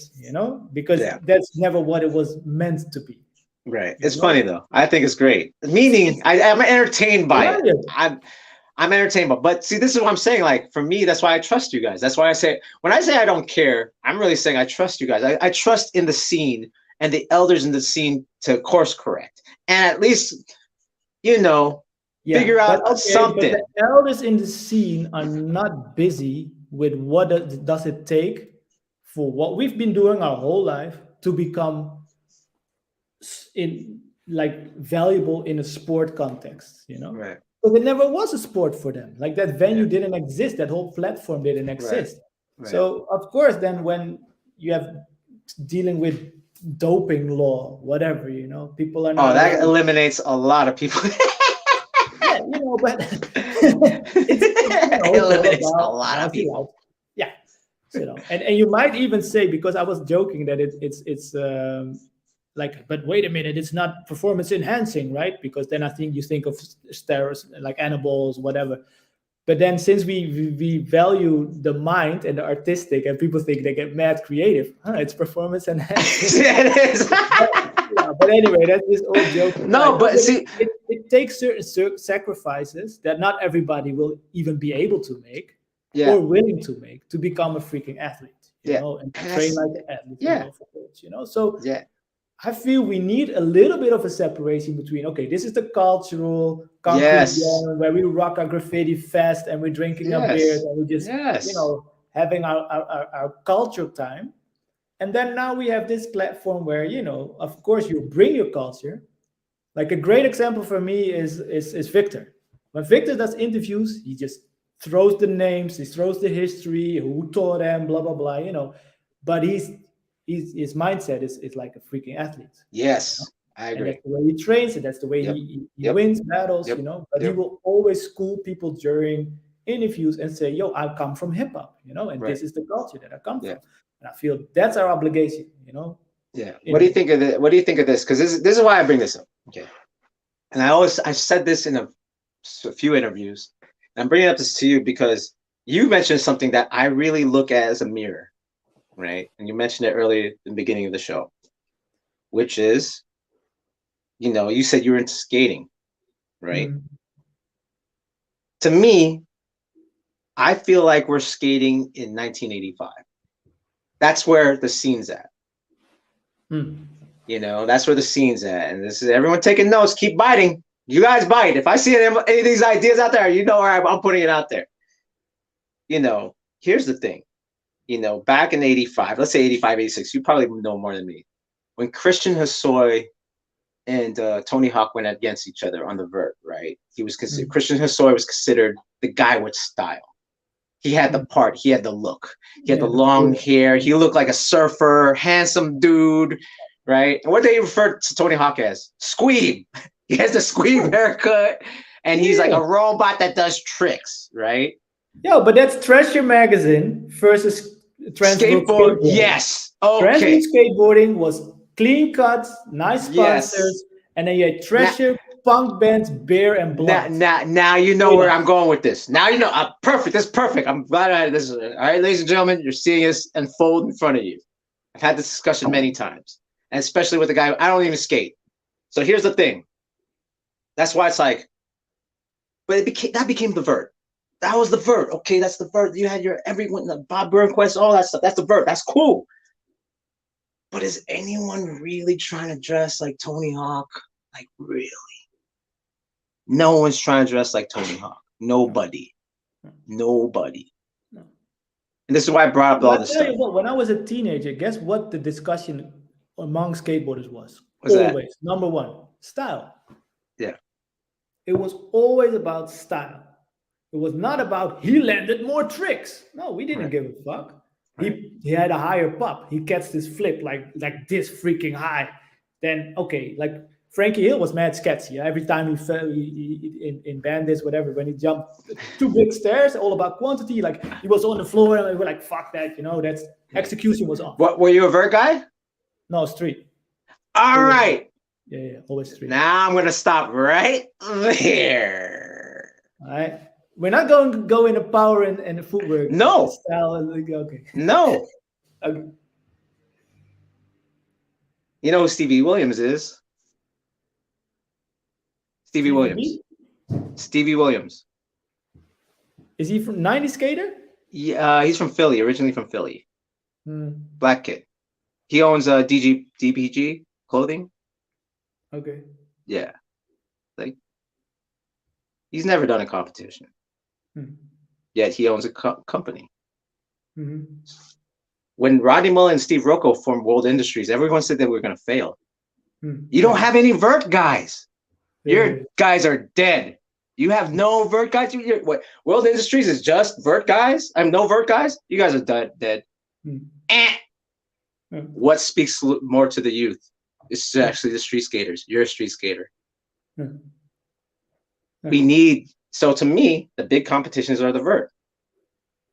because Yeah. that's never what it was meant to be. Right. You It's know? funny though. I think it's great. Meaning, I'm entertained by it. Brilliant. I'm entertained by. But see, this is what I'm saying. Like for me, that's why I trust you guys. That's why I say when I say I don't care, I'm really saying I trust you guys. I trust in the scene and the elders in the scene to course correct and at least figure out But something. the elders in the scene are not busy with what does it take for what we've been doing our whole life to become in like valuable in a sport context, Right. But it never was a sport for them. Like that venue Yeah. didn't exist, that whole platform didn't exist. Right. So of course, then when you have dealing with doping law, whatever, people are not. Oh, that eliminates a lot of people. Yeah, but It eliminates a lot of people. Yeah, and you might even say, because I was joking that it's like, but wait a minute, it's not performance enhancing, right? Because then I think you think of steroids like anabols, whatever. But then since we value the mind and the artistic, and people think they get mad creative, it's performance enhancing. Yeah, it is. But anyway, that's this old joke. No, but see, it takes certain sacrifices that not everybody will even be able to make yeah, or willing to make to become a freaking athlete, Yeah. and to train like an athlete. Yeah. And go for coach, So yeah, I feel we need a little bit of a separation between, okay, this is the cultural concrete Yes. zone where we rock our graffiti fest and we're drinking our Yes. beers and we just, yes, having our culture time. And then now we have this platform where, of course you bring your culture. Like a great example for me is Victor. When Victor does interviews, he just throws the names, he throws the history, who taught him, blah, blah, blah, But his mindset is like a freaking athlete. yes, I And agree. that's the way he trains, and that's the way Yep. he Yep. wins battles, Yep. But he Yep. will always school people during interviews and say, yo, I come from hip hop, and Right. this is the culture that I come Yeah. from. And I feel that's our obligation, Yeah. What do you think of this? What do you think of this? Because this is why I bring this up. Okay. And I've said this in a few interviews. And I'm bringing up this to you because you mentioned something that I really look at as a mirror, right? And you mentioned it earlier in the beginning of the show, which is, you said you were into skating, right? Mm. To me, I feel like we're skating in 1985. That's where the scene's at. Mm. That's where the scene's at. And this is everyone taking notes. Keep biting. You guys bite. If I see any of these ideas out there, you know where I'm putting it out there. Here's the thing. Back in 85, let's say 85, 86, you probably know more than me. When Christian Hosoi and Tony Hawk went against each other on the vert, right? Christian Hosoi was considered the guy with style. He had the part, he had the look, he had the long hair, he looked like a surfer, handsome dude, right? And what they refer to Tony Hawk as? Squeeb. He has the squeeb haircut, and he's like a robot that does tricks, right? Yo, but that's Treasure Magazine versus Skateboard. Yes. Okay. Skateboarding was clean cuts, nice sponsors, and then you had Treasure, punk bands, beer, and blood. Now you know where I'm going with this. Now you know. Perfect. That's perfect. I'm glad I had this. All right, ladies and gentlemen, you're seeing this unfold in front of you. I've had this discussion many times, and especially with the guy. I don't even skate. So here's the thing. That's why it's like, but that became the vert. That was the vert. Okay, that's the vert. You had your everyone, the Bob Burnquist, all that stuff. That's the vert. That's cool. But is anyone really trying to dress like Tony Hawk? Like, really? No one's trying to dress like Tony Hawk. Nobody. Nobody. No. And this is why I brought up all this stuff. When I was a teenager, guess what the discussion among skateboarders was? What's always. That? Number one, style. Yeah. It was always about style. It was not about he landed more tricks. No, we didn't give a fuck. Right. He had a higher pop. He catches this flip like this freaking high. Then okay, like Frankie Hill was mad sketchy. Every time he fell in Bandits, whatever, when he jumped 2 big stairs, all about quantity. Like he was on the floor, and we were like, "Fuck that!" That's execution was off. What were you a vert guy? No, street. All right. Yeah, always street. Now I'm gonna stop right there. All right. We're not going to go into power and the footwork. No. Style, okay. No. Okay. You know who Stevie Williams is? Stevie Williams. Stevie Williams. Is he from 90s skater? Yeah, he's from Philly, originally from Philly. Black kid. He owns DPG clothing. Okay. Yeah. Like, he's never done a competition. Yet he owns a company. When Rodney Mullen and Steve Rocco formed World Industries, everyone said that we were going to fail. You don't have any vert guys. Your guys are dead. You have no vert guys. What World Industries is just vert guys? I'm no vert guys. You guys are dead. What speaks more to the youth? It's actually the street skaters. You're a street skater. We need. So to me, the big competitions are the vert.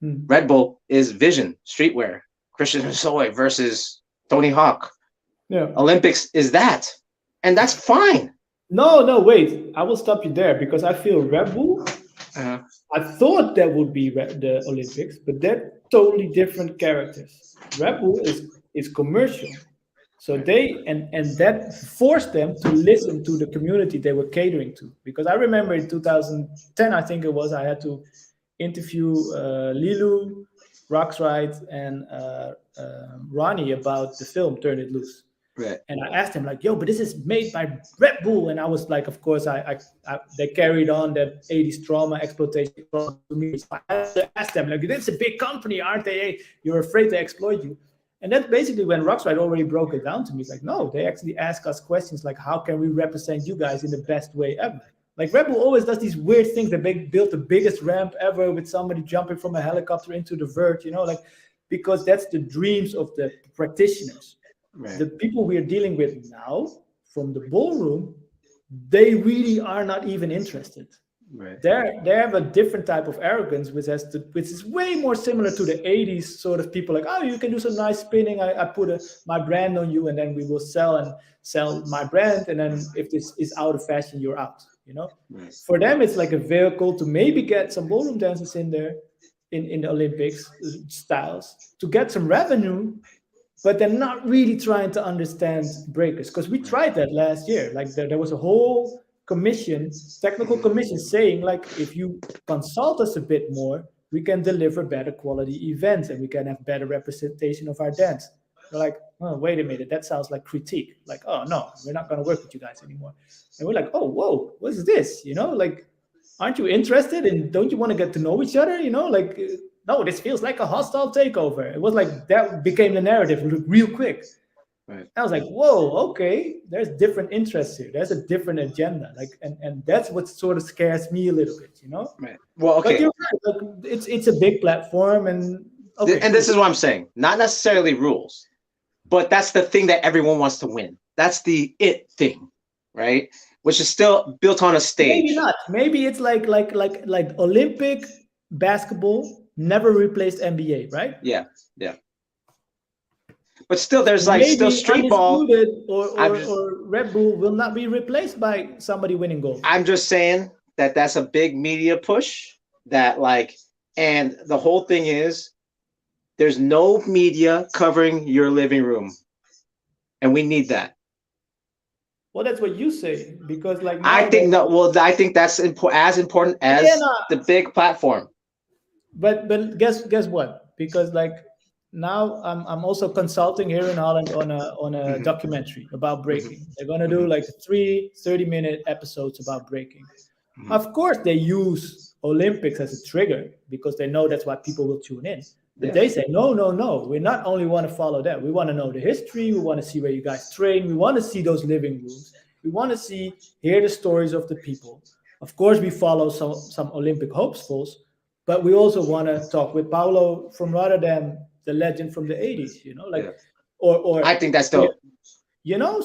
Red Bull is vision, streetwear. Christian Hosoi versus Tony Hawk. Yeah. Olympics is that. And that's fine. No, wait. I will stop you there because I feel Red Bull, I thought that would be the Olympics, but they're totally different characters. Red Bull is commercial. So they and that forced them to listen to the community they were catering to. Because I remember in 2010, I think it was, I had to interview Lilu, Roxrite, and Ronnie about the film Turn It Loose. Right. And I asked him like, "Yo, but this is made by Red Bull," and I was like, "Of course, they carried on that 80s trauma exploitation to me." So I had to ask them like, "This is a big company, aren't they? You're afraid to exploit you." And that's basically when Roxrite already broke it down to me. It's like, no, they actually ask us questions like, how can we represent you guys in the best way ever? Like Red Bull always does these weird things. They built the biggest ramp ever with somebody jumping from a helicopter into the vert, like because that's the dreams of the practitioners. Right. The people we are dealing with now from the ballroom, they really are not even interested. Right. They have a different type of arrogance, which is way more similar to the 80s sort of people like, oh, you can do some nice spinning. I put my brand on you, and then we will sell my brand. And then if this is out of fashion, you're out. Nice. For them, it's like a vehicle to maybe get some ballroom dancers in there in the Olympics styles to get some revenue. But they're not really trying to understand breakers, because we tried that last year. Like there was a whole technical commission saying like, if you consult us a bit more, we can deliver better quality events and we can have better representation of our dance. They're like, oh, wait a minute, that sounds like critique. Like, oh no, we're not going to work with you guys anymore. And we're like, oh, whoa, what is this? Like, aren't you interested? And don't you want to get to know each other? Like, no, this feels like a hostile takeover. It was like that became the narrative real quick. Right. I was like, whoa, okay, there's different interests here. There's a different agenda. Like, and that's what sort of scares me a little bit. Right. Well, But okay. you're right. Like, it's a big platform, and okay, And this is what I'm saying. Not necessarily rules, but that's the thing that everyone wants to win. That's the it thing, right? Which is still built on a stage. maybe not. Maybe it's like Olympic basketball never replaced NBA, right? Yeah, yeah. But still, there's like still Maybe street ball. Undisputed or I'm just, Red Bull will not be replaced by somebody winning gold. I'm just saying that that's a big media push. That like, and the whole thing is, there's no media covering your living room, and we need that. Well, that's what you say, because like I now think that, that. Well, I think that's as important as yeah, no, the big platform. but guess what? Because like now I'm also consulting here in Holland on a Mhm, documentary about mhm, breaking. They're gonna do mhm, like 30-minute episodes about breaking. mhm. Of course, they use Olympics as a trigger because they know that's why people will tune in. But Yeah, they say, no, no, no. We not only want to follow that, we want to know the history. We want to see where you guys train. We want to see those living rooms. We want to hear the stories of the people. Of course, we follow some Olympic hopefuls, but we also want to talk with Paulo from Rotterdam, the legend from the 80s, like, yeah. I or think that's dope.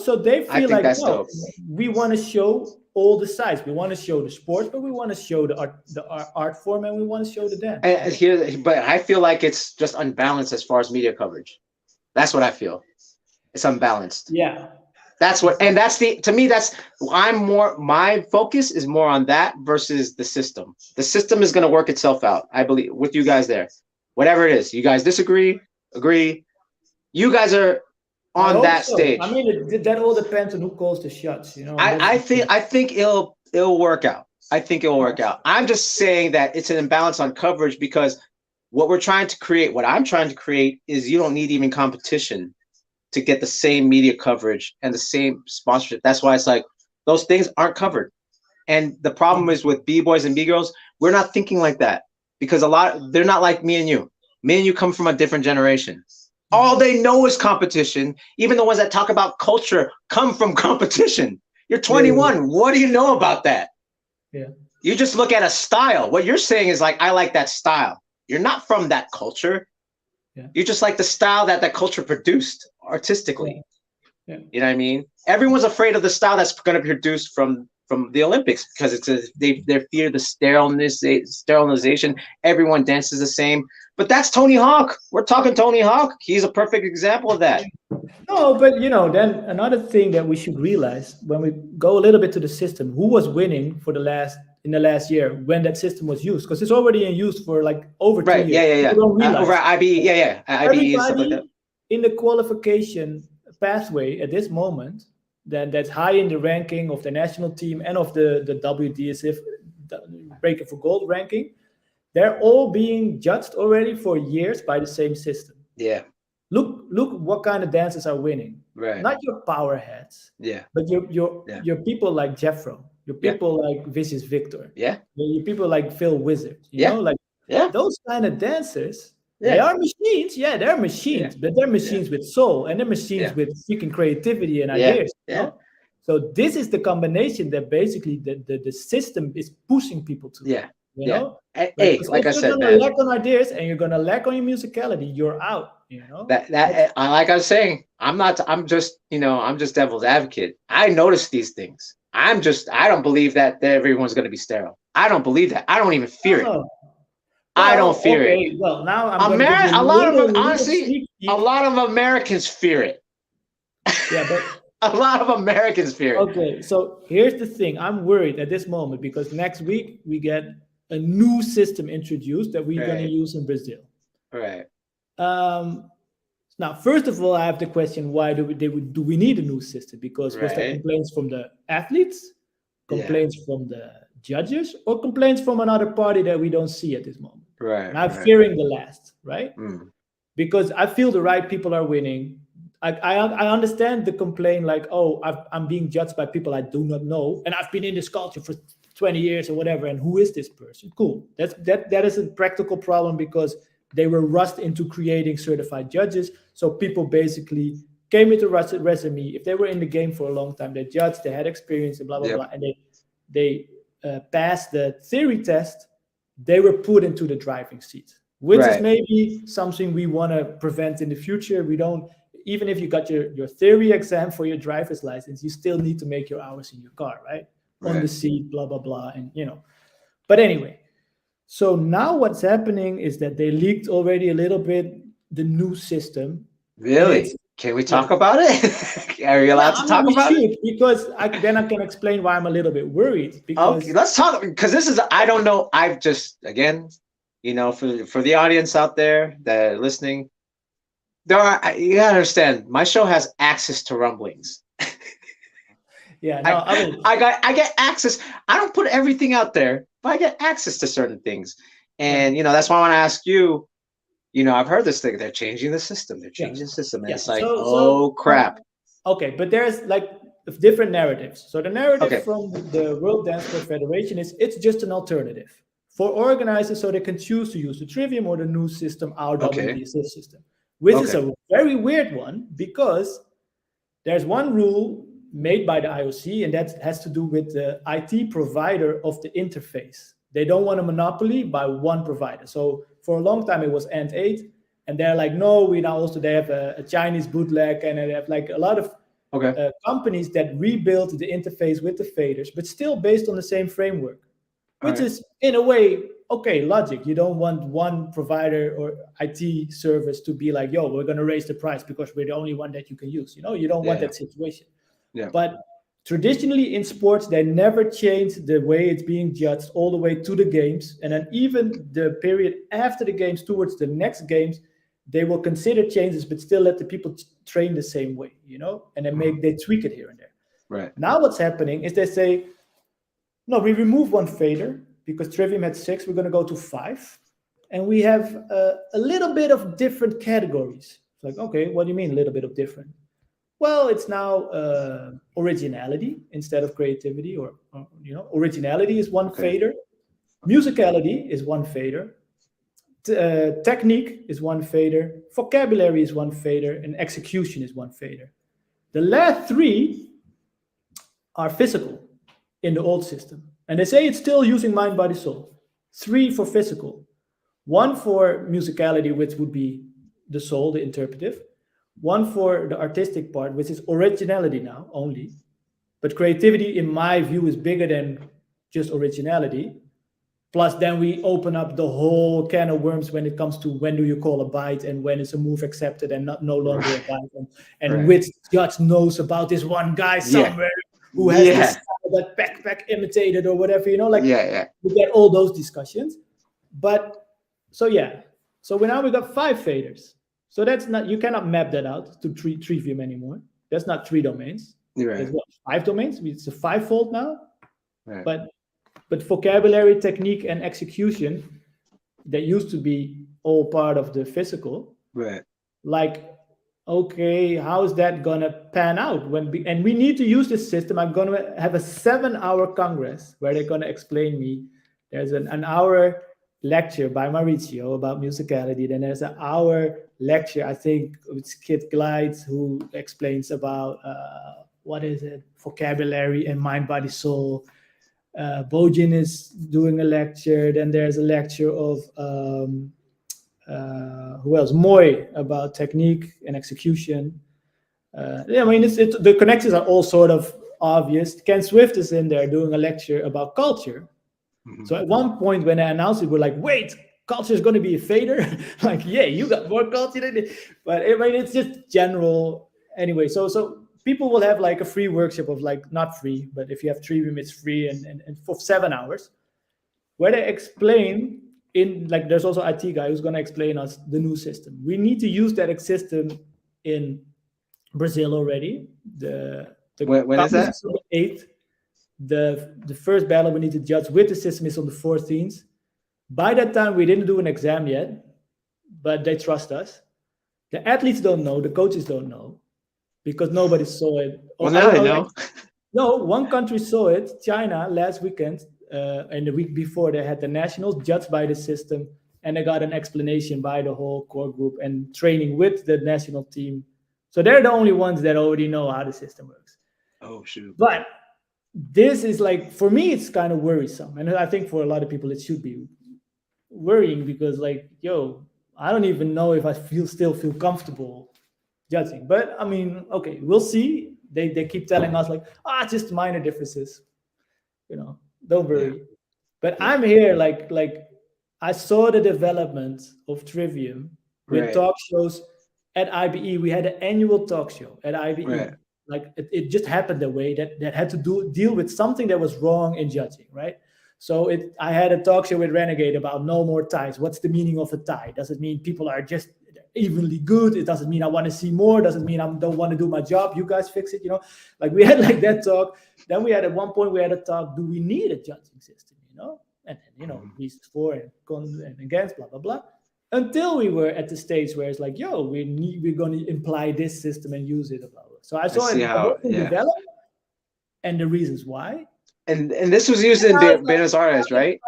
so they I feel think like, that's no, dope. we want to show all the sides. We want to show the sports, but we want to show the art form, and we want to show the dance. And here, but I feel like it's just unbalanced as far as media coverage. That's what I feel. It's unbalanced. Yeah. That's what, and that's the to me. That's I'm more. My focus is more on that versus the system. The system is going to work itself out. I believe with you guys there. Whatever it is, you guys disagree, agree. You guys are I on hope that so. I stage. mean, that all depends on who calls the shots, and that's the thing. I think it'll work out. I think it'll work out. I'm just saying that it's an imbalance on coverage because what we're trying to create, what I'm trying to create, is you don't need even competition to get the same media coverage and the same sponsorship. That's why it's like those things aren't covered. And the problem is with B boys and B girls, we're not thinking like that because they're not like me and you. Me and you come from a different generation. All they know is competition. Even the ones that talk about culture come from competition. You're Yeah, 21. What do you know about that? yeah, You just look at a style. What you're saying is like, I like that style. You're not from that culture. yeah, You just like the style that culture produced yeah, artistically. yeah. You know what I mean? Everyone's afraid of the style that's going to be produced from the Olympics because they fear the sterilization. Everyone dances the same. But that's Tony Hawk. We're talking Tony Hawk. He's a perfect example of that. No, but then another thing that we should realize when we go a little bit to the system, who was winning in the last year when that system was used? Because it's already in use for like over 2 Right. years. Yeah. Yeah. Yeah. People don't Over realize IB. Yeah. Yeah. IBE and stuff like that. everybody in the qualification pathway at this moment that's high in the ranking of the national team and of the WDSF Breaking for Gold ranking, they're all being judged already for years by the same system. Yeah. Look what kind of dancers are winning. Right. Not your power heads, Yeah. but your Yeah. your people like Jeffro, your Yeah. people like Vicious Victor, Yeah. your people like Phil Wizard, Yeah. like Yeah. those kind of dancers. They Yeah. are machines, yeah, they're machines, but they're machines with soul and they're machines Yeah. with freaking creativity and Yeah. ideas. Yeah. So this is the combination that basically the system is pushing people to. Yeah. You Yeah. know, Hey, like I if you're said, gonna man, lack on ideas and you're gonna lack on your musicality, you're out. that I like I was saying, I'm just devil's advocate. I notice these things. I don't believe that everyone's going to be sterile. I don't believe that. I don't even fear it. Oh, I don't well, fear it. okay. Well, now I'm going to give you A lot of them, little honestly, sneak peek. a lot of Americans fear it. Yeah, but A lot of Americans fear it. okay. So here's the thing. I'm worried at this moment because next week we get a new system introduced that we're going to Right. use in Brazil. Right. Now, first of all, I have the question: why do we need a new system? Because was there Right. complaints from the athletes, Yeah. complaints from the judges, or complaints from another party that we don't see at this moment? Right. And I'm Right. fearing the last, right? Mm. Because I feel the right people are winning. I understand the complaint, like, oh, I'm being judged by people I do not know, and I've been in this culture for 20 years or whatever, and who is this person? Cool. That is a practical problem because they were rushed into creating certified judges. So people basically came into resume. If they were in the game for a long time, they judged, they had experience, and blah blah Yep. blah, and they passed the theory test. They were put into the driving seat, which is Right. maybe something we want to prevent in the future. We don't, even if you got your theory exam for your driver's license, you still need to make your hours in your car, right? On the Right. seat, blah, blah, blah. And, you know, but anyway, so now what's happening is that they leaked already a little bit the new system. And it's, Really? Can we yeah. talk about it? Are you Yeah, allowed to I mean, talk we about it? should, because then I can explain why I'm a little bit worried. Okay, Because, let's talk because this is I don't know. I've just again, for the audience out there that are listening, you gotta understand. My show has access to rumblings. yeah, no, I I mean, I get access. I don't put everything out there, but I get access to certain things. yeah, And that's why I want to ask you. I've heard this thing. They're changing the system. They're yeah, changing the system, and yeah. it's like, So, oh crap. okay, but there's like different narratives. So the narrative Okay. from the World Dance Sport Federation is it's just an alternative for organizers, so they can choose to use the Trivium or the new system, our Okay. WDSS system, which is Okay. a very weird one because there's one rule made by the IOC, and that has to do with the IT provider of the interface. They don't want a monopoly by one provider. So for a long time, it was Ant8, and they're like, no, we now also they have a Chinese bootleg, and they have like a lot of Okay. companies that rebuild the interface with the faders, but still based on the same framework, All which right. is in a way okay logic. You don't want one provider or IT service to be like, yo, we're going to raise the price because we're the only one that you can use. You don't want Yeah. that situation. Yeah. But traditionally in sports, they never change the way it's being judged all the way to the games, and then even the period after the games towards the next games, they will consider changes, but still let the people train the same way, and then they tweak it here and there. Right. Now what's happening is they say, no, we remove one fader because Trivium had 6, we're going to go to 5, and we have a little bit of different categories. It's like, okay, what do you mean a little bit of different? Well, it's now originality instead of creativity, or originality is one Okay. fader, musicality is one fader, technique is one fader, vocabulary is one fader, and execution is one fader. The last 3 are physical in the old system, and they say it's still using mind, body, soul. 3 for physical, 1 for musicality, which would be the soul, the interpretive, 1 for the artistic part, which is originality now only. But creativity, in my view, is bigger than just originality. Plus, then we open up the whole can of worms when it comes to when do you call a byte and when is a move accepted and no longer a byte, and Right. which judge knows about this one guy Yeah. somewhere who has Yeah. this that backpack imitated or whatever, like Yeah. we get all those discussions. But so yeah, so now we got 5 faders. So that's not, you cannot map that out to Trivium anymore. That's not 3 domains. You're There's right. what, 5 domains? It's a 5-fold now. Right. But vocabulary, technique, and execution that used to be all part of the physical. Right. Like, okay, how is that gonna pan out? And we need to use this system. I'm gonna have a 7-hour congress where they're gonna explain me. There's an hour lecture by Mauricio about musicality. Then there's an hour lecture, I think, with Kit Glides, who explains about what is it, vocabulary and mind, body, soul. Bojin is doing a lecture. Then there's a lecture of who else? Moy, about technique and execution. I mean, the connections are all sort of obvious. Ken Swift is in there doing a lecture about culture. Mhm. So at one point when I announced it, we're like, wait, culture is going to be a fader? Like, yeah, you got more culture than it. But I mean, it's just general. Anyway, so people will have like a free workshop of, like, not free, but if you have Trivium, it's free, and for 7 hours, where they explain there's also IT guy who's going to explain us the new system. We need to use that system in Brazil already. The When is that? Congress is on the 8th. The first battle we need to judge with the system is on the 14th. By that time, we didn't do an exam yet, but they trust us. The athletes don't know, the coaches don't know. because nobody saw it. Well, Oh, now I like, know. no, one country saw it, China, last weekend, and the week before they had the nationals judged by the system, and they got an explanation by the whole core group and training with the national team. So they're the only ones that already know how the system works. Oh shoot. But this is like, for me, it's kind of worrisome, and I think for a lot of people it should be worrying because, like, yo, I don't even know if I still feel comfortable judging. But I mean, okay, we'll see. They keep telling us like, just minor differences, don't Yeah. worry. But Yeah. I'm here, like I saw the development of Trivium with Right. talk shows at IBE. We had an annual talk show at Right. IBE. Like it just happened that way, that had to deal with something that was wrong in judging, right? So I had a talk show with Renegade about no more ties. What's the meaning of a tie? Does it mean people are just evenly good? It doesn't mean I want to see more. Doesn't mean I don't want to do my job. You guys fix it. Like we had like that talk. Then we had at one point we had a talk. Do we need a judging system? And then Mhm. reasons for and against, blah blah blah. Until we were at the stage where it's like, yo, we're going to imply this system and use it. Blah, blah. So I I saw see it, the how. whole thing Yeah. develop and the reasons why. And this was used And in I was like, Buenos Aires, right?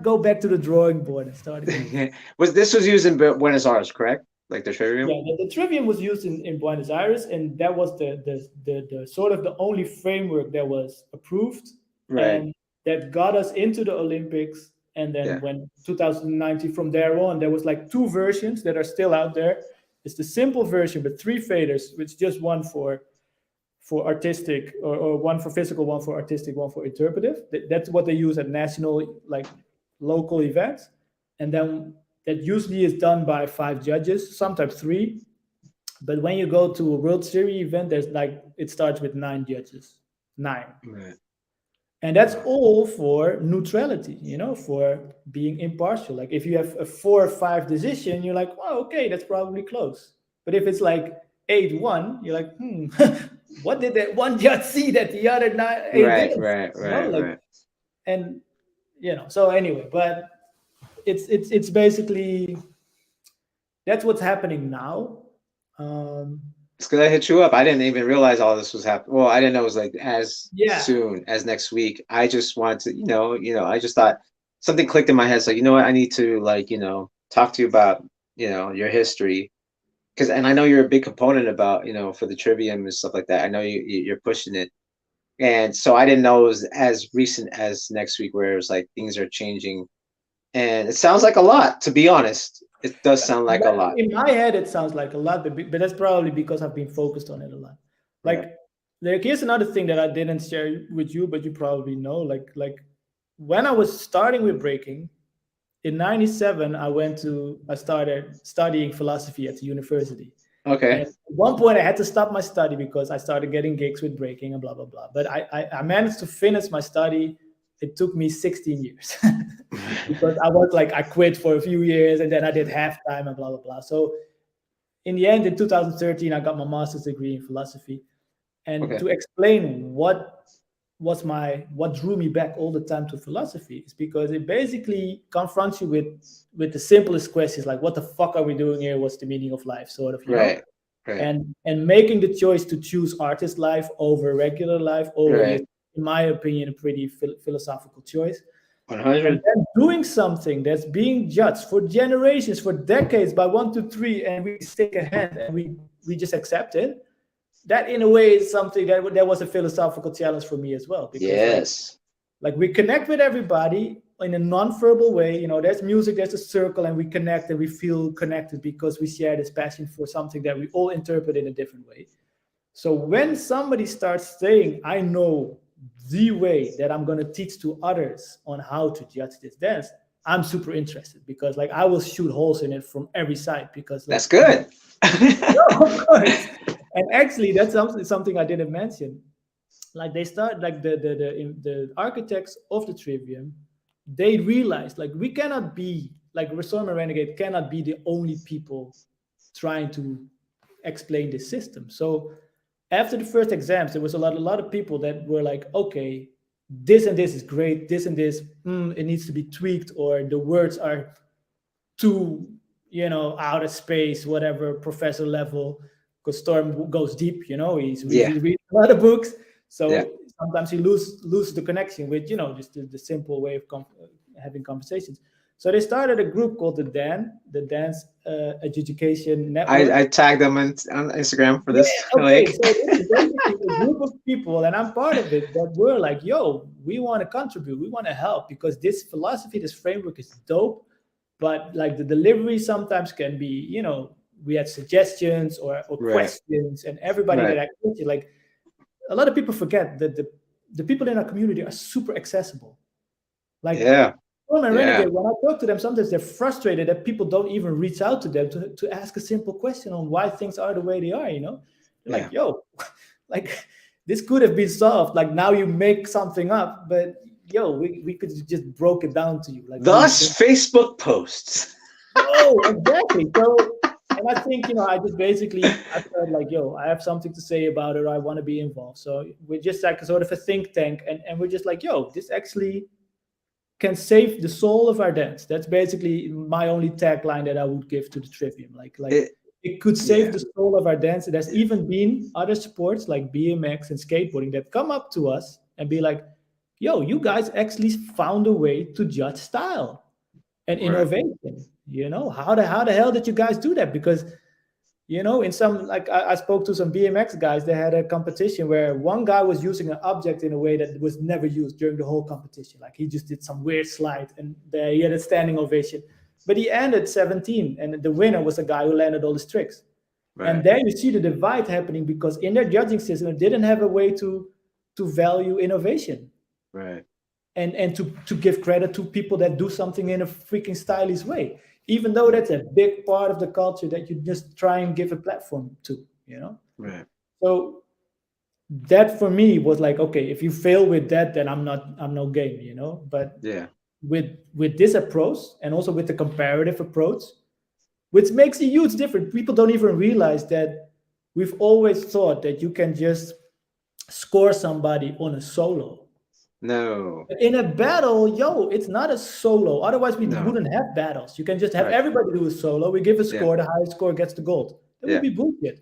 go back to the drawing board and start again. was used in Buenos Aires, correct? Like the Yeah, Trivium. the Trivium was used in Buenos Aires, and that was the sort of the only framework that was approved Right. and that got us into the Olympics. And then Yeah. when 2019, from there on, there was like two versions that are still out there. It's the simple version with three faders, which just one for artistic, or one for physical, one for artistic, one for interpretive. That's what they use at national, like local events. And then that usually is done by five judges, sometimes three. But when you go to a World Series event, there's like, it starts with nine judges, nine. Right. And that's Wow. all for neutrality, for being impartial. Like if you have a 4-5 decision, you're like, well, okay, that's probably close. But if it's like 8-1, you're like, what did that one judge see that the other eight Right. didn't? Right. Right. Like, Right. and so anyway, but it's basically that's what's happening now. Um, It's because I hit you up. I didn't even realize all this was happening. Well, I didn't know it was like as yeah, soon as next week. I just wanted to, I just thought something clicked in my head. It's like, you know what? I need to like, talk to you about, your history. Because, and I know you're a big component about, for the trivium and stuff like that. I know you're pushing it. And so I didn't know it was as recent as next week where it was like things are changing. And it sounds like a lot, to be honest. It does sound like a lot. in my head, it sounds like a lot, but that's probably because I've been focused on it a lot. Right. Like, here's another thing that I didn't share with you, but you probably know. Like when I was starting with breaking in '97, I started studying philosophy at the university. And Okay. at one point, I had to stop my study because I started getting gigs with breaking and blah blah blah. But I managed to finish my study. It took me 16 years because I was like, I quit for a few years and then I did half time and blah blah blah. So in the end, in 2013, I got my master's degree in philosophy. And Okay. to explain what drew me back all the time to philosophy is because it basically confronts you with the simplest questions, like what the fuck are we doing here? What's the meaning of life? Sort of, Right. Right. and making the choice to choose artist life over regular life already is, Right. in my opinion, a pretty philosophical choice. And 100. then doing something that's being judged for generations, for decades by 1, 2, 3, and we stick a hand and we just accept it. That in a way is something that was a philosophical challenge for me as well, because Yes. like we connect with everybody in a non-verbal way. There's music, there's a circle, and we connect and we feel connected because we share this passion for something that we all interpret in a different way. So when somebody starts saying, I know the way that I'm going to teach to others on how to judge this dance, I'm super interested, because like I will shoot holes in it from every side, because That's like good. of course. And actually, that's something I didn't mention. Like they start, like the architects of the Trivium, they realized like we cannot be like Restorm and Renegade cannot be the only people trying to explain this system. So after the first exams, there was a lot of people that were like, okay, this and this is great, this and this, it needs to be tweaked, or the words are too, out of space, whatever, professor level, because Storm goes deep. He's Yeah. reading a lot of books, Yeah. so sometimes he loses the connection with just the simple way of having conversations. So they started a group called the Dance Education Network. I tagged them on Instagram for Yeah, this okay. link. So this is basically a group of people, and I'm part of it, that we're like, yo, we want to contribute, we want to help, because this philosophy, this framework is dope, but like the delivery sometimes can be, we had suggestions or Right. questions, and everybody that Right. activity, like a lot of people forget that the people in our community are super accessible. Like Yeah. Storm and Yeah. Renegade, when I talk to them, sometimes they're frustrated that people don't even reach out to them to ask a simple question on why things are the way they are. They're Yeah. like, yo, like this could have been solved. Like now you make something up, but yo, we could just broke it down to you. Like really Thus, simple. Facebook posts. Yo, exactly. So, and I think, I just basically, I felt like, yo, I have something to say about it, or I want to be involved. So we're just like sort of a think tank, and we're just like, yo, this actually can save the soul of our dance. That's basically my only tagline that I would give to the Trivium. Like It, it could save yeah. the soul of our dance. There's even been other sports like BMX and skateboarding that come up to us and be like, yo, you guys actually found a way to judge style and Right. innovation. How the hell did you guys do that? Because in some, like I spoke to some BMX guys. They had a competition where one guy was using an object in a way that was never used during the whole competition. Like he just did some weird slide, and he had a standing ovation. But he ended 17, and the winner was a guy who landed all his tricks. And Right. there you see the divide happening, because in their judging system, it didn't have a way to value innovation Right. and to give credit to people that do something in a freaking stylish way, even though that's a big part of the culture that you just try and give a platform to. Right. So that for me was like, okay, if you fail with that, then I'm no game. But Yeah. with this approach, and also with the comparative approach, which makes a huge difference. People don't even realize that we've always thought that you can just score somebody on a solo. No. In a battle, yo, it's not a solo. Otherwise, we No. wouldn't have battles. You can just have Right. everybody do a solo. We give a Yeah. score. The highest score gets the gold. That would Yeah. be bullshit. Yeah.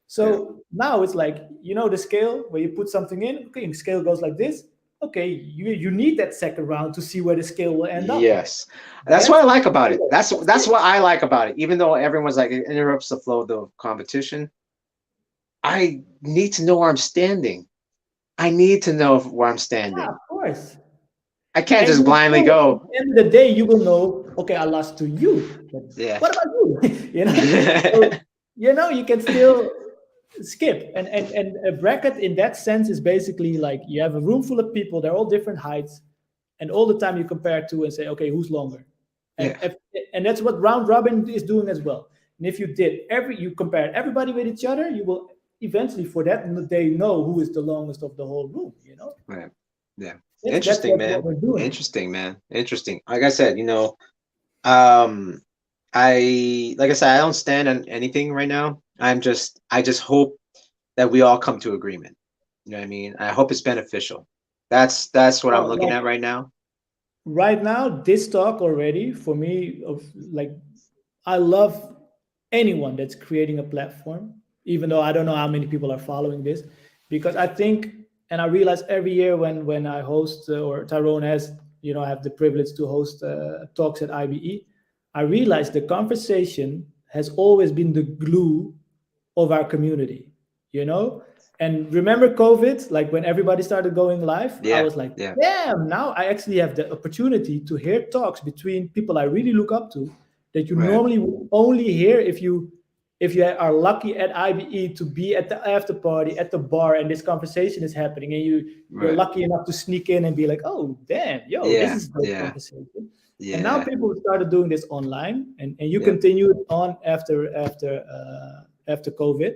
So now it's like, the scale where you put something in. Okay, scale goes like this. Okay, you need that second round to see where the scale will end up. Yes. That's what I like about it. That's what I like about it. Even though everyone's like, it interrupts the flow of the competition, I need to know where I'm standing. I need to know where I'm Yeah, standing. of course. I can't And just blindly at go. the end of the day, you will know, okay, I lost to you. But Yeah. what about you? So, you can still skip. And a bracket in that sense is basically like you have a room full of people, they're all different heights, and all the time you compare to and say, okay, who's longer? And Yeah. and that's what round robin is doing as well. And if you you compare everybody with each other, you will eventually, for that day, know who is the longest of the whole room. Right. Yeah. That's Interesting, what man. we're doing. Interesting, man. Interesting. Like I said, like I said, I don't stand on anything right now. I just hope that we all come to agreement. You know what I mean? I hope it's beneficial. That's what I'm Well, looking at right now. right now, this talk already for me, of like, I love anyone that's creating a platform, even though I don't know how many people are following this, because I think, and I realize every year when I host, or Tyrone has, I have the privilege to host talks at IBE, I realize the conversation has always been the glue of our community. And remember COVID, like when everybody started going live, I Yeah. was like, Yeah. damn, now I actually have the opportunity to hear talks between people I really look up to, that you Right. normally would only hear if you are lucky at IBE to be at the after party at the bar, and this conversation is happening, and you're Right. lucky enough to sneak in and be like, oh damn, yo, this Yeah. is a great Yeah. conversation. And now Yeah. people started doing this online, and you Yeah. continued on after COVID.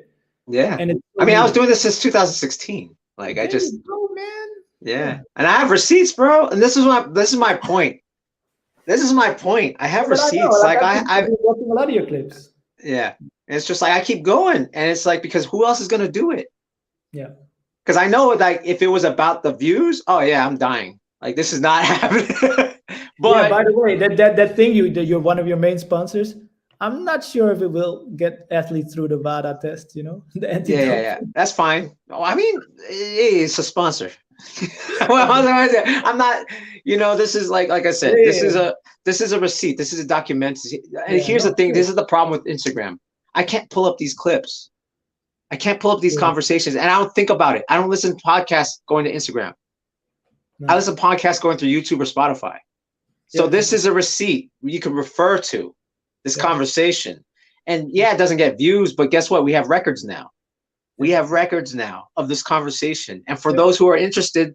Yeah. And it's I mean, I was doing this since 2016. Like I there just, you go, man. yeah. And I have receipts, bro. And this is my point. This is my point. I have But I know, receipts. Like I've been watching a lot of your clips. yeah. And it's just like I keep going, and it's like, because who else is gonna do it? Yeah. Because I know, like, if it was about the views, oh yeah, I'm dying. Like this is not happening. Yeah. But By the way, that thing you're one of your main sponsors. I'm not sure if it will get athletes through the VADA test, you know, the Yeah, yeah, yeah. anti-doping. That's fine. Oh, I mean, it's a sponsor. Well, otherwise, I'm not. This is like I said. Yeah, This is a receipt. This is a document. And yeah, here's the no, thing. sure, This is the problem with Instagram. I can't pull up these clips. I can't pull up these sure. conversations, and I don't think about it. I don't listen to podcasts going to Instagram. I No. listen to podcasts going through YouTube or Spotify. So Yeah, this is a receipt you can refer to this yeah, conversation. And yeah, it doesn't get views, but guess what? We have records now. We have records now of this conversation. And for yeah. those who are interested,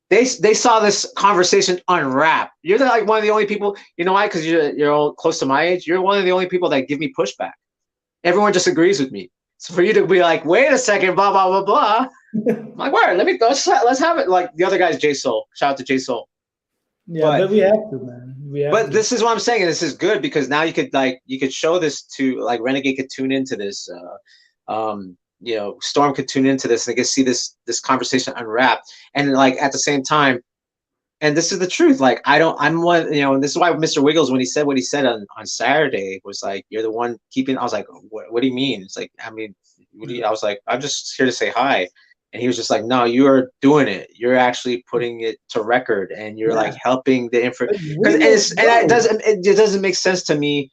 they saw this conversation unwrap. You're like one of the only people, you know why? Because you're all close to my age. You're one of the only people that give me pushback. Everyone just agrees with me. So for you to be like, wait a second, blah blah blah blah. I'm like, where? Let's have it. Like the other guy's J Soul. Shout out to J Soul. Yeah, But but we have to, man. We have but to. this is what I'm saying. And this is good because now you could show this to like Renegade could tune into this. Storm could tune into this and they could see this conversation unwrapped. And like at the same time, and this is the truth. Like I'm one, and this is why Mr. Wiggles, when he said what he said on Saturday, was like, "You're the one keeping." I was like, "What do you mean?" It's like, I mean, I was like, "I'm just here to say hi," and he was just like, "No, you are doing it. You're actually putting it to record, and you're like Yeah, helping the info but because Wiggles, bro. it doesn't make sense to me.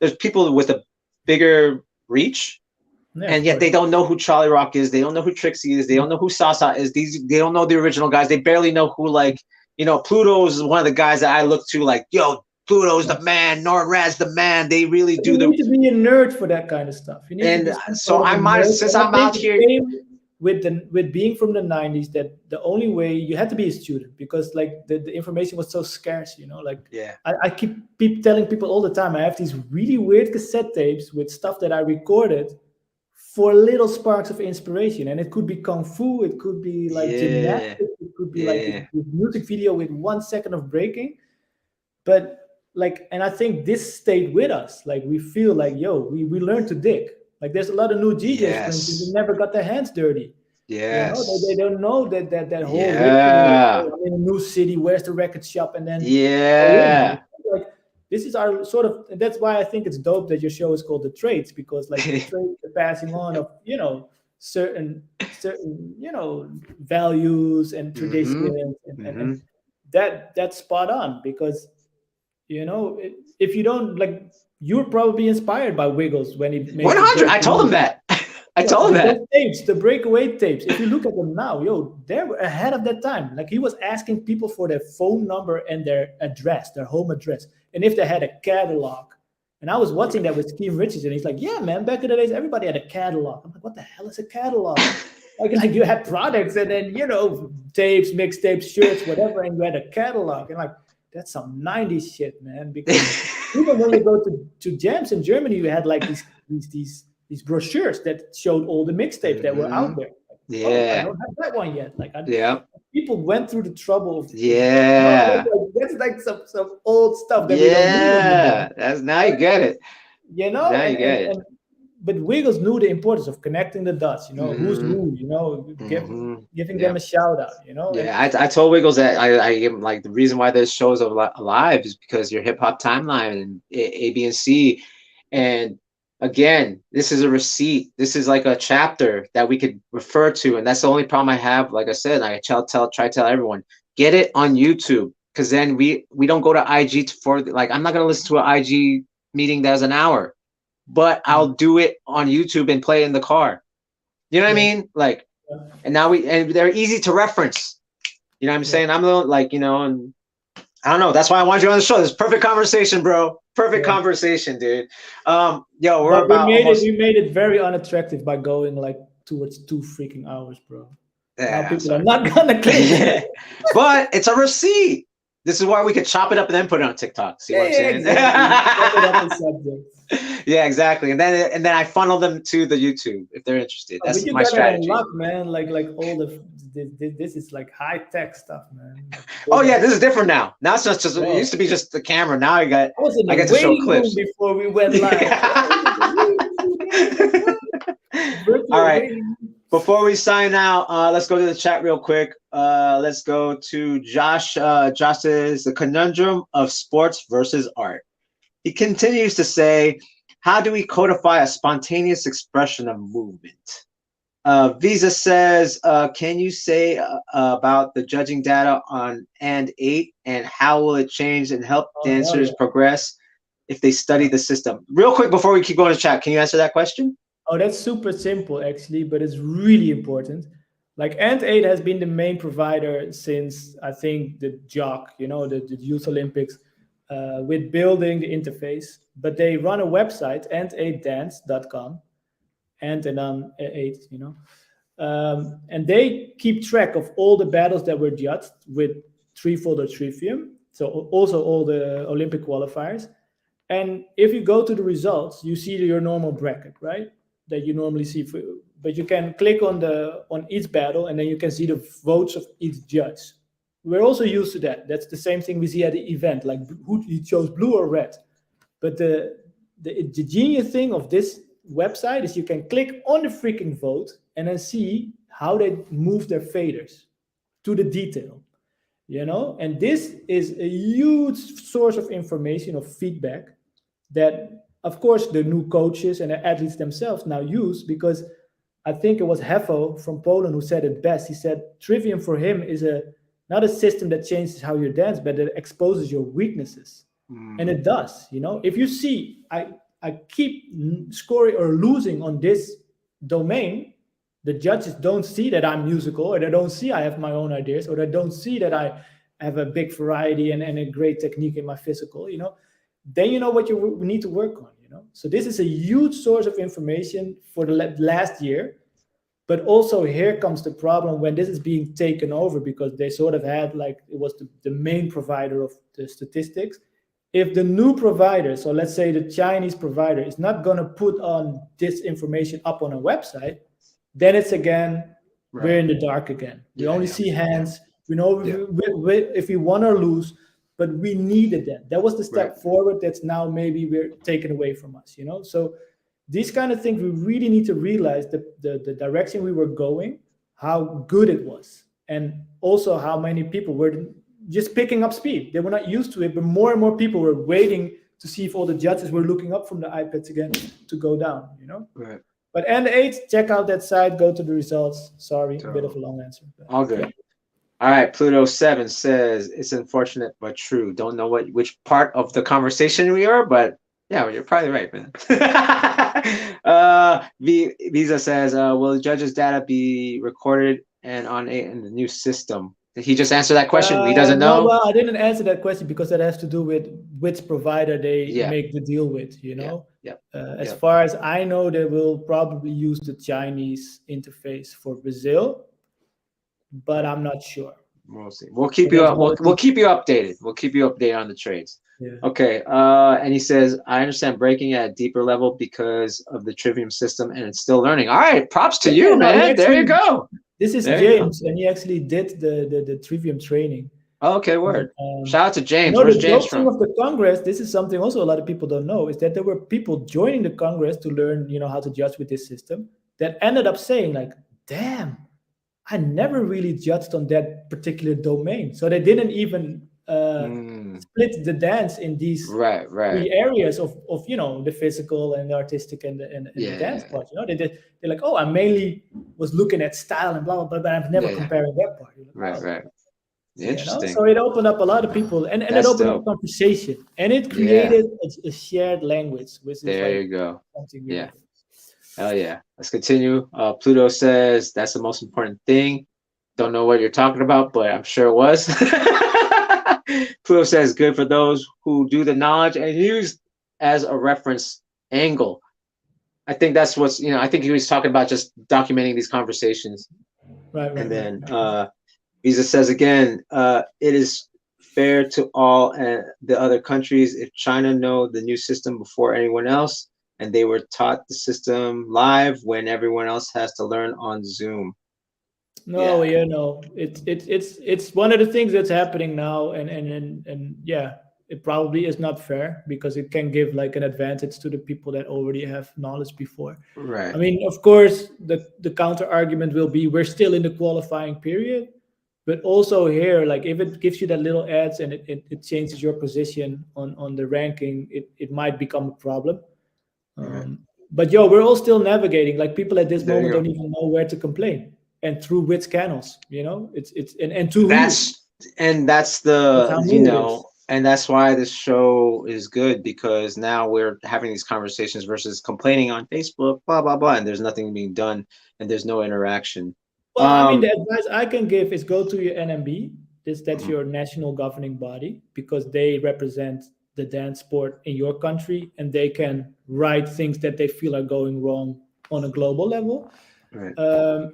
There's people with a bigger reach." Yeah, And of yet they course. don't know who Charlie Rock is. They don't know who Trixie is. They don't know who Sasa is. They don't know the original guys. They barely know who Pluto is one of the guys that I look to. Like, yo, Pluto's the man. Norton Rad's the man. They really But do you the. need to be a nerd for that kind of stuff. You need to And be some so sort of a I might nerd. since And I I'm think out it here. came with being from the '90s that the only way you had to be a student because like the information was so scarce. You know, like Yeah. I keep telling people all the time. I have these really weird cassette tapes with stuff that I recorded for little sparks of inspiration, and it could be kung fu, it could be like Yeah. gymnastics, it could be like Yeah. a music video with 1 second of breaking, but like, and I think this stayed with us. Like we feel like, yo, we learned to dig. Like there's a lot of new DJs, for instance, who Yes. never got their hands dirty. You know, they Yes. don't know that whole ritual of, Yeah. oh, I'm in a new city, where's the record shop, and then go in. Yeah. Like this is our sort of, and that's why I think it's dope that your show is called The Trades, because like the trade, the passing on of certain values and Mm-hmm. traditions, Mm-hmm. and that's spot on because if you don't like, you're probably inspired by Wiggles when he made the 100. break. I told him that. I Yeah, told him but that. those tapes, the breakaway tapes, if you look at them now, yo, they were ahead of their time. Like he was asking people for their phone number and their address, their home address, and if they had a catalog. And I was watching that with Steve Richardson. He's like, "Yeah, man, back in the days, everybody had a catalog." I'm like, "What the hell is a catalog?" Like you had products and then tapes, mixtapes, shirts, whatever, and you had a catalog. And like that's some '90s shit, man. Because even when you go to jams in Germany, you had like these brochures that showed all the mixtapes that were Mm-hmm. out there. Like, oh, I Yeah. don't have that one yet. Like Yeah. people went through the trouble of Yeah. that's like some old stuff that we don't need Yeah. anymore. That's now you get it. Now And you get it. but Wiggles knew the importance of connecting the dots. Who's Mm-hmm. who. Mm-hmm. Giving them Yeah. a shout out. And Yeah. I told Wiggles that I give him like the reason why this show is alive is because your hip hop timeline and A, B, and C. And again, this is a receipt. This is like a chapter that we could refer to. And that's the only problem I have. Like I said, I try to tell everyone, get it on YouTube. Because then we don't go to IG for like I'm not gonna listen to an IG meeting that's an hour, but I'll do it on YouTube and play it in the car. You know what I yeah, mean? Like, yeah, and they're easy to reference. You know what I'm yeah, saying? I'm like, and I don't know. That's why I wanted you on the show. This is perfect conversation, bro. Perfect yeah. conversation, dude. Yo, we're But we about made it. almost. We made it very unattractive by going like towards 2 freaking hours, bro. Now Yeah, I'm people are sorry. not gonna click on it. But it's a receipt. This is why we could chop it up and then put it on TikTok. See Yeah, what I'm yeah, saying? exactly. Chop it up in subjects. Yeah, exactly. And then I funnel them to the YouTube if they're interested. But That's you my got it strategy. unlocked, man. Like all the this is like high tech stuff, man. Like Oh big yeah, ass. this is different now. Now it's not just. It used to Bro, be just the camera. Now I was in I the get to show waiting room clips. before we went live. All Virtual right. waiting room. Before we sign out, let's go to the chat real quick. Let's go to Josh. Josh says the conundrum of sports versus art. He continues to say How do we codify a spontaneous expression of movement? Visa says, can you say about the judging data on and 8 and how will it change and help Oh hell dancers yeah. progress if they study the system? Real quick before we keep going to chat, can you answer that question? Oh, that's super simple actually, but it's really important. Like Ant8 has been the main provider since I think the JOC, the Youth Olympics, with building the interface. But they run a website, ant8dance.com, and then 8. And they keep track of all the battles that were judged with threefold or trivium. So also all the Olympic qualifiers. And if you go to the results, you see your normal bracket, right? That you normally see. But you can click on each battle, and then you can see the votes of each judge. We're also used to that. That's the same thing we see at the event, like who you chose blue or red. But the genius thing of this website is you can click on the freaking vote and then see how they move their faders to the detail. And this is a huge source of information, of feedback, that of course the new coaches and the athletes themselves now use, because I think it was Hefo from Poland who said it best. He said trivium for him is a not a system that changes how you dance, but it exposes your weaknesses. And it does. If you see I keep scoring or losing on this domain, the judges don't see that I'm musical, or they don't see I have my own ideas, or they don't see that I have a big variety and a great technique in my physical, then you know what you need to work on. So this is a huge source of information for the last year. But also here comes the problem when this is being taken over, because they sort of had, like, it was the main provider of the statistics. If the new provider, so let's say the Chinese provider, is not going to put on this information up on a website, then it's again, we're in the dark again. We only see hands. We know if we won or lose, but we needed that. That was the step forward that's now maybe we're taken away from us, So these kind of things, we really need to realize the direction we were going, how good it was, and also how many people were just picking up speed. They were not used to it, but more and more people were waiting to see if all the judges were looking up from the iPads again to go down, Right. But N8, check out that site, go to the results. Sorry, a bit of a long answer. All good. Yeah. All right, Pluto7 says, it's unfortunate but true. Don't know which part of the conversation we are, but yeah, you're probably right, man. Visa says, will the judges' data be recorded and on in the new system? Did he just answer that question? He doesn't know? No, well, I didn't answer that question because that has to do with which provider they make the deal with, As far as I know, they will probably use the Chinese interface for Brazil, but I'm not sure. We'll see. We'll keep you up. We'll keep you updated. We'll keep you updated on the trades. Yeah. Okay. And he says, I understand breaking at a deeper level because of the trivium system, and it's still learning. All right. Props to you, man. There you go. This is James, and he actually did the trivium training. Okay, word. Shout out to James. Where's James from? The of the Congress, this is something also a lot of people don't know, is that there were people joining the Congress to learn, how to judge with this system, that ended up saying, like, damn, I never really judged on that particular domain. So they didn't even split the dance in these three areas of the physical and the artistic and the dance part. They're like, oh, I mainly was looking at style and blah blah blah, but I'm never comparing that part. Right. Interesting. So it opened up a lot of people, and it opened up conversation, and it created a shared language, which is there you go. Hell yeah. Let's continue. Pluto says that's the most important thing. Don't know what you're talking about, but I'm sure it was. Pluto says good for those who do the knowledge and use as a reference angle. I think that's what's, I think he was talking about just documenting these conversations. Right. And then Visa says again, it is fair to all the other countries if China know the new system before anyone else, and they were taught the system live when everyone else has to learn on Zoom. No, it's one of the things that's happening now, and yeah, it probably is not fair because it can give like an advantage to the people that already have knowledge before. Right. I mean, of course, the counter argument will be we're still in the qualifying period, but also here, like if it gives you that little edge and it changes your position on the ranking, it might become a problem. Right. But yo, we're all still navigating. Like people at this There you moment go. don't even know where to complain and through which channels. It's and to who. That's and that's That's the how new it is. and that's why this show is good because now we're having these conversations versus complaining on Facebook, blah blah blah, and there's nothing being done and there's no interaction. Well, I mean, the Um, advice I can give is go to your NMB. That's mhm, your national governing body because they represent the dance sport in your country and they can write things that they feel are going wrong on a global level. right,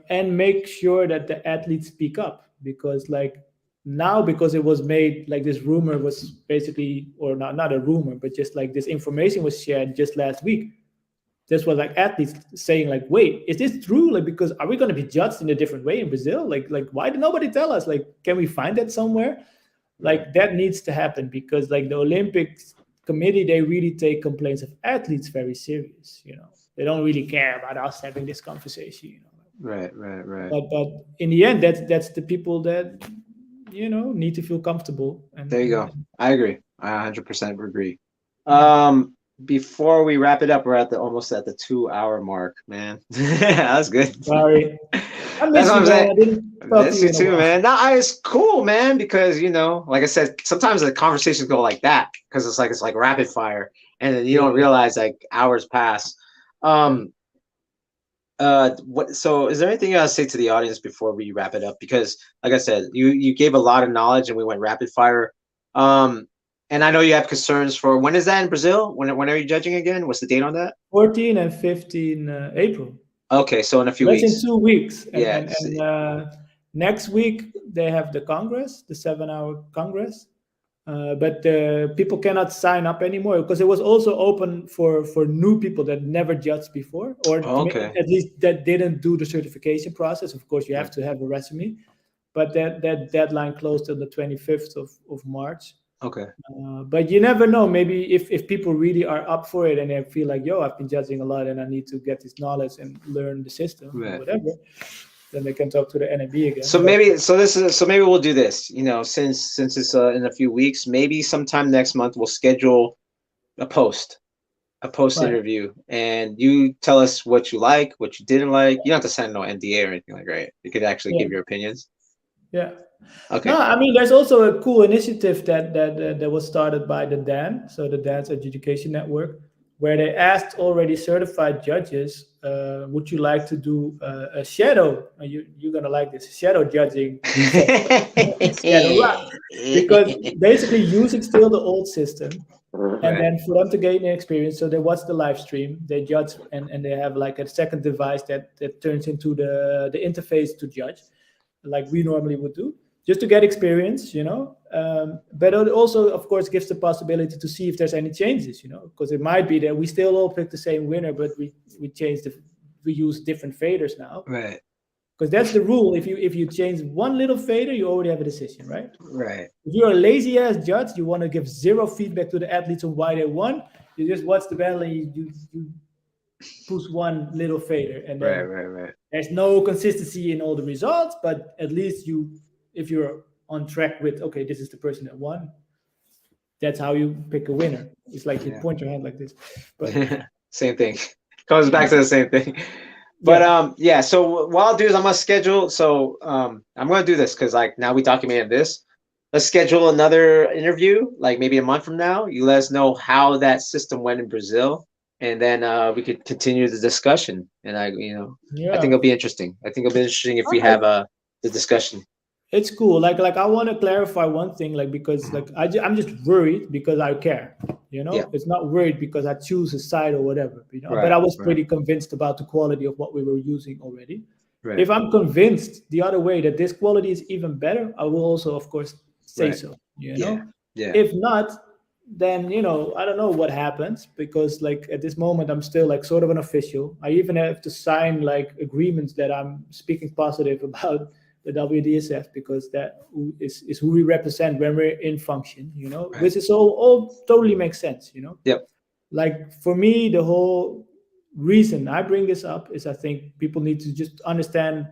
And make sure that the athletes speak up because like now because it was made like this rumor was basically or not a rumor but just like this information was shared just last week. This was like athletes saying like, wait, is this true? Like, because are we going to be judged in a different way in Brazil? Like why did nobody tell us? Like, can we find that somewhere? right, Like that needs to happen because like the Olympics committee, they really take complaints of athletes very serious. They don't really care about us having this conversation. right, right, right. But in the end, that's the people that need to feel comfortable and There you and, go. and I agree. I 100% agree. yeah. Before we wrap it up, we're at the almost at the 2 hour mark, man. That's good. Sorry, I That's miss what you, I'm man. saying. I didn't talk to Miss you you in a too, while. man. No, it's cool, man, because like I said, sometimes the conversations go like that because it's like rapid fire, and then you don't Yeah, realize like hours pass. yeah. Um, what? So, is there anything you gotta say to the audience before we wrap it up? Because, like I said, you gave a lot of knowledge, and we went rapid fire. Um, and I know you have concerns for when is that in Brazil? When are you judging again? What's the date on that? 14 and 15 April. Okay, so in a few That's in weeks. 2 weeks. And Yeah. and and next week they have the Congress, the 7-hour Congress. But people cannot sign up anymore because it was also open for new people that never judged before, or Okay. at least that didn't do the certification process. Of course, you have Right. to have a resume, but that deadline closed on the 25th of March. Okay. But you never know. Maybe if people really are up for it and they feel like, yo, I've been judging a lot and I need to get this knowledge and learn the system or Right. whatever, then they can talk to the NMB again. So But maybe maybe we'll do this. Since it's in a few weeks, maybe sometime next month we'll schedule a post right, interview, and you tell us what you like, what you didn't like. You don't have to send no NDA or anything like that. You could actually yeah, give your opinions. yeah. No, Okay. I mean, there's also a cool initiative that was started by the DAN, so the Dance Education Network, where they asked already certified judges, would you like to do a shadow? You're gonna like this shadow judging session, shadow rock, because basically using still the old system, and Right. then for them to gain the experience, so they watch the live stream, they judge, and they have like a second device that turns into the interface to judge, like we normally would do, just to get experience. But it also, of course, gives the possibility to see if there's any changes, because it might be that we still all pick the same winner, but we use different faders now, Right. because that's the rule. If you change one little fader, you already have a decision, right? Right. If you're a lazy ass judge, you want to give zero feedback to the athletes on why they won. You just watch the battle and you push one little fader, and Right. then Right. Right. there's no consistency in all the results, but at least if you're on track with, okay, this is the person that won, that's how you pick a winner. It's like you Yeah. point your hand like this. But Same thing. Comes back to the same thing. But yeah, yeah, so what I'll do is I'm gonna schedule. So I'm gonna do this because like now we documented this. Let's schedule another interview, like maybe a month from now. You let us know how that system went in Brazil, and then we could continue the discussion. And I think yeah. it'll be interesting. I think it'll be interesting if All we right. have the discussion. It's cool. Like I want to clarify one thing, like because Mhm. like I'm just worried because I care. Yeah. It's not worried because I choose a side or whatever. But Right. I was Right. pretty convinced about the quality of what we were using already. Right. If I'm convinced the other way that this quality is even better, I will also, of course, say Right. so. Yeah. Yeah. If not, then I don't know what happens because like at this moment I'm still like sort of an official. I even have to sign like agreements that I'm speaking positive about the WDSF because that is who we represent when we're in function, Right. which is all totally makes sense. Yep. Like for me, the whole reason I bring this up is I think people need to just understand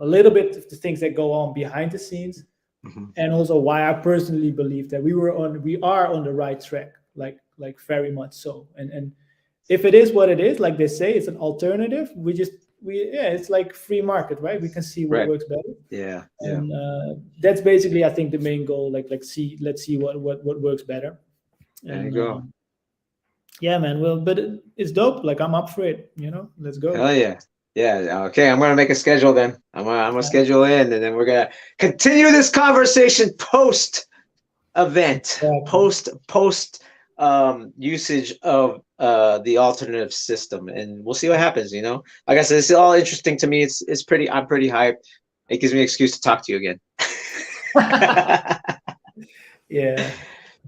a little bit of the things that go on behind the scenes, Mhm. and also why I personally believe that we are on the right track, like very much so. And if it is what it is, like they say, it's an alternative. Yeah, it's like free market, right? We can see what Right. works better, Yeah. Yeah. and that's basically, I think, the main goal. Let's see what works better, There you and go. yeah, man. Well, but it's dope. Like I'm up for it. You know, let's go. Hell yeah. Yeah. Okay. I'm gonna make a schedule then. I'm gonna schedule in, and then we're gonna continue this conversation post event, Exactly. post usage of the alternative system, and we'll see what happens. Like I said, it's all interesting to me. It's pretty. I'm pretty hyped. It gives me an excuse to talk to you again. Yeah.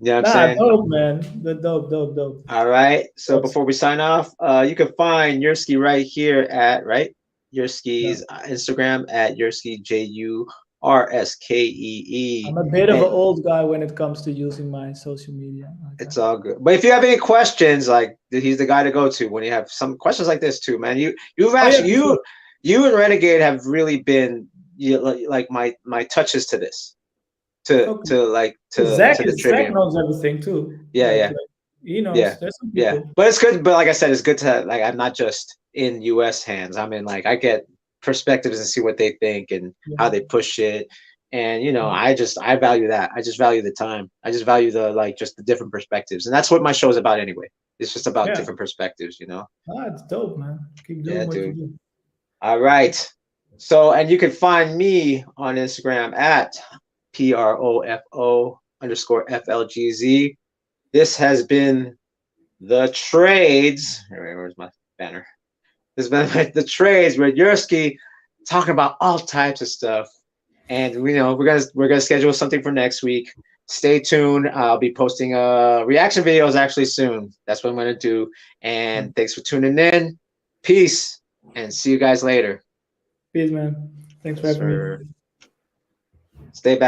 You know what I'm Nah, saying? dope, man. The dope. All right. So That's before we sign off, you can find Jurskee right here at right yeah. Jurskee's Instagram at Jurskee Jurskee, I'm a bit of an and old guy when it comes to using my social media. Okay. it's all good. But if you have any questions, like he's the guy to go to when you have some questions like this too, man. You've Oh yeah, actually for sure. you and Renegade have really been like my touches to this Okay. to the Zach trivia. knows everything too. Yeah, yeah. He Yeah, knows. There's some yeah, people. but it's good. But like I said, it's good to like I'm not just in U.S. hands. I'm in like I get perspectives and see what they think and how Yeah. they push it. And Yeah. I value that. I just value the time. I just value the like just the different perspectives, and that's what my show is about anyway. It's just about Yeah. different perspectives. Ah, it's dope, man. Keep Yeah, doing what you dude. do. All right. So, and you can find me on Instagram at PROFO_FLGZ. This has been the trades. Where's my banner? This has been the trades with Jurskee talking about all types of stuff. And we're gonna schedule something for next week. Stay tuned. I'll be posting reaction videos actually soon. That's what I'm gonna do. And thanks for tuning in. Peace and see you guys later. Peace, man. Thanks for Yes, having me. sir. Stay back.